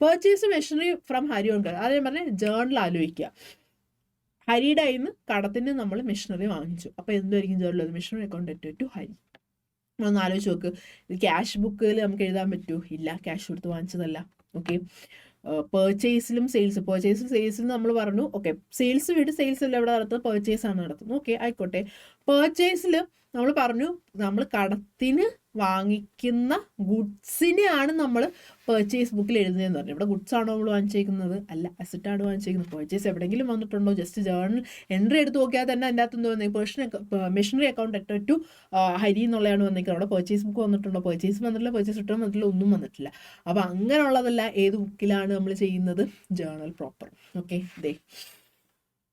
S1: Purchase machinery from Hari on credit. അത് ഞാൻ പറഞ്ഞാൽ ജേർണൽ ആലോചിക്കുക. ഹരിയുടെ കയ്യിൽ നിന്ന് കടത്തിന് നമ്മൾ മെഷീനറി വാങ്ങിച്ചു. അപ്പോൾ എന്തായിരിക്കും ജേർണൽ? അത് മെഷീനറി അക്കൗണ്ട് അറ്റഡ് ടു ഹരി. ഒന്ന് ആലോചിച്ച് നോക്ക്. ഇത് ക്യാഷ് ബുക്കിൽ നമുക്ക് എഴുതാൻ പറ്റുമോ? ഇല്ല, ക്യാഷ് കൊടുത്ത് വാങ്ങിച്ചതല്ല. ഓക്കെ, പർച്ചേസിലും സെയിൽസിലും നമ്മൾ പറഞ്ഞു ഓക്കെ, സെയിൽസ് വിട്ട് സെയിൽസിൽ എവിടെ നടത്തുന്നത്? പർച്ചേസ് ആണ് നടത്തുന്നത്. ഓക്കെ, ആയിക്കോട്ടെ. പർച്ചേസിൽ നമ്മൾ പറഞ്ഞു നമ്മൾ കടത്തിന് വാങ്ങിക്കുന്ന ഗുഡ്സിനെയാണ് നമ്മൾ പർച്ചേസ് ബുക്കിൽ എഴുതുന്നതെന്ന് പറഞ്ഞു. ഇവിടെ ഗുഡ്സ് ആണോ നമ്മൾ വാങ്ങിച്ചേക്കുന്നത്? അല്ല, അസറ്റാണ് വാങ്ങിച്ചേക്കുന്നത്. പർച്ചേസ് എവിടെയെങ്കിലും വന്നിട്ടുണ്ടോ? ജസ്റ്റ് ജേർണൽ എൻട്രി എടുത്ത് നോക്കിയാൽ തന്നെ അതിൻ്റെ അകത്ത് എന്താ വന്നേക്കുന്നത്? മെഷീനറി അക്കൗണ്ട് അറ്റഡ് ടു ഹരി എന്നുള്ളതാണ് വന്നേക്കുന്നത്. അവിടെ പർച്ചേസ് ബുക്ക് വന്നിട്ടുണ്ടോ? പർച്ചേസ് വന്നിട്ടില്ല, പർച്ചേസ് റിട്ടേൺ വന്നിട്ടില്ല, ഒന്നും വന്നിട്ടില്ല. അപ്പോൾ അങ്ങനെയുള്ളതല്ല ഏത് ബുക്കിലാണ് നമ്മൾ ചെയ്യുന്നത്? Journal proper. ഓക്കെ,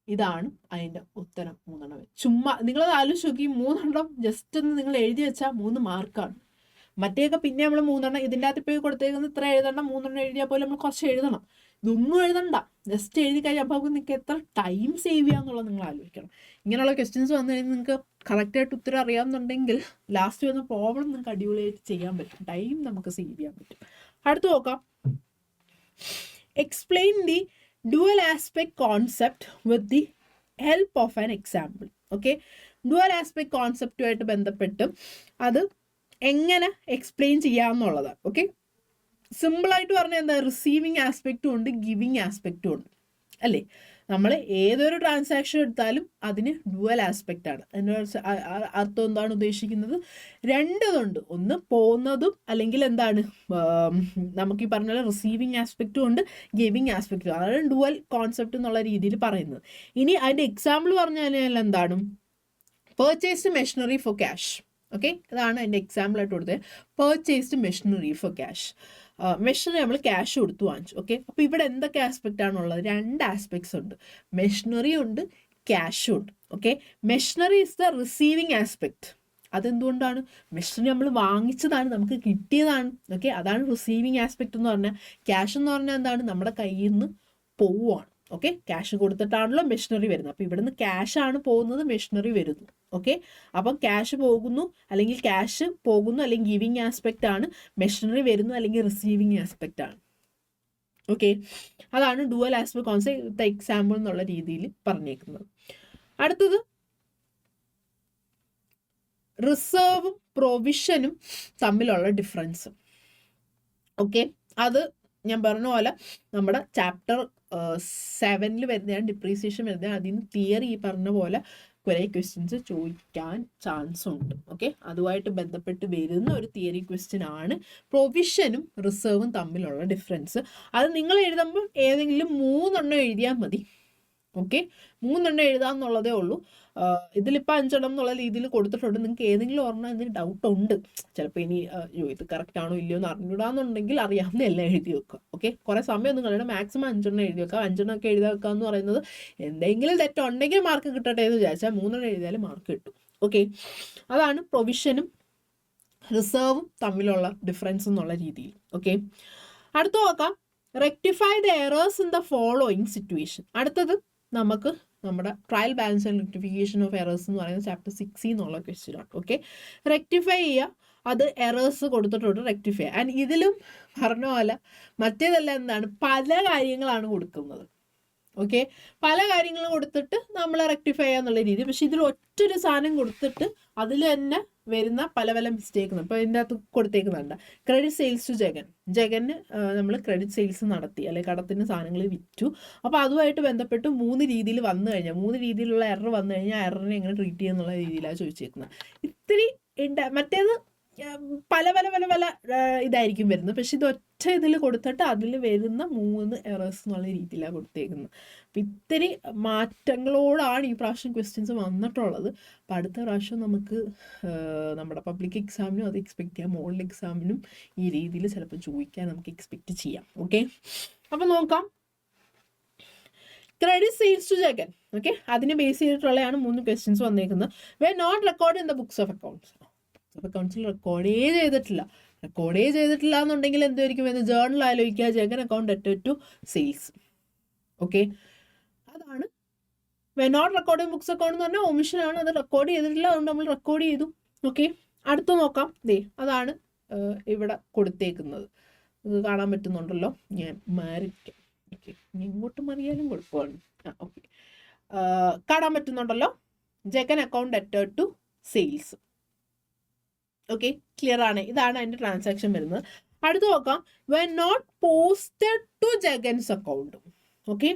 S1: ഇതാണ് അതിൻ്റെ ഉത്തരം. 3 ചുമ്മാ നിങ്ങളത് ആലോചിച്ച് നോക്കി. 3 ജസ്റ്റ് ഒന്ന് നിങ്ങൾ എഴുതി വെച്ചാൽ 3 മാർക്കാണ്. മറ്റേയൊക്കെ പിന്നെ നമ്മൾ 3 ഇതിൻ്റെ അകത്ത് പോയി കൊടുത്തേക്കുന്നത് ഇത്ര എഴുതണം. 3 എഴുതിയാൽ പോലും നമ്മൾ കുറച്ച് എഴുതണം. ഇതൊന്നും എഴുതണ്ട, ജസ്റ്റ് എഴുതി കഴിഞ്ഞാൽ അപ്പോൾ നിങ്ങൾക്ക് എത്ര ടൈം സേവ് ചെയ്യാന്നുള്ളത് നിങ്ങൾ ആലോചിക്കണം. ഇങ്ങനെയുള്ള ക്വസ്റ്റ്യൻസ് വന്നു കഴിഞ്ഞാൽ നിങ്ങൾക്ക് കറക്റ്റായിട്ട് ഉത്തരം അറിയാമെന്നുണ്ടെങ്കിൽ ലാസ്റ്റ് വന്ന പ്രോബ്ലം നിങ്ങൾക്ക് അടിപൊളിയായിട്ട് ചെയ്യാൻ പറ്റും. ടൈം നമുക്ക് സേവ് ചെയ്യാൻ പറ്റും. അടുത്ത് നോക്കാം. Explain the dual aspect concept with the help of an example. Okay, dual aspect കോൺസെപ്റ്റുമായിട്ട് ബന്ധപ്പെട്ട് അത് എങ്ങനെ എക്സ്പ്ലെയിൻ ചെയ്യാമെന്നുള്ളതാണ്. ഓക്കെ, സിമ്പിളായിട്ട് പറഞ്ഞാൽ എന്താ? റിസീവിങ് ആസ്പെക്റ്റും ഉണ്ട്, ഗിവിങ് ആസ്പെക്റ്റും ഉണ്ട്, അല്ലേ? നമ്മൾ ഏതൊരു ട്രാൻസാക്ഷൻ എടുത്താലും അതിന് ഡുവൽ ആസ്പെക്റ്റ് ആണ്. അതിൻ്റെ അർത്ഥം എന്താണ് ഉദ്ദേശിക്കുന്നത്? 2 ഇതുണ്ട്. ഒന്ന് പോകുന്നതും അല്ലെങ്കിൽ എന്താണ് നമുക്ക് ഈ പറഞ്ഞ പോലെ റിസീവിങ് ആസ്പെക്റ്റും ഉണ്ട്, ഗിവിങ് ആസ്പെക്റ്റും. അതാണ് ഡുവൽ കോൺസെപ്റ്റ് എന്നുള്ള രീതിയിൽ പറയുന്നത്. ഇനി അതിൻ്റെ എക്സാമ്പിൾ പറഞ്ഞാൽ എന്താണ്? Purchased machinery four cash. Okay, ഇതാണ് എൻ്റെ എക്സാമ്പിൾ ആയിട്ട് കൊടുത്തത്. Purchased machinery for cash. Machinery നമ്മൾ ക്യാഷ് കൊടുത്ത് വാങ്ങിച്ചു. ഓക്കെ, അപ്പോൾ ഇവിടെ എന്തൊക്കെ ആസ്പെക്റ്റ് ആണുള്ളത്? 2 ആസ്പെക്ട്സ് ഉണ്ട്. മെഷീനറി ഉണ്ട്, ക്യാഷും ഉണ്ട്. Okay, machinery is the receiving aspect. അതെന്തുകൊണ്ടാണ്? മെഷീനറി നമ്മൾ വാങ്ങിച്ചതാണ്, നമുക്ക് കിട്ടിയതാണ്. ഓക്കെ, അതാണ് റിസീവിങ് ആസ്പെക്ട് എന്ന് പറഞ്ഞാൽ. ക്യാഷ് എന്ന് പറഞ്ഞാൽ എന്താണ്? നമ്മുടെ കയ്യിൽ നിന്ന് പോവുകയാണ്. ഓക്കെ, ക്യാഷ് കൊടുത്തിട്ടാണല്ലോ മെഷീനറി വരുന്നത്. അപ്പോൾ ഇവിടെ നിന്ന് ക്യാഷാണ് പോകുന്നത്, മെഷീനറി വരുന്നു. ഓക്കെ, അപ്പം ക്യാഷ് പോകുന്നു അല്ലെങ്കിൽ ക്യാഷ് പോകുന്നു അല്ലെങ്കിൽ ഗിവിങ് ആസ്പെക്റ്റ് ആണ്, മെഷീനറി വരുന്നു അല്ലെങ്കിൽ റിസീവിങ് ആസ്പെക്റ്റ് ആണ്. ഓക്കെ, അതാണ് ഡുവൽ ആസ്പെക്ട് കോൺസെപ്റ്റ് എക്സാമ്പിൾ എന്നുള്ള രീതിയിൽ പറഞ്ഞേക്കുന്നത്. അടുത്തത് റിസർവും പ്രൊവിഷനും തമ്മിലുള്ള ഡിഫറൻസ്. ഓക്കെ, അത് ഞാൻ പറഞ്ഞ പോലെ നമ്മുടെ ചാപ്റ്റർ 7 വരുന്നതാണ് ഡിപ്രീസിയേഷൻ വരുന്നത്. അതിന് തിയറി ഈ പറഞ്ഞ പോലെ കുറേ ക്വസ്റ്റ്യൻസ് ചോദിക്കാൻ ചാൻസ് ഉണ്ട്. ഓക്കെ, അതുമായിട്ട് ബന്ധപ്പെട്ട് വരുന്ന ഒരു തിയറി ക്വസ്റ്റ്യൻ ആണ് പ്രൊവിഷനും റിസർവും തമ്മിലുള്ള ഡിഫറൻസ്. അത് നിങ്ങൾ എഴുതുമ്പോൾ ഏതെങ്കിലും 3 എഴുതിയാൽ മതി. ഓക്കെ, 3 എഴുതാമെന്നുള്ളതേ ഉള്ളൂ. ഇതിലിപ്പോൾ 5 എന്നുള്ള രീതിയിൽ കൊടുത്തിട്ടുണ്ട്. നിങ്ങൾക്ക് ഏതെങ്കിലും ഓർമ്മ എന്തെങ്കിലും ഡൗട്ട് ഉണ്ട്, ചിലപ്പോൾ ഇനി ഇത് കറക്റ്റ് ആണോ ഇല്ലയോ എന്ന് അറിഞ്ഞൂടാന്നുണ്ടെങ്കിൽ അറിയാവുന്ന എല്ലാം എഴുതി വെക്കുക. ഓക്കെ, കുറേ സമയമൊന്നും കളയണം. മാക്സിമം 5 എഴുതി വെക്കുക. 5 എഴുതി വെക്കുക എന്ന് പറയുന്നത് എന്തെങ്കിലും തെറ്റുണ്ടെങ്കിൽ മാർക്ക് കിട്ടട്ടെ എന്ന് വിചാരിച്ചാൽ 3 എഴുതിയാലും മാർക്ക് കിട്ടും. ഓക്കെ, അതാണ് പ്രൊവിഷനും റിസർവും തമ്മിലുള്ള ഡിഫറൻസ് എന്നുള്ള രീതിയിൽ. ഓക്കെ, അടുത്ത നോക്കാം. Rectify the errors in the following situation. അടുത്തത് നമുക്ക് നമ്മുടെ trial balance and rectification of errors എന്ന് പറയുന്നത് ചാപ്റ്റർ 6 എന്നുള്ള ക്വസ്റ്റ്യൻ ആണ്. ഓക്കെ, റെക്ടിഫൈ ചെയ്യുക, അത് എറേഴ്സ് കൊടുത്തിട്ടുണ്ട് റെക്ടിഫൈ. ആൻഡ് ഇതിലും പറഞ്ഞ പോലെ മറ്റേതെല്ലാം എന്താണ്, പല കാര്യങ്ങളാണ് കൊടുക്കുന്നത്. ഓക്കെ, പല കാര്യങ്ങൾ കൊടുത്തിട്ട് നമ്മൾ റെക്ടിഫൈ ചെയ്യാന്നുള്ള രീതി. പക്ഷെ ഇതിൽ ഒറ്റൊരു സാധനം കൊടുത്തിട്ട് അതിൽ തന്നെ വരുന്ന പല പല മിസ്റ്റേക്ക്. ഇപ്പോൾ ഇതിൻ്റെ അകത്ത് കൊടുത്തേക്കുന്നുണ്ട് ക്രെഡിറ്റ് സെയിൽസ് ടു ജഗന് നമ്മൾ ക്രെഡിറ്റ് സെയിൽസ് നടത്തി അല്ലെങ്കിൽ കടത്തിന് സാധനങ്ങൾ വിറ്റു. അപ്പോൾ അതുമായിട്ട് ബന്ധപ്പെട്ട് 3 രീതിയിൽ വന്നു കഴിഞ്ഞാൽ 3 രീതിയിലുള്ള എറർ വന്നു കഴിഞ്ഞാൽ എററിനെ എങ്ങനെ ട്രീറ്റ് ചെയ്യുന്നുള്ള രീതിയിലാണ് ചോദിച്ചേക്കുന്നത്. ഇത്തിരി മറ്റേത് പല പല പല പല ഇതായിരിക്കും വരുന്നത്. പക്ഷെ ഇത് ഒറ്റ ഇതിൽ കൊടുത്തിട്ട് അതിൽ വരുന്ന 3 എറേഴ്സ് എന്നുള്ള രീതിയിലാണ് കൊടുത്തേക്കുന്നത്. അപ്പം ഇത്തിരി മാറ്റങ്ങളോടാണ് ഈ പ്രാവശ്യം ക്വസ്റ്റ്യൻസ് വന്നിട്ടുള്ളത്. അപ്പം അടുത്ത പ്രാവശ്യം നമുക്ക് നമ്മുടെ പബ്ലിക് എക്സാമിനും അത് എക്സ്പെക്ട് ചെയ്യാം, മോഡൽ എക്സാമിനും ഈ രീതിയിൽ ചിലപ്പോൾ ചോദിക്കാൻ നമുക്ക് എക്സ്പെക്റ്റ് ചെയ്യാം. ഓക്കെ, അപ്പം നോക്കാം. Credit sales to Jagan. Okay, അതിനെ ബേസ് ചെയ്തിട്ടുള്ളതാണ് 3 ക്വസ്റ്റ്യൻസ് വന്നേക്കുന്നത്. Were not record in the books of accounts. അക്കൗണ്ട്സിൽ റെക്കോർഡേ ചെയ്തിട്ടില്ല എന്നുണ്ടെങ്കിൽ എന്തായിരിക്കും എന്ന് ജേർണൽ ആലോചിക്കുക. Jagan account അറ്റഡ് to sales. Okay, അതാണ് were not record in books account എന്ന് പറഞ്ഞാൽ ഒമിഷൻ ആണ്. അത് റെക്കോർഡ് ചെയ്തിട്ടില്ല, അതുകൊണ്ട് നമ്മൾ റെക്കോർഡ് ചെയ്തു. ഓക്കെ, അടുത്ത് നോക്കാം. അതാണ് ഇവിടെ കൊടുത്തേക്കുന്നത്. ഇത് കാണാൻ പറ്റുന്നുണ്ടല്ലോ, ഞാൻ മാറിക്കാം. ഓക്കെ, ഇങ്ങോട്ട് മറിയാലും കുഴപ്പമാണ്. ഓക്കെ, കാണാൻ പറ്റുന്നുണ്ടല്ലോ. Jagan account അറ്റഡ് to sales. Okay, clear ആണ്. ഇതാണ് അതിൻ്റെ ട്രാൻസാക്ഷൻ വരുന്നത്. അടുത്ത് നോക്കാം. When not posted to Jagan's account. Okay,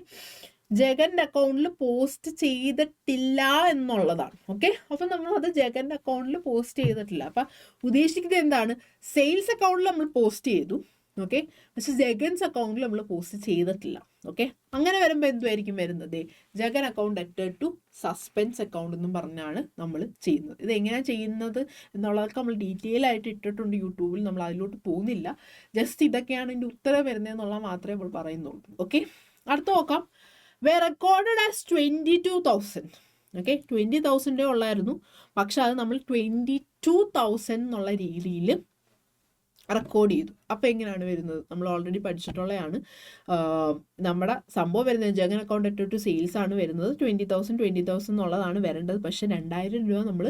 S1: ജഗൻ്റെ അക്കൗണ്ടിൽ പോസ്റ്റ് ചെയ്തിട്ടില്ല എന്നുള്ളതാണ്. ഓക്കെ, അപ്പം നമ്മളത് ജഗൻ്റെ അക്കൗണ്ടിൽ പോസ്റ്റ് ചെയ്തിട്ടില്ല. അപ്പം ഉദ്ദേശിക്കുന്നത് എന്താണ്, സെയിൽസ് അക്കൗണ്ടിൽ നമ്മൾ പോസ്റ്റ് ചെയ്തു. ഓക്കെ, പക്ഷെ ജഗൻസ് അക്കൗണ്ടിൽ നമ്മൾ പോസ്റ്റ് ചെയ്തിട്ടില്ല. ഓക്കെ, അങ്ങനെ വരുമ്പോൾ എന്തുമായിരിക്കും വരുന്നത്, Jagan account അറ്റഡ് to suspense account എന്നും പറഞ്ഞാണ് നമ്മൾ ചെയ്യുന്നത്. ഇത് എങ്ങനെയാണ് ചെയ്യുന്നത് എന്നുള്ളതൊക്കെ നമ്മൾ ഡീറ്റെയിൽ ആയിട്ട് ഇട്ടിട്ടുണ്ട് യൂട്യൂബിൽ. നമ്മൾ അതിലോട്ട് പോകുന്നില്ല. ജസ്റ്റ് ഇതൊക്കെയാണ് ഇതിൻ്റെ ഉത്തരം വരുന്നതെന്നുള്ളത് മാത്രമേ നമ്മൾ പറയുന്നുള്ളൂ. ഓക്കെ, അടുത്ത് നോക്കാം. വേ റെക്കോർഡഡ് ആസ് 22,000. ഓക്കെ, 20,000 ഉള്ളായിരുന്നു, പക്ഷെ അത് നമ്മൾ 22,000 എന്നുള്ള രീതിയിൽ റെക്കോർഡ് ചെയ്തു. അപ്പോൾ എങ്ങനെയാണ് വരുന്നത്, നമ്മൾ ഓൾറെഡി പഠിച്ചിട്ടുള്ളതാണ്. നമ്മുടെ സംഭവം വരുന്നത് ജഗൻ അക്കൗണ്ട് അറ്റഡ് ടു സെയിൽസ് ആണ് വരുന്നത്. 20,000 എന്നുള്ളതാണ് വരേണ്ടത്. പക്ഷേ 2,000 രൂപ നമ്മൾ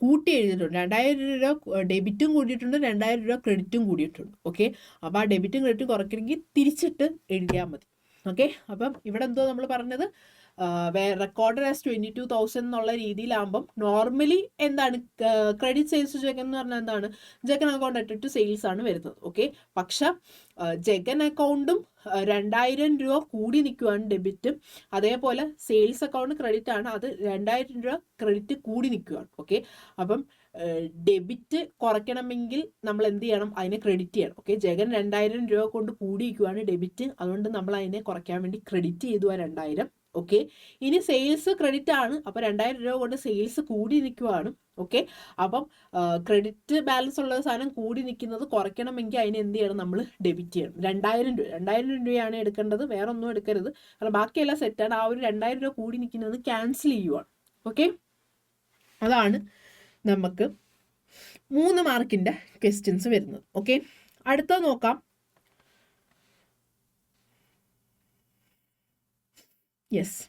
S1: കൂട്ടി എഴുതിയിട്ടുണ്ട്. 2,000 രൂപ ഡെബിറ്റും കൂടിയിട്ടുണ്ട്, 2,000 രൂപ ക്രെഡിറ്റും കൂടിയിട്ടുണ്ട്. ഓക്കെ, അപ്പോൾ ആ ഡെബിറ്റും ക്രെഡിറ്റും കുറയ്ക്കണമെങ്കിൽ തിരിച്ചിട്ട് എഴുതിയാൽ മതി. ഓക്കെ, അപ്പം ഇവിടെ എന്തോ നമ്മൾ പറഞ്ഞത്, റെക്കോർഡഡ് ആസ് 22,000 എന്നുള്ള രീതിയിലാകുമ്പം നോർമലി എന്താണ് ക്രെഡിറ്റ് സെയിൽസ് ജഗൻ എന്ന് പറഞ്ഞാൽ എന്താണ്, ജഗൻ അക്കൗണ്ട് അറ്റഡ് ടു സെയിൽസ് ആണ് വരുന്നത്. ഓക്കെ, പക്ഷെ ജഗൻ അക്കൗണ്ടും 2,000 രൂപ കൂടി നിൽക്കുകയാണ് ഡെബിറ്റും. അതേപോലെ സെയിൽസ് അക്കൗണ്ട് ക്രെഡിറ്റ് ആണ്, അത് 2,000 രൂപ ക്രെഡിറ്റ് കൂടി നിൽക്കുകയാണ്. ഓക്കെ, അപ്പം ഡെബിറ്റ് കുറയ്ക്കണമെങ്കിൽ നമ്മൾ എന്ത് ചെയ്യണം, അതിനെ ക്രെഡിറ്റ് ചെയ്യണം. ഓക്കെ, ജഗൻ 2,000 രൂപ കൊണ്ട് കൂടി നിൽക്കുകയാണ് ഡെബിറ്റ്, അതുകൊണ്ട് നമ്മൾ അതിനെ കുറയ്ക്കാൻ വേണ്ടി ക്രെഡിറ്റ് ചെയ്തു ആ 2,000. ഓക്കെ. ഇനി സെയിൽസ് ക്രെഡിറ്റ് ആണ്, അപ്പോൾ 2000 രൂപ കൊണ്ട് സെയിൽസ് കൂടി നിൽക്കുവാണ്. ഓക്കെ. അപ്പം ക്രെഡിറ്റ് ബാലൻസ് ഉള്ള സാധനം കൂടി നിൽക്കുന്നത് കുറയ്ക്കണമെങ്കിൽ അതിന് എന്ത് ചെയ്യണം, നമ്മൾ ഡെബിറ്റ് ചെയ്യണം. 2000 രൂപയാണ് എടുക്കേണ്ടത്, വേറെ ഒന്നും എടുക്കരുത്. കാരണം ബാക്കിയെല്ലാം സെറ്റാണ്. ആ ഒരു 2000 രൂപ കൂടി നിൽക്കുന്നത് ക്യാൻസൽ ചെയ്യുവാണ്. ഓക്കെ. അതാണ് നമുക്ക് 3 മാർക്കിൻ്റെ ക്വസ്റ്റ്യൻസ് വരുന്നത്. ഓക്കെ. അടുത്ത നോക്കാം. Yes,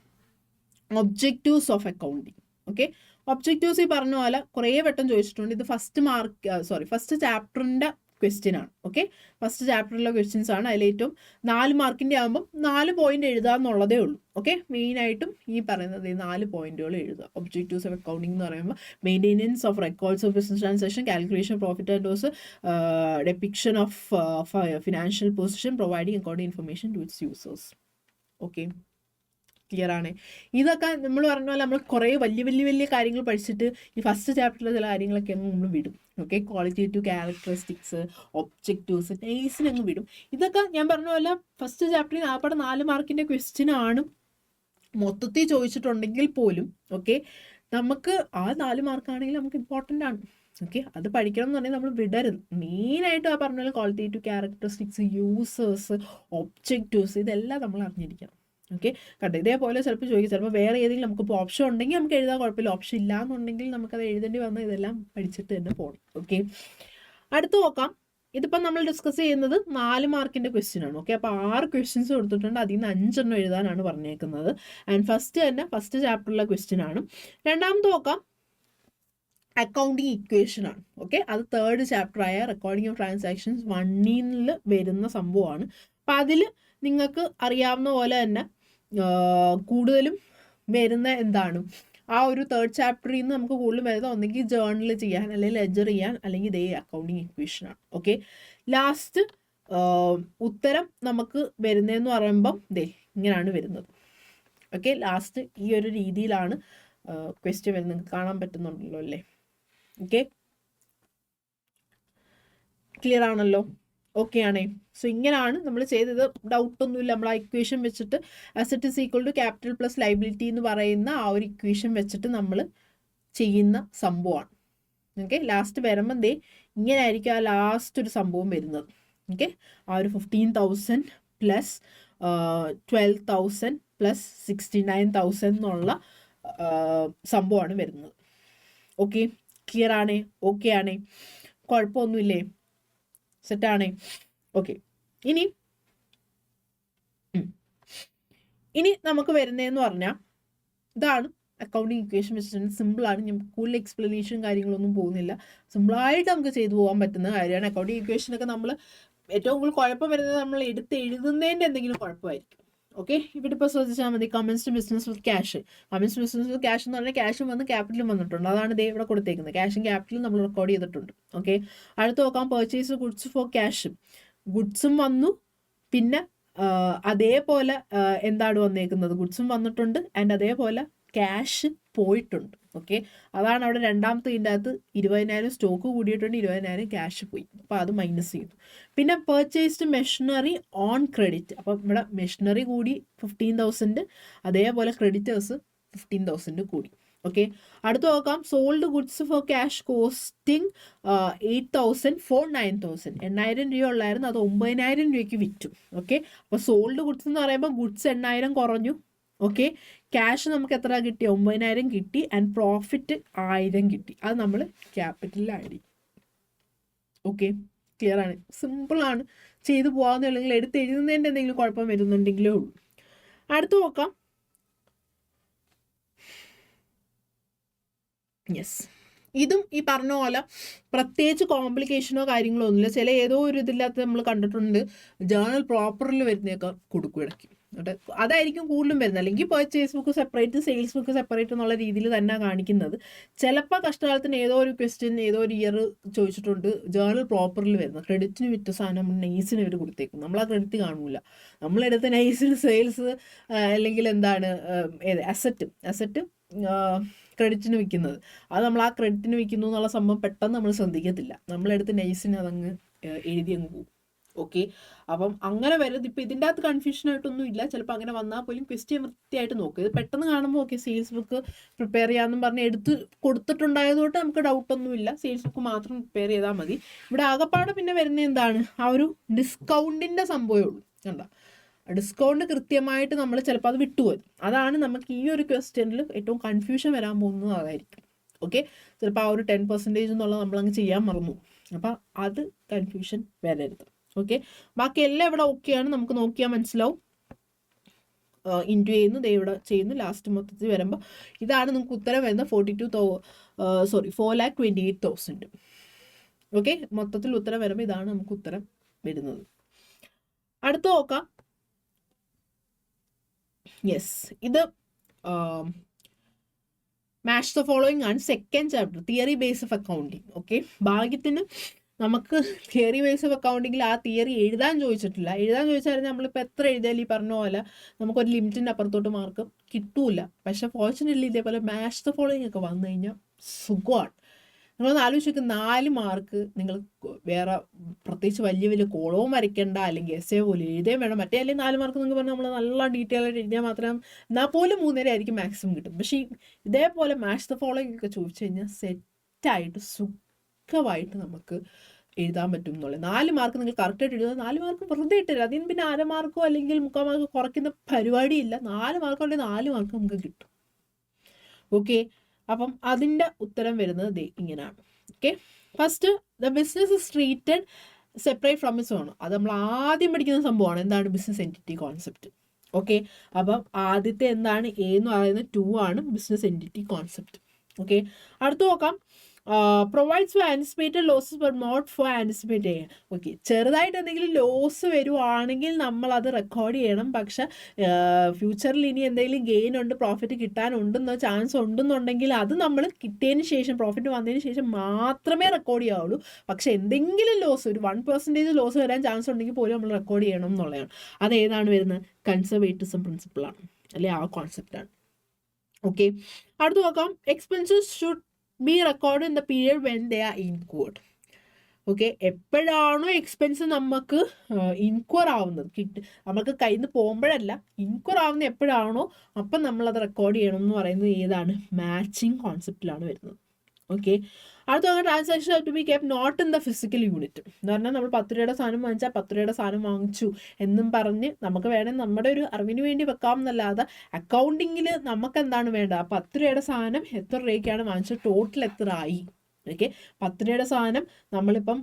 S1: objectives of accounting. Okay. Objectives ഈ പറഞ്ഞ പോലെ കുറേ വട്ടം ചോദിച്ചിട്ടുണ്ട്. ഇത് ഫസ്റ്റ് ചാപ്റ്ററിൻ്റെ ക്വസ്റ്റ്യൻ ആണ്. ഓക്കെ. ഫസ്റ്റ് ചാപ്റ്ററിലെ ക്വസ്റ്റ്യൻസ് ആണ്. അതിലേറ്റവും 4 മാർക്കിൻ്റെ ആകുമ്പം 4 പോയിന്റ് എഴുതാമെന്നുള്ളതേ ഉള്ളൂ. ഓക്കെ. മെയിനായിട്ടും ഈ പറയുന്നത് 4 പോയിന്റുകൾ എഴുതുക. ഒബ്ജക്റ്റീവ്സ് ഓഫ് അക്കൗണ്ടിങ് എന്ന് പറയുമ്പോൾ maintenance of records of business transaction, calculation profit and loss, depiction of financial position, providing accounting information to its users. Okay. Clear ആണ്. ഇതൊക്കെ നമ്മൾ പറഞ്ഞ പോലെ നമ്മൾ കുറേ വലിയ കാര്യങ്ങൾ പഠിച്ചിട്ട് ഈ ഫസ്റ്റ് ചാപ്റ്ററിലെ ചില കാര്യങ്ങളൊക്കെ അങ്ങ് നമ്മൾ വിടും. ഓക്കെ. ക്വാളിറ്റേറ്റീവ് ക്യാരക്ടറിസ്റ്റിക്സ്, ഒബ്ജക്റ്റീവ്സ്, നൈസിനങ്ങ് വിടും. ഇതൊക്കെ ഞാൻ പറഞ്ഞ പോലെ ഫസ്റ്റ് ചാപ്റ്ററിൽ ആകപ്പാടെ 4 മാർക്കിൻ്റെ ക്വസ്റ്റ്യൻ ആണ് മൊത്തത്തിൽ ചോദിച്ചിട്ടുണ്ടെങ്കിൽ പോലും. ഓക്കെ. നമുക്ക് ആ 4 മാർക്കാണെങ്കിൽ നമുക്ക് ഇമ്പോർട്ടൻ്റ് ആണ്. ഓക്കെ. അത് പഠിക്കണം എന്ന് പറഞ്ഞാൽ നമ്മൾ വിടരുത്. മെയിനായിട്ട് ആ പറഞ്ഞ പോലെ ക്വാളിറ്റേറ്റീവ് ക്യാരക്ടറിസ്റ്റിക്സ്, യൂസേഴ്സ്, ഒബ്ജക്റ്റീവ്സ്, ഇതെല്ലാം നമ്മൾ അറിഞ്ഞിരിക്കണം. ഓക്കെ. കണ്ടോ, ഇതേപോലെ ചിലപ്പോൾ ചോദിക്കും. ചിലപ്പോൾ വേറെ ഏതെങ്കിലും നമുക്കിപ്പോൾ ഓപ്ഷൻ ഉണ്ടെങ്കിൽ നമുക്ക് എഴുതാൻ കുഴപ്പമില്ല. ഓപ്ഷൻ ഇല്ല എന്നുണ്ടെങ്കിൽ നമുക്കത് എഴുതേണ്ടി വന്നാൽ ഇതെല്ലാം പഠിച്ചിട്ട് തന്നെ പോകണം. ഓക്കെ. അടുത്ത് നോക്കാം. ഇതിപ്പം നമ്മൾ ഡിസ്കസ് ചെയ്യുന്നത് 4 മാർക്കിൻ്റെ ക്വസ്റ്റ്യൻ ആണ്. ഓക്കെ. അപ്പോൾ 6 ക്വസ്റ്റ്യൻസ് കൊടുത്തിട്ടുണ്ട്. അതിൽ നിന്ന് 5 എണ്ണം എഴുതാനാണ് പറഞ്ഞേക്കുന്നത്. ആൻഡ് ഫസ്റ്റ് ചാപ്റ്ററിലെ ക്വസ്റ്റ്യൻ ആണ്. രണ്ടാമത് നോക്കാം, അക്കൗണ്ടിങ് ഇക്വേഷൻ ആണ്. ഓക്കെ. അത് 3rd ചാപ്റ്ററായ റെക്കോർഡിംഗ് ഓഫ് ട്രാൻസാക്ഷൻസ് 1 വരുന്ന സംഭവമാണ്. അപ്പം അതിൽ നിങ്ങൾക്ക് അറിയാവുന്ന പോലെ തന്നെ കൂടുതലും വരുന്ന എന്താണ്, ആ ഒരു 3rd ചാപ്റ്ററിൽ നിന്ന് നമുക്ക് കൂടുതലും വരുന്നത് ഒന്നെങ്കിൽ ജേർണൽ ചെയ്യാൻ, അല്ലെങ്കിൽ ലെജർ ചെയ്യാൻ, അല്ലെങ്കിൽ ഇതേ അക്കൗണ്ടിങ് ഇക്വേഷനാണ്. ഓക്കെ. ലാസ്റ്റ് ഉത്തരം നമുക്ക് വരുന്നതെന്ന് പറയുമ്പം ഇങ്ങനെയാണ് വരുന്നത്. ഓക്കെ. ലാസ്റ്റ് ഈ ഒരു രീതിയിലാണ് ക്വസ്റ്റ്യൻ വരുന്നത്. നിങ്ങൾക്ക് കാണാൻ പറ്റുന്നുണ്ടല്ലോ അല്ലേ? ഓക്കെ. ക്ലിയർ ആണല്ലോ? ഓക്കെ ആണേ. സോ ഇങ്ങനെയാണ് നമ്മൾ ചെയ്തത്. ഡൗട്ടൊന്നുമില്ല. നമ്മൾ ആ ഇക്വേഷൻ വെച്ചിട്ട് asset is equal to capital plus liability എന്ന് പറയുന്ന ആ ഒരു ഇക്വേഷൻ വെച്ചിട്ട് നമ്മൾ ചെയ്യുന്ന സംഭവമാണ്. ഓക്കെ. ലാസ്റ്റ് വരുമ്പം ഇങ്ങനെ ആയിരിക്കും ആ ലാസ്റ്റ് ഒരു സംഭവം വരുന്നത്. ഓക്കെ. ആ ഒരു 15,000 പ്ലസ് 12,000 പ്ലസ് 69,000 എന്നുള്ള സംഭവമാണ് വരുന്നത്. ഓക്കെ. ക്ലിയർ ആണേ? ഓക്കെ ആണേ? കുഴപ്പമൊന്നുമില്ലേ? സെറ്റാണേ? ഓക്കെ. ഇനി നമുക്ക് വരുന്നതെന്ന് പറഞ്ഞാൽ ഇതാണ് അക്കൗണ്ടിങ് ഇക്വേഷൻ വെച്ചിട്ടുണ്ട്. സിമ്പിളാണ്. ഞാൻ കൂടുതൽ എക്സ്പ്ലനേഷൻ കാര്യങ്ങളൊന്നും പോകുന്നില്ല. സിമ്പിളായിട്ട് നമുക്ക് ചെയ്തു പോകാൻ പറ്റുന്ന കാര്യമാണ്. അക്കൗണ്ടിങ് ഇക്വേഷനൊക്കെ നമ്മൾ ഏറ്റവും കൂടുതൽ കുഴപ്പം വരുന്നത് നമ്മൾ എടുത്ത് എഴുതുന്നതിൻ്റെ എന്തെങ്കിലും കുഴപ്പമായിരിക്കും. ഓക്കെ. ഇവിടെ ഇപ്പോൾ ശ്രദ്ധിച്ചാൽ മതി. Commence to business with cash. Commence business with cash എന്ന് പറഞ്ഞാൽ ക്യാഷും വന്ന് ക്യാപിറ്റലും വന്നിട്ടുണ്ട്. അതാണ് ഇവിടെ കൊടുത്തേക്കുന്നത്. ക്യാഷും ക്യാപിറ്റലും നമ്മൾ റെക്കോർഡ് ചെയ്തിട്ടുണ്ട്. ഓക്കെ. അടുത്ത് നോക്കാം, പർച്ചേസ് ഗുഡ്സ് ഫോർ ക്യാഷ്. ഗുഡ്സും വന്നു, പിന്നെ അതേപോലെ എന്താണ് വന്നേക്കുന്നത്, ഗുഡ്സും വന്നിട്ടുണ്ട് ആൻഡ് അതേപോലെ ക്യാഷ് പോയിട്ടുണ്ട്. ഓക്കെ. അതാണ് അവിടെ രണ്ടാമത്തെ ഇതിൻ്റെ അകത്ത് 20,000 സ്റ്റോക്ക് കൂടിയിട്ടുണ്ട്, 20,000 ക്യാഷ് പോയി. അപ്പോൾ അത് മൈനസ് ചെയ്തു. പിന്നെ പർച്ചേസ്ഡ് മെഷീനറി ഓൺ ക്രെഡിറ്റ്. അപ്പം ഇവിടെ മെഷീനറി കൂടി 15,000, അതേപോലെ ക്രെഡിറ്റേഴ്സ് 15,000 കൂടി. ഓക്കെ. അടുത്ത് നോക്കാം, sold goods for cash costing 8,000 for 9,000. 8,000 രൂപ ഉള്ളായിരുന്നു, അത് 9,000 രൂപയ്ക്ക് വിറ്റു. ഓക്കെ. അപ്പോൾ സോൾഡ് ഗുഡ്സ് എന്ന് പറയുമ്പോൾ ഗുഡ്സ് 8,000 കുറഞ്ഞു. ഓക്കെ. ക്യാഷ് നമുക്ക് എത്ര കിട്ടി? 9,000 കിട്ടി. ആൻഡ് പ്രോഫിറ്റ് 1,000 കിട്ടി. അത് നമ്മൾ ക്യാപിറ്റലിൽ ആഡ് ചെയ്യും. ഓക്കെ. ക്ലിയർ ആണ്? സിമ്പിളാണ്, ചെയ്തു പോകാവുന്ന. അല്ലെങ്കിൽ എടുത്ത് എഴുതുന്നതിൻ്റെ എന്തെങ്കിലും കുഴപ്പം വരുന്നുണ്ടെങ്കിലേ ഉള്ളൂ. അടുത്ത് നോക്കാം. യെസ്, ഇതും ഈ പറഞ്ഞ പോലെ പ്രത്യേകിച്ച് കോംപ്ലിക്കേഷനോ കാര്യങ്ങളോ ഒന്നുമില്ല. ചില ഏതോ ഒരു ഇതില്ലാത്ത നമ്മൾ കണ്ടിട്ടുണ്ട്, ജേർണൽ പ്രോപ്പറിൽ വരുന്നതൊക്കെ കൊടുക്കും ഇടയ്ക്ക്. അതായിരിക്കും കൂടുതലും വരുന്നത്. അല്ലെങ്കിൽ purchase book separate, sales book separate എന്നുള്ള രീതിയിൽ തന്നെ കാണിക്കുന്നത്. ചിലപ്പോൾ കഷ്ടകാലത്തിന് ഏതോ ഒരു ക്വസ്റ്റ്യൻ ഏതോ ഒരു ഇയർ ചോദിച്ചിട്ടുണ്ട് ജേർണൽ പ്രോപ്പറിൽ വരുന്നത്. ക്രെഡിറ്റിന് വിറ്റ സാധനം നൈസിന് ഇവർ കൊടുത്തേക്കും. നമ്മൾ ആ ക്രെഡിറ്റ് കാണൂല. നമ്മളെടുത്ത നൈസിന് സെയിൽസ് അല്ലെങ്കിൽ എന്താണ് അസറ്റ് ക്രെഡിറ്റിന് വിൽക്കുന്നത്. അത് നമ്മൾ ആ ക്രെഡിറ്റിന് വിൽക്കുന്നു എന്നുള്ള സംഭവം പെട്ടെന്ന് നമ്മൾ ശ്രദ്ധിക്കത്തില്ല. നമ്മളെടുത്ത് നൈസിന് അതങ്ങ് എഴുതി അങ്ങ് പോകും. ഓക്കെ, അപ്പം അങ്ങനെ വരുന്നത് ഇപ്പം ഇതിൻ്റെ അകത്ത് കൺഫ്യൂഷൻ ആയിട്ടൊന്നും ഇല്ല. ചിലപ്പോൾ അങ്ങനെ വന്നാൽ പോലും ക്വസ്റ്റ്യൻ വൃത്തിയായിട്ട് നോക്കുക. ഇത് പെട്ടെന്ന് കാണുമ്പോൾ ഓക്കെ സെയിൽസ് ബുക്ക് പ്രിപ്പയർ ചെയ്യാമെന്നും പറഞ്ഞ് എടുത്ത് കൊടുത്തിട്ടുണ്ടായതുകൊണ്ട് നമുക്ക് ഡൗട്ടൊന്നുമില്ല. സെയിൽസ് ബുക്ക് മാത്രം പ്രിപ്പയർ ചെയ്താൽ മതി. ഇവിടെ ആകപ്പാടെ പിന്നെ വരുന്നത് എന്താണ്, ആ ഒരു ഡിസ്കൗണ്ടിൻ്റെ സംഭവമേ ഉള്ളൂ. കണ്ടോ, ഡിസ്കൗണ്ട് കൃത്യമായിട്ട് നമ്മൾ ചിലപ്പോൾ അത് വിട്ടുപോയി. അതാണ് നമുക്ക് ഈ ഒരു ക്വസ്റ്റ്യനിൽ ഏറ്റവും കൺഫ്യൂഷൻ വരാൻ പോകുന്നത് അതായിരിക്കും. ഓക്കെ, ചിലപ്പോൾ ആ ഒരു 10% എന്നുള്ളത് നമ്മളങ്ങ് ചെയ്യാൻ മറന്നു. അപ്പം അത് കൺഫ്യൂഷൻ വരരുത്. ഓക്കെ, ബാക്കി എല്ലാം ഇവിടെ ഓക്കെയാണ്, നമുക്ക് നോക്കിയാൽ മനസ്സിലാവും. ഇൻറ്റു ചെയ്യുന്നു, ദേ ഇവിടെ ചെയ്യുന്നു, ലാസ്റ്റ് മൊത്തത്തിൽ വരുമ്പോൾ ഇതാണ് നമുക്ക് ഉത്തരം വരുന്നത് 4,28,000. ഓക്കെ, മൊത്തത്തിൽ ഉത്തരം വരുമ്പോൾ ഇതാണ് നമുക്ക് ഉത്തരം വരുന്നത്. അടുത്ത് നോക്കാം. യെസ്, ഇത് മാച്ച് ദ ഫോളോയിങ് ആണ്, second chapter, theory base of accounting. Okay, ഭാഗ്യത്തിന് നമുക്ക് തിയറി ബേസ് ഓഫ് അക്കൗണ്ടിങ്ങിൽ ആ തിയറി എഴുതാൻ ചോദിച്ചിട്ടില്ല. എഴുതാൻ ചോദിച്ചാൽ നമ്മളിപ്പോൾ എത്ര എഴുതിയാലും ഈ പറഞ്ഞ പോലെ നമുക്കൊരു ലിമിറ്റിൻ്റെ അപ്പുറത്തോട്ട് മാർക്ക് കിട്ടൂല. പക്ഷെ ഫോർച്യുനേറ്റ്ലി ഇതേപോലെ മാച്ച് ദ ഫോളോയിങ് ഒക്കെ വന്നു കഴിഞ്ഞാൽ സുഖമാണ്. നിങ്ങളൊന്ന് ആലോചിച്ച് 4 മാർക്ക് നിങ്ങൾ വേറെ പ്രത്യേകിച്ച് വലിയ വലിയ കോളവും വരയ്ക്കേണ്ട, അല്ലെങ്കിൽ എസ്സേ പോലും എഴുതുകയും വേണം. മറ്റേ അല്ലെങ്കിൽ 4 മാർക്ക് നിങ്ങൾക്ക് പറഞ്ഞാൽ നമ്മൾ നല്ല ഡീറ്റെയിൽ ആയിട്ട് എഴുതിയാൽ മാത്രം എന്നാൽ പോലും 3.5 ആയിരിക്കും മാക്സിമം കിട്ടും. പക്ഷേ ഇതേപോലെ മാച്ച് ദ ഫോളോയിങ് ഒക്കെ ചോദിച്ചു കഴിഞ്ഞാൽ സെറ്റായിട്ട് സുഖമായിട്ട് നമുക്ക് എഴുതാൻ പറ്റും എന്നുള്ളത്. 4 മാർക്ക് നിങ്ങൾ കറക്റ്റായിട്ട് എഴുതുക. 4 മാർക്ക് വെറുതെ ഇട്ടില്ല, അതിന് പിന്നെ 1/2 മാർക്കോ അല്ലെങ്കിൽ 3/4 മാർക്കോ കുറയ്ക്കുന്ന പരിപാടിയില്ല. 4 മാർക്കുണ്ടെങ്കിൽ 4 മാർക്ക് നമുക്ക് കിട്ടും. ഓക്കെ, അപ്പം അതിൻ്റെ ഉത്തരം വരുന്നത് ഇങ്ങനെയാണ്. Okay, first the business is treated separate from it's on. അത് നമ്മൾ ആദ്യം പഠിക്കുന്ന സംഭവമാണ്, എന്താണ് ബിസിനസ് എൻറ്റിറ്റി കോൺസെപ്റ്റ്. ഓക്കെ, അപ്പം ആദ്യത്തെ എന്താണ് എ എന്ന് പറയുന്നത് 2 ആണ്, ബിസിനസ് എൻറ്റിറ്റി കോൺസെപ്റ്റ്. ഓക്കെ, അടുത്ത് നോക്കാം. Provides for anticipated losses but not for anticipate ചെയ്യാൻ. ഓക്കെ, ചെറുതായിട്ട് എന്തെങ്കിലും ലോസ് വരുവാണെങ്കിൽ നമ്മളത് റെക്കോർഡ് ചെയ്യണം. പക്ഷെ ഫ്യൂച്ചറിൽ ഇനി എന്തെങ്കിലും ഗെയിൻ ഉണ്ട്, പ്രോഫിറ്റ് കിട്ടാനുണ്ടെന്ന ചാൻസ് ഉണ്ടെന്നുണ്ടെങ്കിൽ അത് നമ്മൾ കിട്ടിയതിന് ശേഷം, പ്രോഫിറ്റ് വന്നതിന് ശേഷം മാത്രമേ റെക്കോർഡ് ചെയ്യാവുള്ളൂ. പക്ഷെ എന്തെങ്കിലും ലോസ്, ഒരു 1% ലോസ് വരാൻ ചാൻസ് ഉണ്ടെങ്കിൽ പോലും നമ്മൾ റെക്കോർഡ് ചെയ്യണം എന്നുള്ളതാണ്. അത് ഏതാണ് വരുന്നത്, കൺസർവേറ്റിസം പ്രിൻസിപ്പിളാണ്, അല്ലെ ആ കോൺസെപ്റ്റാണ്. ഓക്കെ, അടുത്ത് നോക്കാം. Expenses should be record in the period when they are incurred. Okay, എപ്പോഴാണോ എക്സ്പെൻസ് നമുക്ക് ഇൻക്വയർ ആവുന്നത്, നമുക്ക് കയ്യിൽ നിന്ന് പോകുമ്പോഴല്ല, ഇൻക്വയർ ആവുന്ന എപ്പോഴാണോ അപ്പം നമ്മളത് റെക്കോർഡ് ചെയ്യണം എന്ന് പറയുന്നത് ഏതാണ്, മാച്ചിങ് കോൺസെപ്റ്റിലാണ് വരുന്നത്. ഓക്കെ, അടുത്ത transaction to be kept not in the physical unit എന്ന് പറഞ്ഞാൽ നമ്മൾ 10 രൂപയുടെ സാധനം വാങ്ങിച്ചാൽ 10 രൂപയുടെ സാധനം വാങ്ങിച്ചു എന്നും പറഞ്ഞ് നമുക്ക് വേണമെങ്കിൽ നമ്മുടെ ഒരു അറിവിന് വേണ്ടി വെക്കാം എന്നല്ലാതെ അക്കൗണ്ടിങ്ങിൽ നമുക്ക് എന്താണ് വേണ്ടത്, 10 രൂപയുടെ സാധനം എത്ര രൂപയ്ക്കാണ് വാങ്ങിച്ചത്, ടോട്ടൽ എത്ര ആയി. ഓക്കെ, 10 രൂപയുടെ സാധനം നമ്മളിപ്പം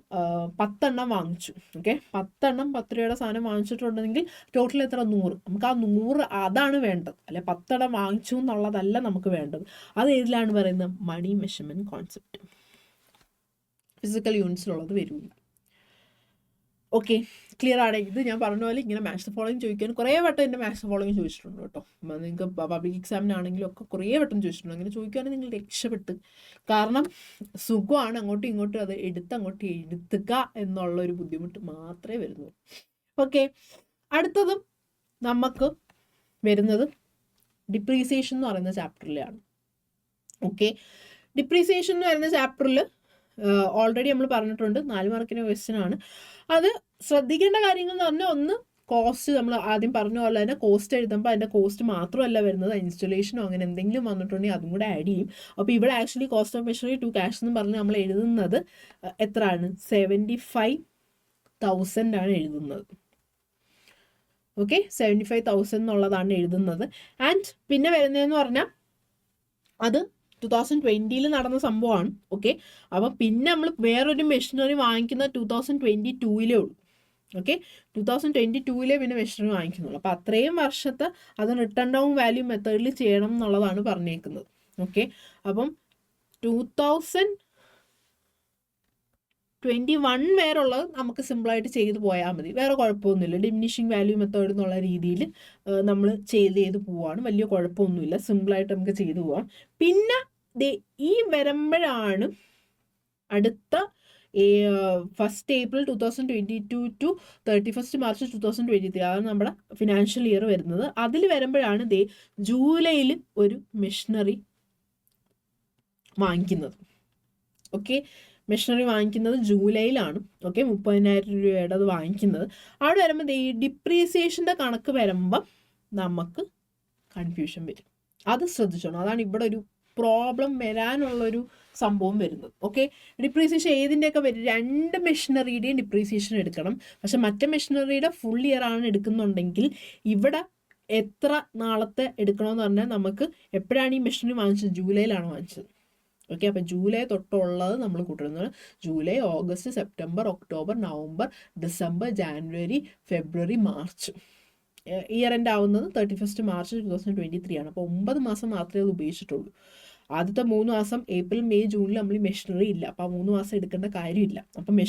S1: 10 എണ്ണം വാങ്ങിച്ചു. ഓക്കെ, 10 എണ്ണം 10 രൂപയുടെ സാധനം വാങ്ങിച്ചിട്ടുണ്ടെങ്കിൽ ടോട്ടൽ എത്ര, 100. നമുക്ക് ആ 100 അതാണ് വേണ്ടത്, അല്ലെ 10 എണ്ണം വാങ്ങിച്ചു എന്നുള്ളതല്ല നമുക്ക് വേണ്ടത്. അത് ഏതിലാണ് പറയുന്നത്, മണി മെഷർമെൻറ്റ് കോൺസെപ്റ്റ്. ഫിസിക്കൽ യൂണിറ്റ്സിലുള്ളത് വരില്ല. ഓക്കെ, ക്ലിയർ ആണ്. ഇത് ഞാൻ പറഞ്ഞ പോലെ ഇങ്ങനെ മാച്ച് ദ ഫോളോയിങ് ചോദിക്കാൻ കുറേ വട്ടം എൻ്റെ മാച്ച് ദ ഫോളോയിങ് ചോദിച്ചിട്ടുണ്ട് കേട്ടോ. നിങ്ങൾക്ക് പബ്ലിക് എക്സാമിനാണെങ്കിലും ഒക്കെ കുറേ വട്ടം ചോദിച്ചിട്ടുണ്ട്. അങ്ങനെ ചോദിക്കുകയാണെങ്കിൽ നിങ്ങൾ രക്ഷപ്പെട്ട്. കാരണം സുഖമാണ്, അങ്ങോട്ടും ഇങ്ങോട്ടും അത് അങ്ങോട്ട് എഴുതുക എന്നുള്ളൊരു ബുദ്ധിമുട്ട് മാത്രമേ വരുന്നുള്ളൂ. ഓക്കെ, അടുത്തതും നമുക്ക് വരുന്നത് ഡിപ്രീസിയേഷൻ എന്ന് പറയുന്ന ചാപ്റ്ററിലാണ്. ഓക്കെ, ഡിപ്രീസിയേഷൻ എന്ന് പറയുന്ന ചാപ്റ്ററിൽ ഓൾറെഡി നമ്മൾ പറഞ്ഞിട്ടുണ്ട്, 4 മാർക്കിൻ്റെ ക്വസ്റ്റ്യൻ ആണ്. അത് ശ്രദ്ധിക്കേണ്ട കാര്യങ്ങൾ എന്ന് പറഞ്ഞാൽ, ഒന്ന് കോസ്റ്റ്, നമ്മൾ ആദ്യം പറഞ്ഞ പോലെ തന്നെ കോസ്റ്റ് എഴുതുമ്പോൾ അതിൻ്റെ കോസ്റ്റ് മാത്രമല്ല വരുന്നത്, ഇൻസ്റ്റലേഷനോ അങ്ങനെ എന്തെങ്കിലും വന്നിട്ടുണ്ടെങ്കിൽ അതും കൂടെ ആഡ് ചെയ്യും. അപ്പോൾ ഇവിടെ actually cost of machinery to cash എന്ന് പറഞ്ഞ് നമ്മൾ എഴുതുന്നത് എത്രയാണ്, 75,000 ആണ് എഴുതുന്നത്. ഓക്കെ, 75,000 എന്നുള്ളതാണ് എഴുതുന്നത്. ആൻഡ് പിന്നെ വരുന്നതെന്ന് പറഞ്ഞാൽ അത് 2020 നടന്ന സംഭവമാണ്. ഓക്കെ, അപ്പം പിന്നെ നമ്മൾ വേറൊരു മെഷീനറി വാങ്ങിക്കുന്നത് 2022 ഉള്ളൂ. ഓക്കെ, 2022 പിന്നെ മെഷീനറി വാങ്ങിക്കുന്നുള്ളൂ. അപ്പോൾ അത്രയും വർഷത്തെ അത് റിട്ടേൺ ഡൗൺ വാല്യൂ മെത്തേഡിൽ ചെയ്യണം എന്നുള്ളതാണ് പറഞ്ഞേക്കുന്നത്. ഓക്കെ, അപ്പം 2021 വേറുള്ളത് നമുക്ക് സിമ്പിളായിട്ട് ചെയ്ത് പോയാൽ മതി, വേറെ കുഴപ്പമൊന്നുമില്ല. ഡിമിനിഷിങ് വാല്യൂ മെത്തേഡ് എന്നുള്ള രീതിയിൽ നമ്മൾ ചെയ്ത് പോവാണ്, വലിയ കുഴപ്പമൊന്നുമില്ല, സിമ്പിളായിട്ട് നമുക്ക് ചെയ്തു പോവാം. പിന്നെ ഈ വരുമ്പോഴാണ് അടുത്ത 1 April 2022 ടു 31 March 2023, അതാണ് നമ്മുടെ ഫിനാൻഷ്യൽ ഇയർ വരുന്നത്. അതിൽ വരുമ്പോഴാണ് ജൂലൈയിൽ ഒരു മെഷീനറി വാങ്ങിക്കുന്നത്. ഓക്കെ, മെഷീനറി വാങ്ങിക്കുന്നത് ജൂലൈയിലാണ്. ഓക്കെ, 30,000 രൂപയുടെ അത് വാങ്ങിക്കുന്നത്. അവിടെ വരുമ്പോൾ ഈ ഡിപ്രീസിയേഷൻ്റെ കണക്ക് വരുമ്പം നമുക്ക് കൺഫ്യൂഷൻ വരും. അത് ശ്രദ്ധിച്ചോണം. അതാണ് ഇവിടെ ഒരു പ്രോബ്ലം വരാനുള്ളൊരു സംഭവം വരുന്നത്. ഓക്കെ, ഡിപ്രീസിയേഷൻ ഏതിൻ്റെയൊക്കെ വരും? 2 മെഷീനറിയുടെയും ഡിപ്രീസിയേഷൻ എടുക്കണം. പക്ഷെ മറ്റേ മെഷീനറിയുടെ ഫുൾ ഇയർ ആണ് എടുക്കുന്നുണ്ടെങ്കിൽ ഇവിടെ എത്ര നാളത്തെ എടുക്കണമെന്ന് പറഞ്ഞാൽ നമുക്ക് എപ്പോഴാണ് ഈ മെഷീനറി വാങ്ങിച്ചത്? ജൂലൈയിലാണ് വാങ്ങിച്ചത്. ഓക്കെ, അപ്പോൾ ജൂലൈ തൊട്ടുള്ളത് നമ്മൾ കൂട്ടുന്നത് July, August, September, October, November, December, January, February, March. Year end ആവുന്നത് 31 മാർച്ച് 2023 ആണ്. അപ്പോൾ 9 മാസം മാത്രമേ അത് ഉപയോഗിച്ചിട്ടുള്ളൂ. ആദ്യത്തെ 3 മാസം ഏപ്രിൽ, മെയ്, ജൂണിൽ നമ്മൾ മെഷീനറി ഇല്ല. അപ്പോൾ 3 മാസം എടുക്കേണ്ട കാര്യമില്ല. അപ്പം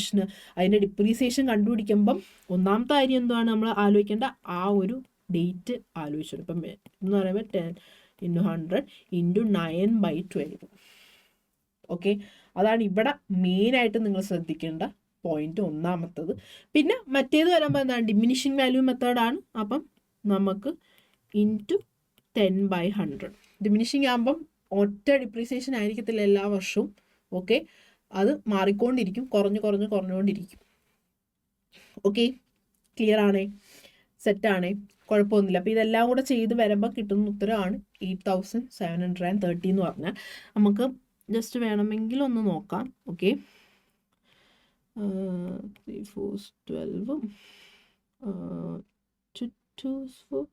S1: അതിൻ്റെ ഡിപ്രീസിയേഷൻ കണ്ടുപിടിക്കുമ്പം ഒന്നാമത്തെ കാര്യം എന്താണ് നമ്മൾ ആലോചിക്കേണ്ട? ആ ഒരു ഡേറ്റ് ആലോചിച്ചു. ഇപ്പം എന്ന് പറയുമ്പോൾ 10 × 100 × 9/12. ഓക്കെ, അതാണ് ഇവിടെ മെയിനായിട്ട് നിങ്ങൾ ശ്രദ്ധിക്കേണ്ട പോയിന്റ് ഒന്നാമത്തത്. പിന്നെ മറ്റേത് വരുമ്പോൾ എന്താണ്? ഡിമിനിഷിങ് വാല്യൂ മെത്തേഡാണ്. അപ്പം നമുക്ക് ഇൻറ്റു 10/100. ഡിമിനിഷിങ് ആകുമ്പം ഒറ്റ ഡിപ്രീസിയേഷൻ ആയിരിക്കത്തില്ല എല്ലാ വർഷവും. ഓക്കെ, അത് മാറിക്കൊണ്ടിരിക്കും, കുറഞ്ഞുകൊണ്ടിരിക്കും. ഓക്കെ, ക്ലിയർ ആണേ? സെറ്റാണേ? കുഴപ്പമൊന്നുമില്ല. അപ്പോൾ ഇതെല്ലാം കൂടെ ചെയ്ത് വരുമ്പോൾ കിട്ടുന്ന ഉത്തരമാണ് 8,730 എന്ന് പറഞ്ഞാൽ. നമുക്ക് ജസ്റ്റ് വേണമെങ്കിൽ ഒന്ന് നോക്കാം. Okay, 3 4 12 2 2s 4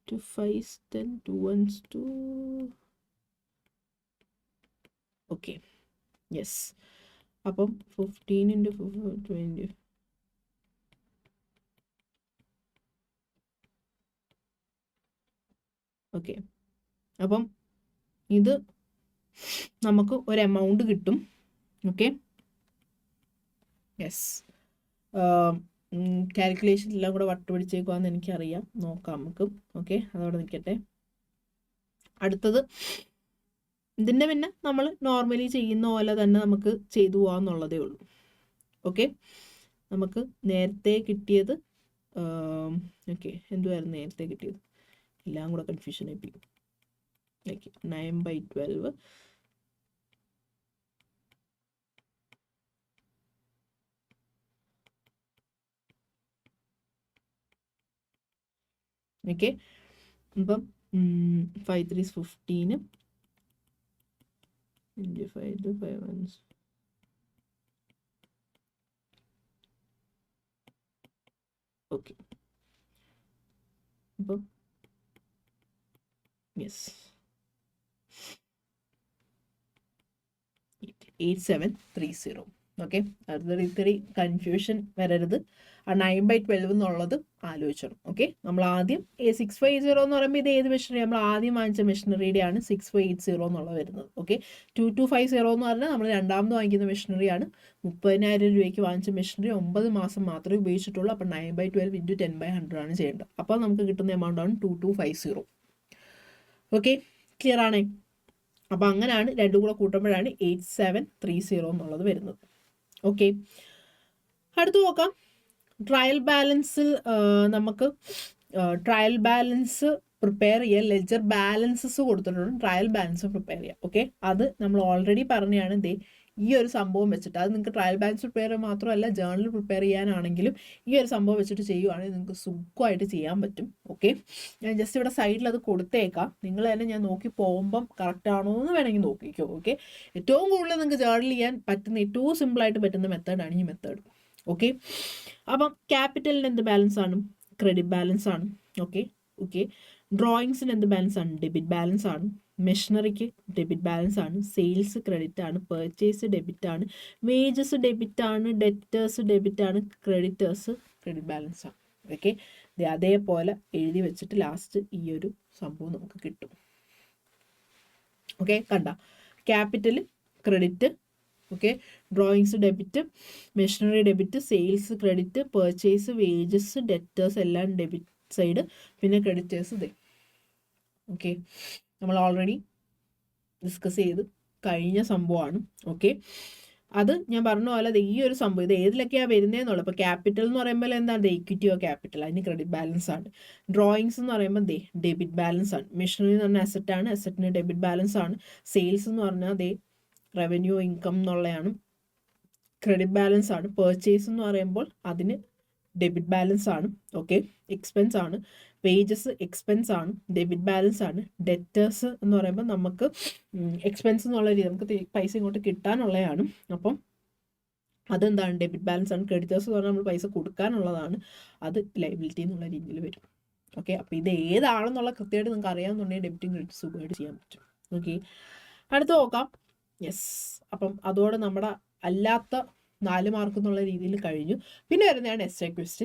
S1: 2 5s 10 2 1s 2. Okay, yes. അപ്പം 15 × 20. ഓക്കെ, അപ്പം ഇത് നമുക്ക് ഒരു എമൗണ്ട് കിട്ടും. Okay, yes. കാൽക്കുലേഷൻ എല്ലാം കൂടെ വട്ടുപിടിച്ചേക്കുവാന്ന് എനിക്കറിയാം. നോക്കാം നമുക്ക്. ഓക്കെ, അതവിടെ നിൽക്കട്ടെ. അടുത്തത് ഇതിൻ്റെ പിന്നെ നമ്മൾ നോർമലി ചെയ്യുന്ന പോലെ തന്നെ നമുക്ക് ചെയ്തു പോകാമെന്നുള്ളതേ ഉള്ളൂ. ഓക്കെ, നമുക്ക് നേരത്തെ കിട്ടിയത് ഓക്കെ, എന്തുവായിരുന്നു നേരത്തെ കിട്ടിയത്? എല്ലാം കൂടെ കൺഫ്യൂഷൻ ആയിപ്പോയി. ഓക്കെ, 9/12. ഓക്കെ, അപ്പം 5 3s 15 × 5 5 1s. ഓക്കെ, അപ്പം യെസ് 8730. ഓക്കെ, അടുത്തൊരു ഇത്തിരി കൺഫ്യൂഷൻ വരരുത്. ആ 9/12 എന്നുള്ളത് ആലോചിച്ചോണം. ഓക്കെ, നമ്മൾ ആദ്യം 6580 എന്ന് പറയുമ്പോൾ ഇത് ഏത് മെഷീനറി? നമ്മൾ ആദ്യം വാങ്ങിച്ച മെഷീനറിയുടെയാണ് 6580 എന്നുള്ളത് വരുന്നത്. ഓക്കെ, 2250 എന്ന് പറഞ്ഞാൽ നമ്മൾ രണ്ടാമത് വാങ്ങിക്കുന്ന മെഷീനറിയാണ്. 30,000 രൂപയ്ക്ക് വാങ്ങിച്ച മെഷീനറി 9 മാസം മാത്രമേ ഉപയോഗിച്ചിട്ടുള്ളൂ. അപ്പം 9/12 × 10/100 ആണ് ചെയ്യേണ്ടത്. അപ്പോൾ നമുക്ക് കിട്ടുന്ന എമൗണ്ട് ആണ് 2250. ഓക്കെ, ക്ലിയർ ആണേ? അപ്പോൾ അങ്ങനെയാണ് രണ്ടും കൂടെ കൂട്ടുമ്പോഴാണ് 8730 എന്നുള്ളത് വരുന്നത്. ഓക്കെ, അടുത്ത് നോക്കാം. ട്രയൽ ബാലൻസിൽ നമുക്ക് ട്രയൽ ബാലൻസ് പ്രിപ്പയർ ചെയ്യുക. ലെജർ ബാലൻസസ് കൊടുത്തിട്ടുണ്ട്, ട്രയൽ ബാലൻസ് പ്രിപ്പയർ ചെയ്യുക. ഓക്കെ, അത് നമ്മൾ ഓൾറെഡി പറഞ്ഞതാണ്. ഈ ഒരു സംഭവം വെച്ചിട്ട് അത് നിങ്ങൾക്ക് ട്രയൽ ബാലൻസ് പ്രിപ്പയർ മാത്രമല്ല ജേർണൽ പ്രിപ്പയർ ചെയ്യാനാണെങ്കിലും ഈ ഒരു സംഭവം വെച്ചിട്ട് ചെയ്യുവാണെങ്കിൽ നിങ്ങൾക്ക് സുഖമായിട്ട് ചെയ്യാൻ പറ്റും. ഓക്കെ, ഞാൻ ജസ്റ്റ് ഇവിടെ സൈഡിൽ അത് കൊടുത്തേക്കാം. നിങ്ങൾ തന്നെ ഞാൻ നോക്കി പോകുമ്പം കറക്റ്റ് ആണോ എന്ന് വേണമെങ്കിൽ നോക്കിക്കോ. ഓക്കെ, ഏറ്റവും കൂടുതൽ നിങ്ങൾക്ക് ജേർണൽ ചെയ്യാൻ പറ്റുന്ന ഏറ്റവും സിമ്പിളായിട്ട് പറ്റുന്ന മെത്തേഡാണ് ഈ മെത്തേഡ്. ഓക്കെ, അപ്പം ക്യാപിറ്റലിന് എന്ത് ബാലൻസ് ആണ്? ക്രെഡിറ്റ് ബാലൻസ് ആണ്. ഓക്കെ, ഡ്രോയിങ്സിന് എന്ത് ബാലൻസ് ആണ്? ഡെബിറ്റ് ബാലൻസ് ആണ്. മെഷീനറിക്ക് ഡെബിറ്റ് ബാലൻസ് ആണ്. സെയിൽസ് ക്രെഡിറ്റ് ആണ്. പർച്ചേസ് ഡെബിറ്റ് ആണ്. വേജസ് ഡെബിറ്റ് ആണ്. ഡെറ്റേഴ്സ് ഡെബിറ്റ് ആണ്. ക്രെഡിറ്റേഴ്സ് ക്രെഡിറ്റ് ബാലൻസ് ആണ്. ഓക്കെ, അതേപോലെ എഴുതി വെച്ചിട്ട് ലാസ്റ്റ് ഈ ഒരു സംഭവം നമുക്ക് കിട്ടും. ഓക്കെ, കണ്ട capital credit. Okay, drawings debit, machinery debit, sales credit, purchase, wages, debtors എല്ലാം ഡെബിറ്റ് സൈഡ്, പിന്നെ ക്രെഡിറ്റേഴ്സ് ഇതേ. ഓക്കെ, നമ്മൾ ഓൾറെഡി ഡിസ്കസ് ചെയ്ത് കഴിഞ്ഞ സംഭവമാണ്. ഓക്കെ, അത് ഞാൻ പറഞ്ഞ പോലെ ഈ ഒരു സംഭവം ഇത് ഏതിലൊക്കെയാണ് വരുന്നതെന്നുള്ളത്. ഇപ്പോൾ ക്യാപിറ്റൽ എന്ന് പറയുമ്പോൾ എന്താണ്? ഇക്വിറ്റി ഓഫ് ക്യാപിറ്റൽ, അതിന് ക്രെഡിറ്റ് ബാലൻസ് ആണ്. ഡ്രോയിങ്സ് എന്ന് പറയുമ്പോൾ ഡെബിറ്റ് ബാലൻസ് ആണ്. മെഷീനറി എന്ന് പറഞ്ഞാൽ അസറ്റാണ്, അസറ്റിന് ഡെബിറ്റ് ബാലൻസ് ആണ്. സെയിൽസ് എന്ന് പറഞ്ഞാൽ റവന്യൂ ഇൻകം എന്നുള്ളതാണ്. ക്രെഡിറ്റ് ബാലൻസ് ആണ്. പർച്ചേസ് എന്ന് പറയുമ്പോൾ അതിന് ഡെബിറ്റ് ബാലൻസ് ആണ്. ഓക്കെ, എക്സ്പെൻസ് ആണ്. വേജസ് എക്സ്പെൻസ് ആണ്, ഡെബിറ്റ് ബാലൻസ് ആണ്. ഡെറ്റേഴ്സ് എന്ന് പറയുമ്പോൾ നമുക്ക് എക്സ്പെൻസ് എന്നുള്ള രീതി നമുക്ക് പൈസ ഇങ്ങോട്ട് കിട്ടാനുള്ളതാണ്. അപ്പം അതെന്താണ്, ഡെബിറ്റ് ബാലൻസ് ആണ്. ക്രെഡിറ്റേഴ്സ് എന്ന് പറഞ്ഞാൽ നമ്മൾ പൈസ കൊടുക്കാനുള്ളതാണ്, അത് ലയബിലിറ്റി എന്നുള്ള രീതിയിൽ വരും. ഓക്കെ, അപ്പോൾ ഇത് ഏതാണെന്നുള്ള കൃത്യമായിട്ട് നിങ്ങൾക്ക് അറിയാമെന്നുണ്ടെങ്കിൽ ഡെബിറ്റും ക്രെഡിറ്റ് സുഖമായിട്ട് ചെയ്യാൻ പറ്റും. ഓക്കെ, അടുത്ത് നോക്കാം. യെസ്, അപ്പം അതോടെ നമ്മുടെ അല്ലാത്ത 4 മാർക്ക് എന്നുള്ള രീതിയിൽ കഴിഞ്ഞു. പിന്നെ വരുന്നതാണ് എസ്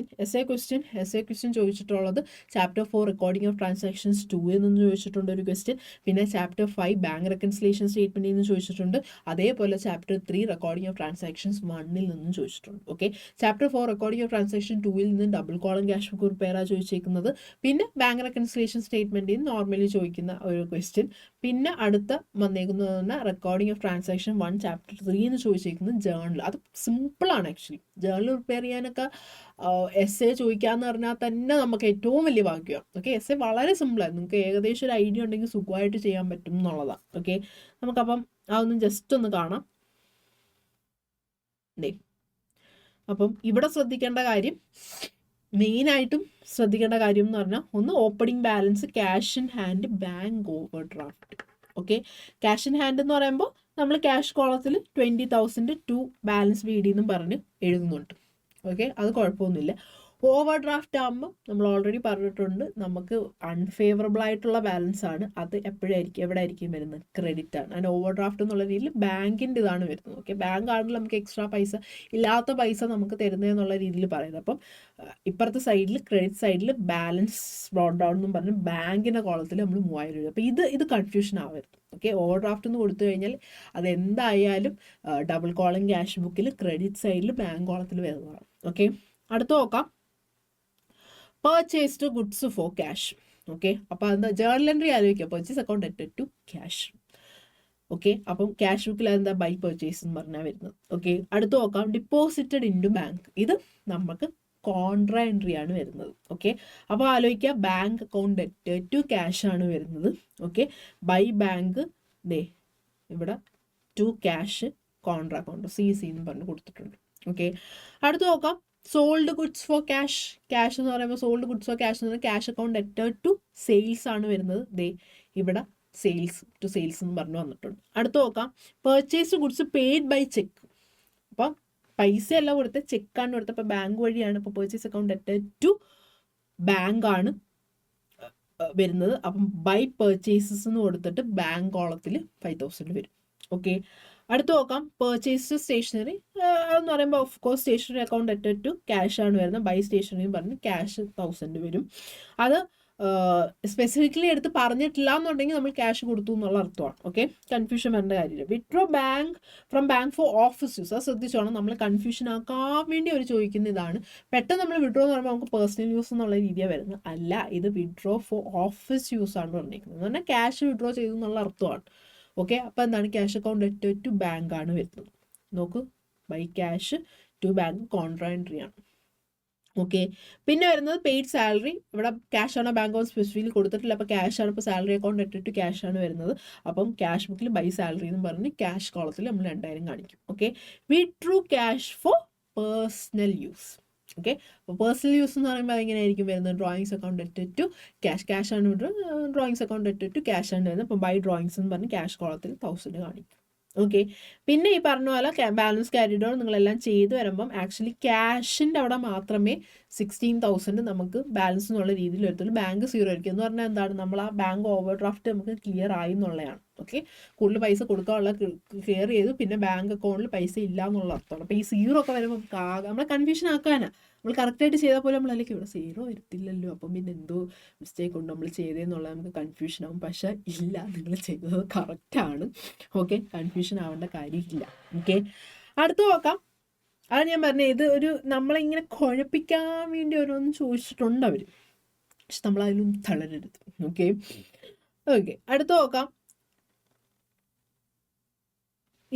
S1: എ ക്വസ്റ്റ്യൻ ചോദിച്ചിട്ടുള്ളത് ചാപ്റ്റർ 4 റെക്കോർഡിംഗ് ഓഫ് ട്രാൻസാക്ഷൻസ് 2 നിന്ന് ചോദിച്ചിട്ടുണ്ട് ഒരു ക്വസ്റ്റ്യൻ. പിന്നെ ചാപ്റ്റർ 5 ബാങ്ക് റെക്കൺസിലേഷൻ സ്റ്റേറ്റ്മെന്റിൽ നിന്ന് ചോദിച്ചിട്ടുണ്ട്. അതേപോലെ ചാപ്റ്റർ 3 റെക്കോർഡിംഗ് ഓഫ് ട്രാൻസാക്ഷൻസ് 1 നിന്നും ചോദിച്ചിട്ടുണ്ട്. Okay, chapter 4 recording of transaction 2 നിന്ന് ഡബിൾ കോളം ക്യാഷ് ബുക്ക് റിപ്പയറാണ് ചോദിച്ചേക്കുന്നത്. പിന്നെ ബാങ്ക് റെക്കൺസിലേഷൻ സ്റ്റേറ്റ്മെന്റിൽ നിന്ന് നോർമലി ചോദിക്കുന്ന ഒരു ക്വസ്റ്റ്യൻ. പിന്നെ അടുത്ത വന്നേക്കുന്നത് റെക്കോർഡിംഗ് ഓഫ് ട്രാൻസാക്ഷൻ 1 ചാപ്റ്റർ 3 എന്ന് ചോദിച്ചേക്കുന്നത് ജേർണൽ. അത് സിമ്പിളാണ് ആക്ച്വലി. ജേർണൽ പ്രിപ്പയർ ചെയ്യാനൊക്കെ എസ് എ ചോദിക്കാന്ന് പറഞ്ഞാൽ തന്നെ നമുക്ക് ഏറ്റവും വലിയ ഭാഗ്യമാണ്. ഓക്കെ, എസ് എ വളരെ സിമ്പിളാണ്. നിങ്ങൾക്ക് ഏകദേശം ഒരു ഐഡിയ ഉണ്ടെങ്കിൽ സുഖമായിട്ട് ചെയ്യാൻ പറ്റും എന്നുള്ളതാണ്. ഓക്കെ, നമുക്കപ്പം അതൊന്ന് ജസ്റ്റ് ഒന്ന് കാണാം. അപ്പം ഇവിടെ ശ്രദ്ധിക്കേണ്ട കാര്യം, മെയിനായിട്ടും ശ്രദ്ധിക്കേണ്ട കാര്യം എന്ന് പറഞ്ഞാൽ ഒന്ന് opening balance, cash in hand, bank over draft. Okay, cash in hand എന്ന് പറയുമ്പോൾ നമ്മൾ ക്യാഷ് കോളത്തിൽ 20,000 ടു ബാലൻസ് ബി ഡി എന്നും പറഞ്ഞ് എഴുതുന്നുണ്ട്. ഓക്കെ, അത് കുഴപ്പമൊന്നുമില്ല. ഓവർ ഡ്രാഫ്റ്റ് ആകുമ്പോൾ നമ്മൾ ഓൾറെഡി പറഞ്ഞിട്ടുണ്ട്, നമുക്ക് അൺഫേവറബിൾ ആയിട്ടുള്ള ബാലൻസ് ആണ്. അത് എപ്പോഴായിരിക്കും എവിടെ ആയിരിക്കും വരുന്നത്, ക്രെഡിറ്റ് ആണ്. അതിന് ഓവർ ഡ്രാഫ്റ്റ് എന്നുള്ള രീതിയിൽ ബാങ്കിൻ്റെ ഇതാണ് വരുന്നത്. ഓക്കെ, ബാങ്ക് ആണെങ്കിൽ നമുക്ക് എക്സ്ട്രാ പൈസ, ഇല്ലാത്ത പൈസ നമുക്ക് തരുന്നതെന്നുള്ള രീതിയിൽ പറയുന്നത്. അപ്പം ഇപ്പുറത്തെ സൈഡിൽ ക്രെഡിറ്റ് സൈഡിൽ ബാലൻസ് ബ്രോട്ട് ഡൗൺ എന്നും പറഞ്ഞ് ബാങ്കിൻ്റെ കോളത്തിൽ നമ്മൾ 3000 രൂപ. അപ്പോൾ ഇത് കൺഫ്യൂഷൻ ആവരുത്. ഓക്കെ, ഓവർ ഡ്രാഫ്റ്റ് എന്ന് കൊടുത്തു കഴിഞ്ഞാൽ അതെന്തായാലും ഡബിൾ കോളം ക്യാഷ് ബുക്കിൽ ക്രെഡിറ്റ് സൈഡിൽ ബാങ്ക് കോളത്തിൽ വരുന്നതാണ്. ഓക്കെ, അടുത്ത് നോക്കാം. Purchased goods for cash. Okay, അപ്പോൾ എന്താ ജേർണൽ എൻട്രി ആലോചിക്കുക, purchase account അറ്റഡ് to cash. Okay, അപ്പം ക്യാഷ് ബുക്കിൽ അതെന്താ ബൈ പർച്ചേസ് എന്ന് പറഞ്ഞാൽ വരുന്നത്. ഓക്കെ, അടുത്ത് നോക്കാം. ഡിപ്പോസിറ്റഡ് ഇൻ ടു ബാങ്ക്, ഇത് നമുക്ക് കോൺട്രാ എൻട്രി ആണ് വരുന്നത്. ഓക്കെ, അപ്പോൾ ആലോചിക്കുക, ബാങ്ക് അക്കൗണ്ട് അറ്റഡ് ടു ക്യാഷ് ആണ് വരുന്നത്. ഓക്കെ, ബൈ ബാങ്ക് ഇവിടെ to cash contra account CC എന്ന് പറഞ്ഞ് കൊടുത്തിട്ടുണ്ട്. ഓക്കെ, അടുത്ത് നോക്കാം. Sold goods for cash. Cash എന്ന് പറയുമ്പോൾ സോൾഡ് ഗുഡ്സ് ഫോർ ക്യാഷ് എന്ന് പറഞ്ഞാൽ ക്യാഷ് അക്കൗണ്ട് അറ്റഡ് ടു സെയിൽസ് ആണ് വരുന്നത്. ഇവിടെ സെയിൽസ് ടു സെയിൽസ് എന്ന് പറഞ്ഞു വന്നിട്ടുണ്ട്. അടുത്ത് നോക്കാം. Purchased goods paid by cheque. അപ്പം പൈസ അല്ല കൊടുത്ത്, ചെക്കാണ് കൊടുത്തത്. അപ്പോൾ ബാങ്ക് വഴിയാണ്. അപ്പോൾ പർച്ചേസ് അക്കൗണ്ട് അറ്റഡ് ടു ബാങ്ക് ആണ് വരുന്നത്. അപ്പം ബൈ പർച്ചേസസ് എന്ന് കൊടുത്തിട്ട് ബാങ്ക് കോളത്തിൽ 5,000 വരും. ഓക്കെ, അടുത്ത് നോക്കാം. പർച്ചേസ് സ്റ്റേഷനറി എന്ന് പറയുമ്പോൾ of course stationery account അറ്റഡ് to cash ആണ് വരുന്നത്. ബൈ സ്റ്റേഷനറി പറഞ്ഞ് ക്യാഷ് 1000 വരും. അത് സ്പെസിഫിക്കലി എടുത്ത് പറഞ്ഞിട്ടില്ല എന്നുണ്ടെങ്കിൽ നമ്മൾ ക്യാഷ് കൊടുത്തു എന്നുള്ള അർത്ഥമാണ്. ഓക്കെ, കൺഫ്യൂഷൻ വരേണ്ട കാര്യമില്ല. Withdraw bank from bank four office use, അത് ശ്രദ്ധിച്ചോണം. നമ്മൾ കൺഫ്യൂഷൻ ആക്കാൻ വേണ്ടി അവർ ചോദിക്കുന്ന ഇതാണ്. പെട്ടെന്ന് നമ്മൾ വിഡ്രോ എന്ന് പറയുമ്പോൾ നമുക്ക് പേഴ്സണൽ യൂസ് എന്നുള്ള രീതിയാണ് വരുന്നത്. അല്ല, ഇത് വിഡ്രോ ഫോർ ഓഫീസ് യൂസ് ആണ് പറഞ്ഞിരിക്കുന്നത്. എന്ന് പറഞ്ഞാൽ ക്യാഷ് വിഡ്രോ ചെയ്തു എന്നുള്ള അർത്ഥമാണ്. ഓക്കെ, അപ്പോൾ എന്താണ്, ക്യാഷ് അക്കൗണ്ട് അറ്റഡ് ടു ബാങ്ക് ആണ് വരുന്നത്. നോക്കൂ, by cash to bank contra entry ആണ്. ഓക്കെ, പിന്നെ വരുന്നത് പെയ്ഡ് സാലറി. ഇവിടെ ക്യാഷ് ആണോ ബാങ്ക് ഓഫ് സ്പെസിഫിക്കലി കൊടുത്തിട്ടില്ല. അപ്പോൾ ക്യാഷ് ആണ്. ഇപ്പോൾ സാലറി അക്കൗണ്ട് അറ്റഡ് ടു ക്യാഷ് ആണ് വരുന്നത്. അപ്പം ക്യാഷ് ബുക്കിൽ ബൈ സാലറി എന്ന് പറഞ്ഞ് ക്യാഷ് കോളത്തിൽ നമ്മൾ 2000 കാണിക്കും. Okay, withdrew cash for personal use. Okay, അപ്പോൾ പേഴ്സണൽ യൂസ് എന്ന് പറയുമ്പോൾ എങ്ങനെയായിരിക്കും വരുന്നത്, ഡ്രോയിങ്സ് അക്കൗണ്ട് അറ്റഡ് ടു ക്യാഷ് ആണ് withdraw, drawings account അറ്റഡ് to cash ആണ് വരുന്നത്. അപ്പോൾ ബൈ ഡ്രോയിങ്സ് എന്ന് പറഞ്ഞ് ക്യാഷ് കോളത്തിൽ 1000 കാണിക്കും. ഓക്കെ, പിന്നെ ഈ പറഞ്ഞ പോലെ ബാലൻസ് ക്യാരിഡ് ഓൺ നിങ്ങളെല്ലാം ചെയ്ത് വരുമ്പം ആക്ച്വലി ക്യാഷിൻ്റെ അവിടെ മാത്രമേ 16,000 നമുക്ക് ബാലൻസ് എന്നുള്ള രീതിയിൽ വരത്തുള്ളൂ. ബാങ്ക് 0 ആയിരിക്കും. എന്ന് പറഞ്ഞാൽ എന്താണ്, നമ്മൾ ആ ബാങ്ക് ഓവർ ഡ്രാഫ്റ്റ് നമുക്ക് ക്ലിയർ ആയി എന്നുള്ളതാണ്. ഓക്കെ, കൂടുതൽ പൈസ കൊടുക്കാനുള്ള ക്ലിയർ ചെയ്തു, പിന്നെ ബാങ്ക് അക്കൗണ്ടിൽ പൈസ ഇല്ല എന്നുള്ള അർത്ഥമാണ്. അപ്പോൾ ഈ 0 ഒക്കെ വരുമ്പോൾ നമ്മളെ കൺഫ്യൂഷൻ ആക്കാനാണ്. നമ്മൾ കറക്റ്റായിട്ട് ചെയ്താൽ പോലും നമ്മളല്ലെങ്കിൽ ഇവിടെ 0 വരത്തില്ലല്ലോ, അപ്പം പിന്നെ എന്തോ മിസ്റ്റേക്ക് ഉണ്ട് നമ്മൾ ചെയ്തതെന്നുള്ളത് നമുക്ക് കൺഫ്യൂഷൻ ആവും. പക്ഷേ ഇല്ല, നിങ്ങൾ ചെയ്തത് കറക്റ്റാണ്. ഓക്കെ, കൺഫ്യൂഷൻ ആവേണ്ട കാര്യമില്ല. ഓക്കെ, അടുത്ത് നോക്കാം. അത് ഞാൻ പറഞ്ഞത്, ഇത് ഒരു നമ്മളിങ്ങനെ കുഴപ്പിക്കാൻ വേണ്ടി ഓരോന്നും ചോദിച്ചിട്ടുണ്ട് അവർ. പക്ഷെ നമ്മളതിലൊന്നും തളരരുത്. ഓക്കെ, അടുത്ത് നോക്കാം.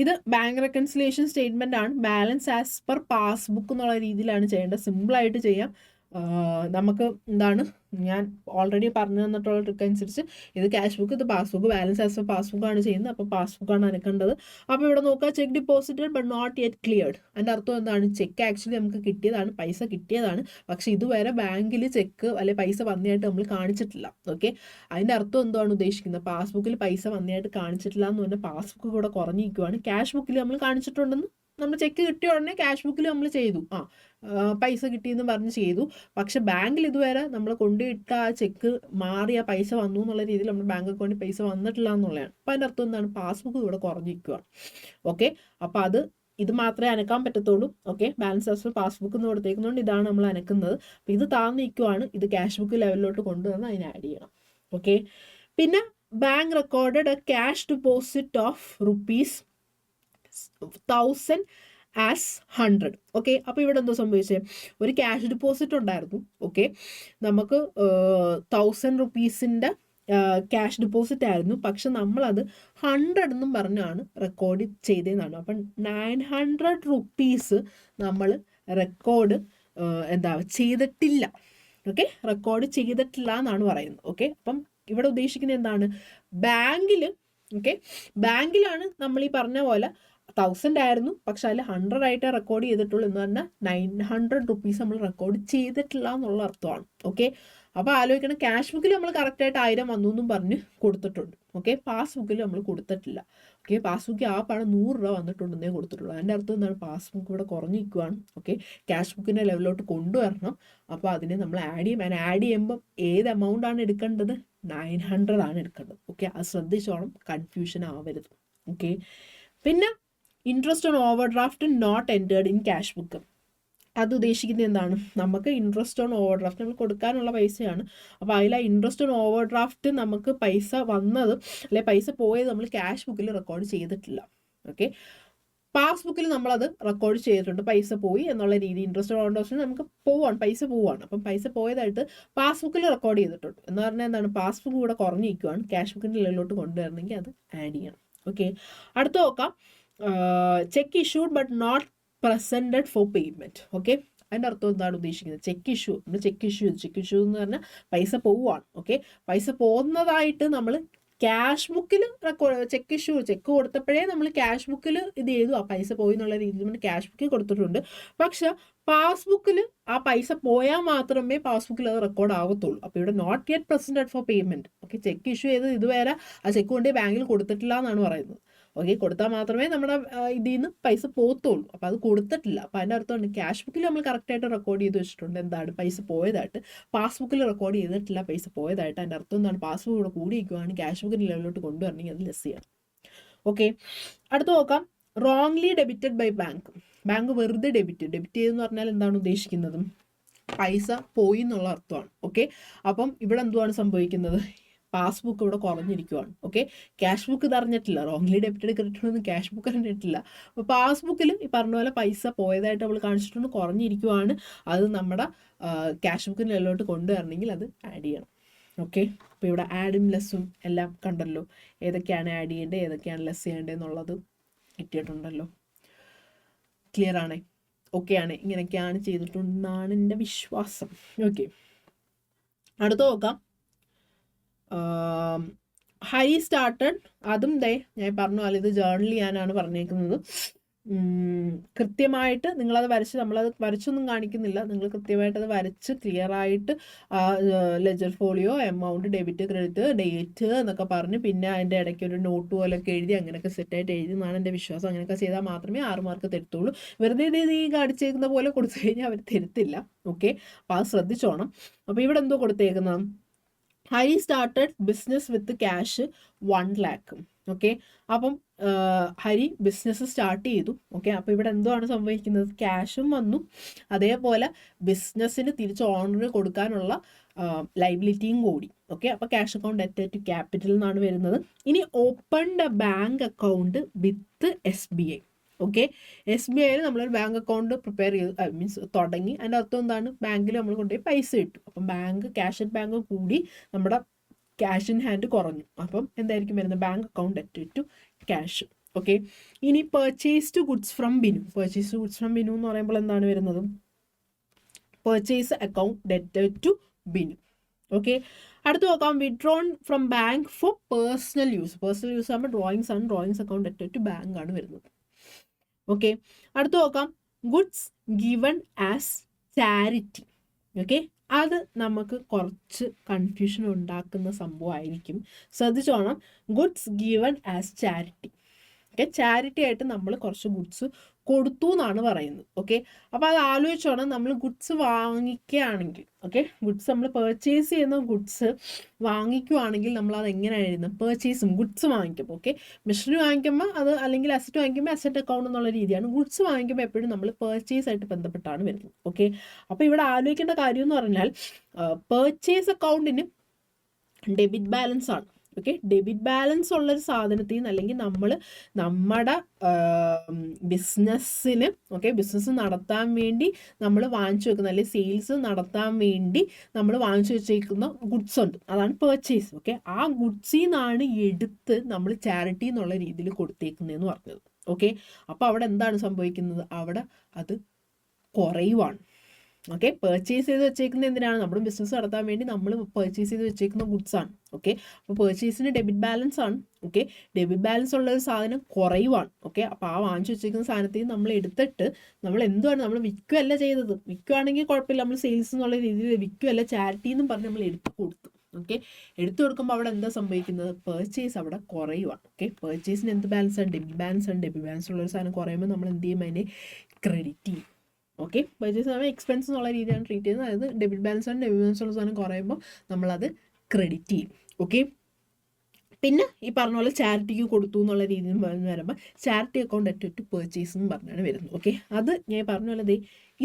S1: ഇത് ബാങ്ക് റെക്കൺസിലേഷൻ സ്റ്റേറ്റ്മെന്റ് ആണ്. ബാലൻസ് ആസ് പെർ പാസ്ബുക്ക് എന്നുള്ള രീതിയിലാണ് ചെയ്യേണ്ടത്. സിമ്പിളായിട്ട് ചെയ്യാം. നമുക്ക് എന്താണ് ഞാൻ ഓൾറെഡി പറഞ്ഞു തന്നിട്ടുള്ള ട്രിക്ക് അനുസരിച്ച് ഇത് ക്യാഷ് ബുക്ക്, ഇത് പാസ്ബുക്ക്, ബാലൻസ് ആസ് എ പാസ്ബുക്കാണ് ചെയ്യുന്നത്. അപ്പോൾ പാസ്ബുക്കാണ് അനക്കേണ്ടത്. അപ്പോൾ ഇവിടെ നോക്കുക, cheque deposited but not yet cleared. അതിൻ്റെ അർത്ഥം എന്താണ്? ചെക്ക് ആക്ച്വലി നമുക്ക് കിട്ടിയതാണ്, പൈസ കിട്ടിയതാണ്, പക്ഷെ ഇതുവരെ ബാങ്കിൽ ചെക്ക് അല്ലെ പൈസ വന്നതായിട്ട് നമ്മൾ കാണിച്ചിട്ടില്ല. ഓക്കെ, അതിൻ്റെ അർത്ഥം എന്താണ് ഉദ്ദേശിക്കുന്നത്? പാസ്ബുക്കിൽ പൈസ വന്നതായിട്ട് കാണിച്ചിട്ടില്ല എന്ന് പറഞ്ഞാൽ പാസ്ബുക്ക് കൂടെ കുറഞ്ഞിരിക്കുവാണ്. ക്യാഷ് ബുക്കിൽ നമ്മൾ കാണിച്ചിട്ടുണ്ടെന്ന്, നമ്മൾ ചെക്ക് കിട്ടിയ ഉടനെ ക്യാഷ് ബുക്കിൽ നമ്മൾ ചെയ്തു, പൈസ കിട്ടിയെന്ന് പറഞ്ഞ് ചെയ്തു. പക്ഷെ ബാങ്കിൽ ഇതുവരെ നമ്മൾ കൊണ്ടുപോയിട്ട ആ ചെക്ക് മാറി ആ പൈസ വന്നു എന്നുള്ള രീതിയിൽ നമ്മുടെ ബാങ്ക് അക്കൗണ്ടിൽ പൈസ വന്നിട്ടില്ല എന്നുള്ളതാണ്. അപ്പം അതിൻ്റെ അർത്ഥം എന്താണ്? പാസ്ബുക്ക് ഇവിടെ കുറഞ്ഞിരിക്കുകയാണ്. ഓക്കെ, അപ്പോൾ ഇത് മാത്രമേ അനക്കാൻ പറ്റത്തുള്ളൂ. ഓക്കെ, ബാലൻസ് ആസ് പാസ്ബുക്ക് എന്ന് കൊടുത്തേക്കുന്നതുകൊണ്ട് ഇതാണ് നമ്മൾ അനക്കുന്നത്. അപ്പോൾ ഇത് താന്നിരിക്കുവാണ്, ഇത് ക്യാഷ് ബുക്ക് ലെവലിലോട്ട് കൊണ്ടുവന്ന് അതിനെ ആഡ് ചെയ്യണം. ഓക്കെ, പിന്നെ bank recorded A cash deposit of ₹1000 as 100. Okay, അപ്പോൾ ഇവിടെ എന്തോ സംഭവിച്ചത്? ഒരു ക്യാഷ് ഡിപ്പോസിറ്റ് ഉണ്ടായിരുന്നു. ഓക്കെ, നമുക്ക് 1000 റുപ്പീസിൻ്റെ ക്യാഷ് ഡിപ്പോസിറ്റ് ആയിരുന്നു, പക്ഷെ നമ്മളത് 100 എന്നും പറഞ്ഞാണ് റെക്കോർഡ് ചെയ്തതെന്നാണ്. അപ്പം 900 റുപ്പീസ് നമ്മൾ റെക്കോർഡ് ചെയ്തിട്ടില്ല. ഓക്കെ, റെക്കോർഡ് ചെയ്തിട്ടില്ല എന്നാണ് പറയുന്നത്. ഓക്കെ, അപ്പം ഇവിടെ ഉദ്ദേശിക്കുന്നത് എന്താണ്? ബാങ്കിലാണ് നമ്മൾ ഈ പറഞ്ഞ പോലെ 1000 ആയിരുന്നു, പക്ഷെ അതിൽ 100 ആയിട്ടേ റെക്കോർഡ് ചെയ്തിട്ടുള്ളൂ എന്ന് പറഞ്ഞാൽ 900 റുപ്പീസ് നമ്മൾ റെക്കോർഡ് ചെയ്തിട്ടില്ല എന്നുള്ള അർത്ഥമാണ്. ഓക്കെ, അപ്പോൾ ആലോചിക്കണം, ക്യാഷ് ബുക്കിൽ നമ്മൾ കറക്റ്റായിട്ട് 1000 വന്നു എന്നും പറഞ്ഞ് കൊടുത്തിട്ടുണ്ട്. ഓക്കെ, പാസ്ബുക്കിൽ നമ്മൾ കൊടുത്തിട്ടില്ല. ഓക്കെ, പാസ്ബുക്കിൽ ആ പണം 100 രൂപ വന്നിട്ടുണ്ടെന്നേ കൊടുത്തിട്ടുള്ളൂ. അതിൻ്റെ അർത്ഥം എന്താണ്? പാസ്ബുക്ക് ഇവിടെ കുറഞ്ഞിരിക്കുകയാണ്. ഓക്കെ, ക്യാഷ് ബുക്കിൻ്റെ ലെവലിലോട്ട് കൊണ്ടുവരണം. അപ്പോൾ അതിനെ നമ്മൾ ആഡ് ചെയ്യും. അതിനെ ആഡ് ചെയ്യുമ്പം ഏത് എമൗണ്ട് ആണ് എടുക്കേണ്ടത്? 900 ആണ് എടുക്കേണ്ടത്. ഓക്കെ, അത് ശ്രദ്ധിച്ചോണം, കൺഫ്യൂഷൻ ആവരുത്. ഓക്കെ, പിന്നെ interest on overdraft not entered in cash book. അത് ഉദ്ദേശിക്കുന്നത് എന്താണ്? നമുക്ക് ഇൻട്രസ്റ്റ് ഓൺ ഓവർ ഡ്രാഫ്റ്റ് നമ്മൾ കൊടുക്കാനുള്ള പൈസയാണ്. അപ്പോൾ അതിൽ ഇൻട്രസ്റ്റ് ഓൺ ഓവർ ഡ്രാഫ്റ്റ് നമുക്ക് പൈസ വന്നത് അല്ലെ പൈസ പോയത് നമ്മൾ ക്യാഷ് ബുക്കിൽ റെക്കോർഡ് ചെയ്തിട്ടില്ല. ഓക്കെ, പാസ്ബുക്കിൽ നമ്മളത് റെക്കോർഡ് ചെയ്തിട്ടുണ്ട്, പൈസ പോയി എന്നുള്ള രീതി. ഇൻട്രസ്റ്റ് ഓൺ ഓവർ ഡ്രാഫ്റ്റ് നമുക്ക് പൈസ പോവാണ്. അപ്പം പൈസ പോയതായിട്ട് പാസ്ബുക്കിൽ റെക്കോർഡ് ചെയ്തിട്ടുണ്ട് എന്ന് പറഞ്ഞാൽ എന്താണ്? പാസ്ബുക്ക് കൂടെ കുറഞ്ഞിരിക്കുകയാണ്. ക്യാഷ് ബുക്കിൻ്റെ ലെവലിലോട്ട് കൊണ്ടുവരണമെങ്കിൽ അത് ആഡ് ചെയ്യണം. ഓക്കെ, അടുത്ത് നോക്കാം, cheque issued but not presented for payment. Okay, അതിൻ്റെ അർത്ഥം എന്താണ് ഉദ്ദേശിക്കുന്നത്? ചെക്ക് ഇഷ്യൂ എന്ന് പറഞ്ഞാൽ പൈസ പോവുകയാണ്. ഓക്കെ, പൈസ പോകുന്നതായിട്ട് നമ്മൾ ക്യാഷ് ബുക്കിൽ റെക്കോർഡ്, ചെക്ക് കൊടുത്തപ്പോഴേ നമ്മൾ ക്യാഷ് ബുക്കിൽ ഇത് ചെയ്തു, ആ പൈസ പോയി എന്നുള്ള രീതിയിൽ നമ്മൾ ക്യാഷ് ബുക്കിൽ കൊടുത്തിട്ടുണ്ട്. പക്ഷെ പാസ്ബുക്കിൽ ആ പൈസ പോയാൽ മാത്രമേ പാസ്ബുക്കിൽ അത് റെക്കോർഡ് ആവത്തുള്ളൂ. അപ്പോൾ ഇവിടെ not yet presented for payment. Okay, cheque issue ചെയ്ത് ഇതുവരെ ആ ചെക്ക് കൊണ്ട് ബാങ്കിൽ കൊടുത്തിട്ടില്ല എന്നാണ് പറയുന്നത്. ഓക്കെ, കൊടുത്താൽ മാത്രമേ നമ്മുടെ ഇതിൽ നിന്ന് പൈസ പോകത്തുള്ളൂ. അപ്പോൾ അത് കൊടുത്തിട്ടില്ല. അപ്പോൾ അതിൻ്റെ അർത്ഥമാണ് ക്യാഷ് ബുക്കിൽ നമ്മൾ കറക്റ്റായിട്ട് റെക്കോർഡ് ചെയ്ത് വെച്ചിട്ടുണ്ട് എന്താണ്? പൈസ പോയതായിട്ട്. പാസ്ബുക്കിൽ റെക്കോർഡ് ചെയ്തിട്ടില്ല പൈസ പോയതായിട്ട്. അതിൻ്റെ അർത്ഥം എന്താണ്? പാസ്ബുക്ക് കൂടെ കൂടിയിരിക്കുകയാണ്, ക്യാഷ് ബുക്കിൻ്റെ ലെവലിലോട്ട് കൊണ്ടുവരണമെങ്കിൽ അത് ലെസ് ചെയ്യണം. ഓക്കെ, അടുത്ത് നോക്കാം, റോങ്ലി ഡെബിറ്റഡ് ബൈ ബാങ്ക് വെറുതെ ഡെബിറ്റ് ചെയ്തെന്ന് പറഞ്ഞാൽ എന്താണ് ഉദ്ദേശിക്കുന്നത്? പൈസ പോയി എന്നുള്ള അർത്ഥമാണ്. ഓക്കെ, അപ്പം ഇവിടെ എന്തുവാണ് സംഭവിക്കുന്നത്? പാസ്ബുക്ക് ഇവിടെ കുറഞ്ഞിരിക്കുവാണ്. ഓക്കെ, ക്യാഷ് ബുക്ക് ഇത് അറിഞ്ഞിട്ടില്ല, റോങ്ലി ഡെബിറ്റഡ് ക്രെഡിറ്റ് ഒന്നും ക്യാഷ് ബുക്ക് അറിഞ്ഞിട്ടില്ല. അപ്പോൾ പാസ്ബുക്കിൽ ഈ പറഞ്ഞ പോലെ പൈസ പോയതായിട്ട് നമ്മൾ കാണിച്ചിട്ടുണ്ട്, കുറഞ്ഞിരിക്കുവാണ്. അത് നമ്മുടെ ക്യാഷ് ബുക്കിൻ്റെ ലെവലിലോട്ട് കൊണ്ടുവരണമെങ്കിൽ അത് ആഡ് ചെയ്യണം. ഓക്കെ, അപ്പോൾ ഇവിടെ ആഡും ലെസ്സും എല്ലാം കണ്ടല്ലോ, ഏതൊക്കെയാണ് ആഡ് ചെയ്യേണ്ടത് ഏതൊക്കെയാണ് ലെസ് ചെയ്യേണ്ടത് എന്നുള്ളത് കിട്ടിയിട്ടുണ്ടല്ലോ. ക്ലിയർ ആണേ? ഓക്കെ ആണ്, ഇങ്ങനെയൊക്കെയാണ് ചെയ്തിട്ടുണ്ടെന്നാണ് എൻ്റെ വിശ്വാസം. ഓക്കെ, അടുത്ത് നോക്കാം, ഹരി സ്റ്റാർട്ടഡ്. അതും ഞാൻ പറഞ്ഞ പോലെ ഇത് ജേർണൽ ചെയ്യാനാണ് പറഞ്ഞേക്കുന്നത്. കൃത്യമായിട്ട് നിങ്ങളത് വരച്ച്, നമ്മളത് വരച്ചൊന്നും കാണിക്കുന്നില്ല, നിങ്ങൾ കൃത്യമായിട്ട് അത് വരച്ച് ക്ലിയർ ആയിട്ട് ledger folio, amount, debit, credit, date എന്നൊക്കെ പറഞ്ഞ് പിന്നെ അതിൻ്റെ ഇടയ്ക്ക് ഒരു നോട്ട് പോലൊക്കെ എഴുതി അങ്ങനെയൊക്കെ സെറ്റായിട്ട് എഴുതി എന്നാണ് എൻ്റെ വിശ്വാസം. അങ്ങനെയൊക്കെ ചെയ്താൽ മാത്രമേ 6 മാർക്ക് തരത്തുള്ളൂ. വെറുതെ ഇത് ഈ കാണിച്ചേക്കുന്ന പോലെ കൊടുത്തു കഴിഞ്ഞാൽ അവർ തരത്തില്ല. ഓക്കെ, അപ്പോൾ അത് ശ്രദ്ധിച്ചോണം. അപ്പോൾ ഇവിടെ എന്തോ കൊടുത്തേക്കുന്നത്? Hari started business with cash 1 lakh. Okay, അപ്പം ഹരി ബിസിനസ് സ്റ്റാർട്ട് ചെയ്തു. ഓക്കെ, അപ്പോൾ ഇവിടെ എന്തുവാണ് സംഭവിക്കുന്നത്? ക്യാഷും വന്നു, അതേപോലെ ബിസിനസ്സിന് തിരിച്ച് ഓണർ കൊടുക്കാനുള്ള ലൈബിലിറ്റിയും കൂടി. ഓക്കെ, അപ്പോൾ ക്യാഷ് അക്കൗണ്ട് ഡെറ്റ് ടു ക്യാപിറ്റൽ എന്നാണ് വരുന്നത്. ഇനി open the bank account with SBI. Okay, SBIയിൽ നമ്മളൊരു ബാങ്ക് അക്കൗണ്ട് പ്രിപ്പയർ ചെയ്ത് മീൻസ് തുടങ്ങി. അതിൻ്റെ അർത്ഥം എന്താണ്? ബാങ്കിൽ നമ്മൾ കൊണ്ടുപോയി പൈസ ഇട്ടു. അപ്പം ക്യാഷ് അറ്റ് ബാങ്ക് കൂടി നമ്മുടെ ക്യാഷ് ഇൻ ഹാൻഡ് കുറഞ്ഞു. അപ്പം എന്തായിരിക്കും വരുന്നത്? ബാങ്ക് അക്കൗണ്ട് ഡെറ്റ് ടു ക്യാഷ്. ഓക്കെ, ഇനി പർച്ചേസ്ഡ് ഗുഡ്സ് ഫ്രം ബിനു എന്ന് പറയുമ്പോൾ എന്താണ് വരുന്നത്? പർച്ചേസ് അക്കൗണ്ട് ഡെറ്റഡ് ടു ബിനു. ഓക്കെ, അടുത്ത് നോക്കാം. Withdrawn from bank for personal use. Personal use ആകുമ്പോൾ ഡ്രോയിങ്സ് ആണ്, ഡ്രോയിങ്സ് അക്കൗണ്ട് ഡെറ്റഡ് ടു ബാങ്ക് ആണ് വരുന്നത്. ഓക്കെ, അടുത്ത് നോക്കാം. Goods given as charity. Okay, അത് നമുക്ക് കുറച്ച് കൺഫ്യൂഷൻ ഉണ്ടാക്കുന്ന സംഭവമായിരിക്കും. ശ്രദ്ധിച്ചോണം. Goods given as charity. Okay, charity ആയിട്ട് നമ്മൾ കുറച്ച് ഗുഡ്സ് കൊടുത്തു എന്നാണ് പറയുന്നത്. ഓക്കെ, അപ്പോൾ അത് ആലോചിച്ചോണം. നമ്മൾ ഗുഡ്സ് വാങ്ങിക്കുകയാണെങ്കിൽ, ഓക്കെ, ഗുഡ്സ് നമ്മൾ പർച്ചേസ് ചെയ്യുന്ന ഗുഡ്സ് വാങ്ങിക്കുകയാണെങ്കിൽ നമ്മൾ അത് എങ്ങനെയാണ് എഴുതുന്നത്? പർച്ചേസും ഗുഡ്സ് വാങ്ങിക്കുമ്പോൾ, ഓക്കെ, മെഷീനറി വാങ്ങിക്കുമ്പോൾ അത്, അല്ലെങ്കിൽ അസറ്റ് വാങ്ങിക്കുമ്പോൾ അസറ്റ് അക്കൗണ്ട് എന്നുള്ള രീതിയാണ്. ഗുഡ്സ് വാങ്ങിക്കുമ്പോൾ എപ്പോഴും നമ്മൾ പർച്ചേസ് ആയിട്ട് ബന്ധപ്പെട്ടാണ് വരുന്നത്. ഓക്കെ, അപ്പോൾ ഇവിടെ ആലോചിക്കേണ്ട കാര്യം എന്ന് പറഞ്ഞാൽ പർച്ചേസ് അക്കൗണ്ടിന് ഡെബിറ്റ് ബാലൻസ് ആണ്. ഓക്കെ, ഡെബിറ്റ് ബാലൻസ് ഉള്ളൊരു സാധനത്തിൽ നിന്ന്, അല്ലെങ്കിൽ നമ്മൾ നമ്മുടെ ബിസിനസ്സിന്, ഓക്കെ, ബിസിനസ് നടത്താൻ വേണ്ടി നമ്മൾ വാങ്ങിച്ചു വെക്കുന്ന, അല്ലെങ്കിൽ സെയിൽസ് നടത്താൻ വേണ്ടി നമ്മൾ വാങ്ങിച്ചു വെച്ചേക്കുന്ന ഗുഡ്സ് ഉണ്ട്, അതാണ് പർച്ചേസ്. ഓക്കെ, ആ ഗുഡ്സിൽ നിന്നാണ് എടുത്ത് നമ്മൾ ചാരിറ്റി എന്നുള്ള രീതിയിൽ കൊടുത്തേക്കുന്നതെന്ന് പറഞ്ഞത്. ഓക്കെ, അപ്പോൾ അവിടെ എന്താണ് സംഭവിക്കുന്നത്? അവിടെ അത് കുറയുവാണ്. ഓക്കെ, പർച്ചേസ് ചെയ്ത് വെച്ചേക്കുന്നത് എന്തിനാണ്? നമ്മുടെ ബിസിനസ് നടത്താൻ വേണ്ടി നമ്മൾ പർച്ചേസ് ചെയ്ത് വെച്ചേക്കുന്ന ഗുഡ്സ് ആണ്. ഓക്കെ, അപ്പോൾ പർച്ചേസിന് ഡെബിറ്റ് ബാലൻസ് ആണ്. ഓക്കെ, ഡെബിറ്റ് ബാലൻസ് ഉള്ള ഒരു സാധനം കുറയുവാണ്. ഓക്കെ, അപ്പോൾ ആ വാങ്ങിച്ചു വെച്ചേക്കുന്ന സാധനത്തിൽ നമ്മൾ എടുത്തിട്ട് നമ്മൾ എന്തുവാണ്, നമ്മൾ വിൽക്കുകയല്ല ചെയ്തത്. വിൽക്കുകയാണെങ്കിൽ കുഴപ്പമില്ല, നമ്മൾ സെയിൽസ് എന്നുള്ള രീതിയിൽ വിൽക്കുകയല്ല, ചാരിറ്റി എന്നും പറഞ്ഞ് നമ്മൾ എടുത്ത് കൊടുത്തു. ഓക്കെ, എടുത്തു കൊടുക്കുമ്പോൾ അവിടെ എന്താ സംഭവിക്കുന്നത്? പർച്ചേസ് അവിടെ കുറയുവാണ്. ഓക്കെ, പർച്ചേസിന് എന്ത് ബാലൻസ് ആണ്? ഡെബിറ്റ് ബാലൻസ് ആണ്. ഡെബിറ്റ് ബാലൻസ് ഉള്ള ഒരു സാധനം കുറയുമ്പോൾ നമ്മൾ എന്ത് ചെയ്യും? അതിനെ ക്രെഡിറ്റ് ചെയ്യും. ഓക്കെ, പർച്ചേസ് നമ്മൾ എക്സ്പെൻസ് എന്നുള്ള രീതിയാണ് ട്രീറ്റ് ചെയ്യുന്നത്. അതായത് ഡെബിറ്റ് ബാലൻസ് ആണ്, ഡെബിറ്റ് ബാലൻസ് ഉള്ള സാധനം കുറയുമ്പോൾ നമ്മളത് ക്രെഡിറ്റ് ചെയ്യും. ഓക്കെ, പിന്നെ ഈ പറഞ്ഞ പോലെ ചാരിറ്റിക്ക് കൊടുത്തു എന്നുള്ള രീതിയിൽ വരുമ്പോൾ ചാരിറ്റി അക്കൗണ്ട് ഡെറ്റഡ് ടു പർച്ചേസ് എന്ന് പറഞ്ഞാണ് വരുന്നത്. ഓക്കെ, അത് ഞാൻ പറഞ്ഞ പോലെ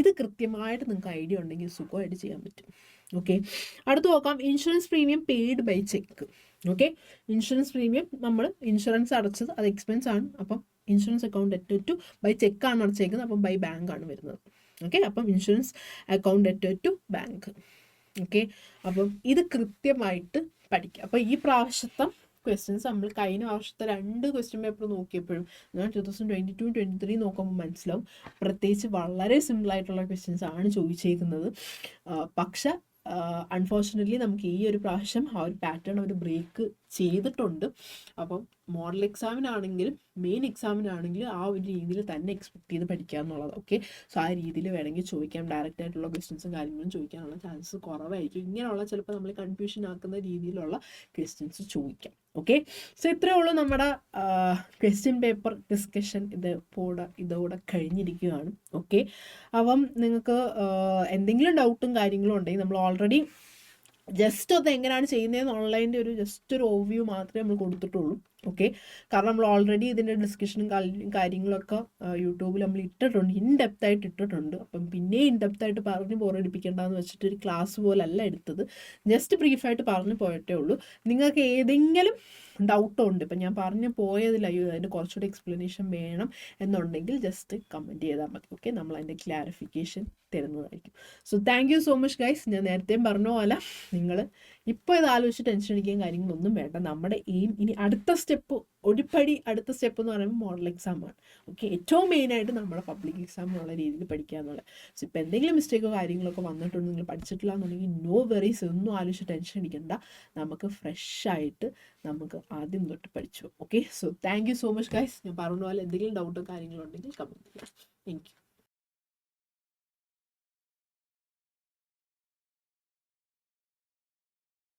S1: ഇത് കൃത്യമായിട്ട് നിങ്ങൾക്ക് ഐഡിയ ഉണ്ടെങ്കിൽ സുഖമായിട്ട് ചെയ്യാൻ പറ്റും. ഓക്കെ, അടുത്ത് നോക്കാം. Insurance premium paid by cheque. Okay, insurance premium നമ്മൾ ഇൻഷുറൻസ് അടച്ചത് അത് എക്സ്പെൻസ് ആണ്. അപ്പം ഇൻഷുറൻസ് അക്കൗണ്ട് ഡെറ്റഡ് ടു ബൈ ചെക്കാണ് അടച്ചേക്കുന്നത്, അപ്പം ബൈ ബാങ്ക് ആണ് വരുന്നത്. ഓക്കെ, അപ്പം ഇൻഷുറൻസ് അക്കൗണ്ട് ഡെറ്റഡ് ടു ബാങ്ക്. ഓക്കെ, അപ്പം ഇത് കൃത്യമായിട്ട് പഠിക്കുക. അപ്പോൾ ഈ പ്രാവശ്യത്തെ ക്വസ്റ്റ്യൻസ് നമ്മൾ കഴിഞ്ഞ വർഷത്തെ 2 ക്വസ്റ്റ്യൻ പേപ്പർ നോക്കിയപ്പോഴും ഞാൻ 2022 23 നോക്കുമ്പോൾ മനസ്സിലാവും, പ്രത്യേകിച്ച് വളരെ സിമ്പിളായിട്ടുള്ള ക്വസ്റ്റ്യൻസ് ആണ് ചോദിച്ചേക്കുന്നത്. പക്ഷെ അൺഫോർച്ചുനേറ്റ്ലി നമുക്ക് ഈ ഒരു പ്രാവശ്യം ആ ഒരു പാറ്റേൺ ഒരു ബ്രേക്ക് ചെയ്തിട്ടുണ്ട്. അപ്പം മോഡൽ എക്സാമിനാണെങ്കിലും മെയിൻ എക്സാമിനാണെങ്കിലും ആ ഒരു രീതിയിൽ തന്നെ എക്സ്പെക്ട് ചെയ്ത് പഠിക്കുക എന്നുള്ളത്. ഓക്കെ, സോ ആ രീതിയിൽ വേണമെങ്കിൽ ചോദിക്കാം. ഡയറക്റ്റ് ആയിട്ടുള്ള ക്വസ്റ്റ്യൻസും കാര്യങ്ങളും ചോദിക്കാനുള്ള ചാൻസസ് കുറവായിരിക്കും. ഇങ്ങനെയുള്ള ചിലപ്പോൾ നമ്മൾ കൺഫ്യൂഷൻ ആക്കുന്ന രീതിയിലുള്ള ക്വസ്റ്റ്യൻസ് ചോദിക്കാം. ഓക്കെ, സോ ഇത്രയേ ഉള്ളൂ നമ്മുടെ ക്വസ്റ്റ്യൻ പേപ്പർ ഡിസ്കഷൻ. ഇതോടെ കഴിഞ്ഞിരിക്കുകയാണ്. ഓക്കെ, അപ്പം നിങ്ങൾക്ക് എന്തെങ്കിലും ഡൗട്ടും കാര്യങ്ങളും ഉണ്ടെങ്കിൽ നമ്മൾ ഓൾറെഡി ജസ്റ്റ് അത് എങ്ങനെയാണ് ചെയ്യുന്നതെന്ന് ഓൺലൈൻ്റെ ജസ്റ്റ് ഒരു ഓവർവ്യൂ മാത്രമേ നമ്മൾ കൊടുത്തിട്ടുള്ളൂ. ഓക്കെ, കാരണം നമ്മൾ ഓൾറെഡി ഇതിൻ്റെ ഡിസ്കഷനും കാര്യങ്ങളൊക്കെ യൂട്യൂബിൽ നമ്മൾ ഇട്ടിട്ടുണ്ട്, ഇൻഡെപ്തായിട്ട് ഇട്ടിട്ടുണ്ട്. അപ്പം പിന്നെ ഇൻഡെപ്തായിട്ട് പറഞ്ഞ് ബോറടിപ്പിക്കേണ്ടെന്ന് വെച്ചിട്ട് ഒരു ക്ലാസ് പോലല്ല എടുത്തത്, ജസ്റ്റ് ബ്രീഫായിട്ട് പറഞ്ഞു പോയിട്ടേ ഉള്ളൂ. നിങ്ങൾക്ക് ഏതെങ്കിലും ഡൗട്ടുണ്ട്, ഇപ്പം ഞാൻ പറഞ്ഞു പോയതിൽ അതിൻ്റെ കുറച്ചുകൂടി എക്സ്പ്ലനേഷൻ വേണം എന്നുണ്ടെങ്കിൽ ജസ്റ്റ് കമൻറ്റ് ചെയ്താൽ മതി. ഓക്കെ, നമ്മൾ അതിൻ്റെ ക്ലാരിഫിക്കേഷൻ തരുന്നതായിരിക്കും. So thank you so much guys. ഞാൻ നേരത്തെയും പറഞ്ഞ പോലെ നിങ്ങൾ ഇപ്പോൾ ഇത് ആലോചിച്ച് ടെൻഷൻ അടിക്കുകയും കാര്യങ്ങളൊന്നും വേണ്ട. നമ്മുടെ ഇനി അടുത്ത സ്റ്റെപ്പ്, ഒരുപടി അടുത്ത സ്റ്റെപ്പ് എന്ന് പറയുമ്പോൾ മോഡൽ എക്സാമാണ്. ഓക്കെ, ഏറ്റവും മെയിനായിട്ട് നമ്മുടെ പബ്ലിക് എക്സാം എന്നുള്ള രീതിയിൽ പഠിക്കുക എന്നുള്ളത്. സോ ഇപ്പോൾ എന്തെങ്കിലും മിസ്റ്റേക്കോ കാര്യങ്ങളൊക്കെ വന്നിട്ടുണ്ട്, നിങ്ങൾ പഠിച്ചിട്ടില്ല എന്നുണ്ടെങ്കിൽ നോ വെറീസ്, ഒന്നും ആലോചിച്ച് ടെൻഷൻ അടിക്കണ്ട. നമുക്ക് ഫ്രഷായിട്ട് നമുക്ക് ആദ്യം തൊട്ട് പഠിച്ചു. Okay, so thank you so much guys. ഞാൻ പറഞ്ഞ പോലെ എന്തെങ്കിലും ഡൗട്ടോ കാര്യങ്ങളോ ഉണ്ടെങ്കിൽ കമൻറ്റ് ചെയ്യാം. Thank you.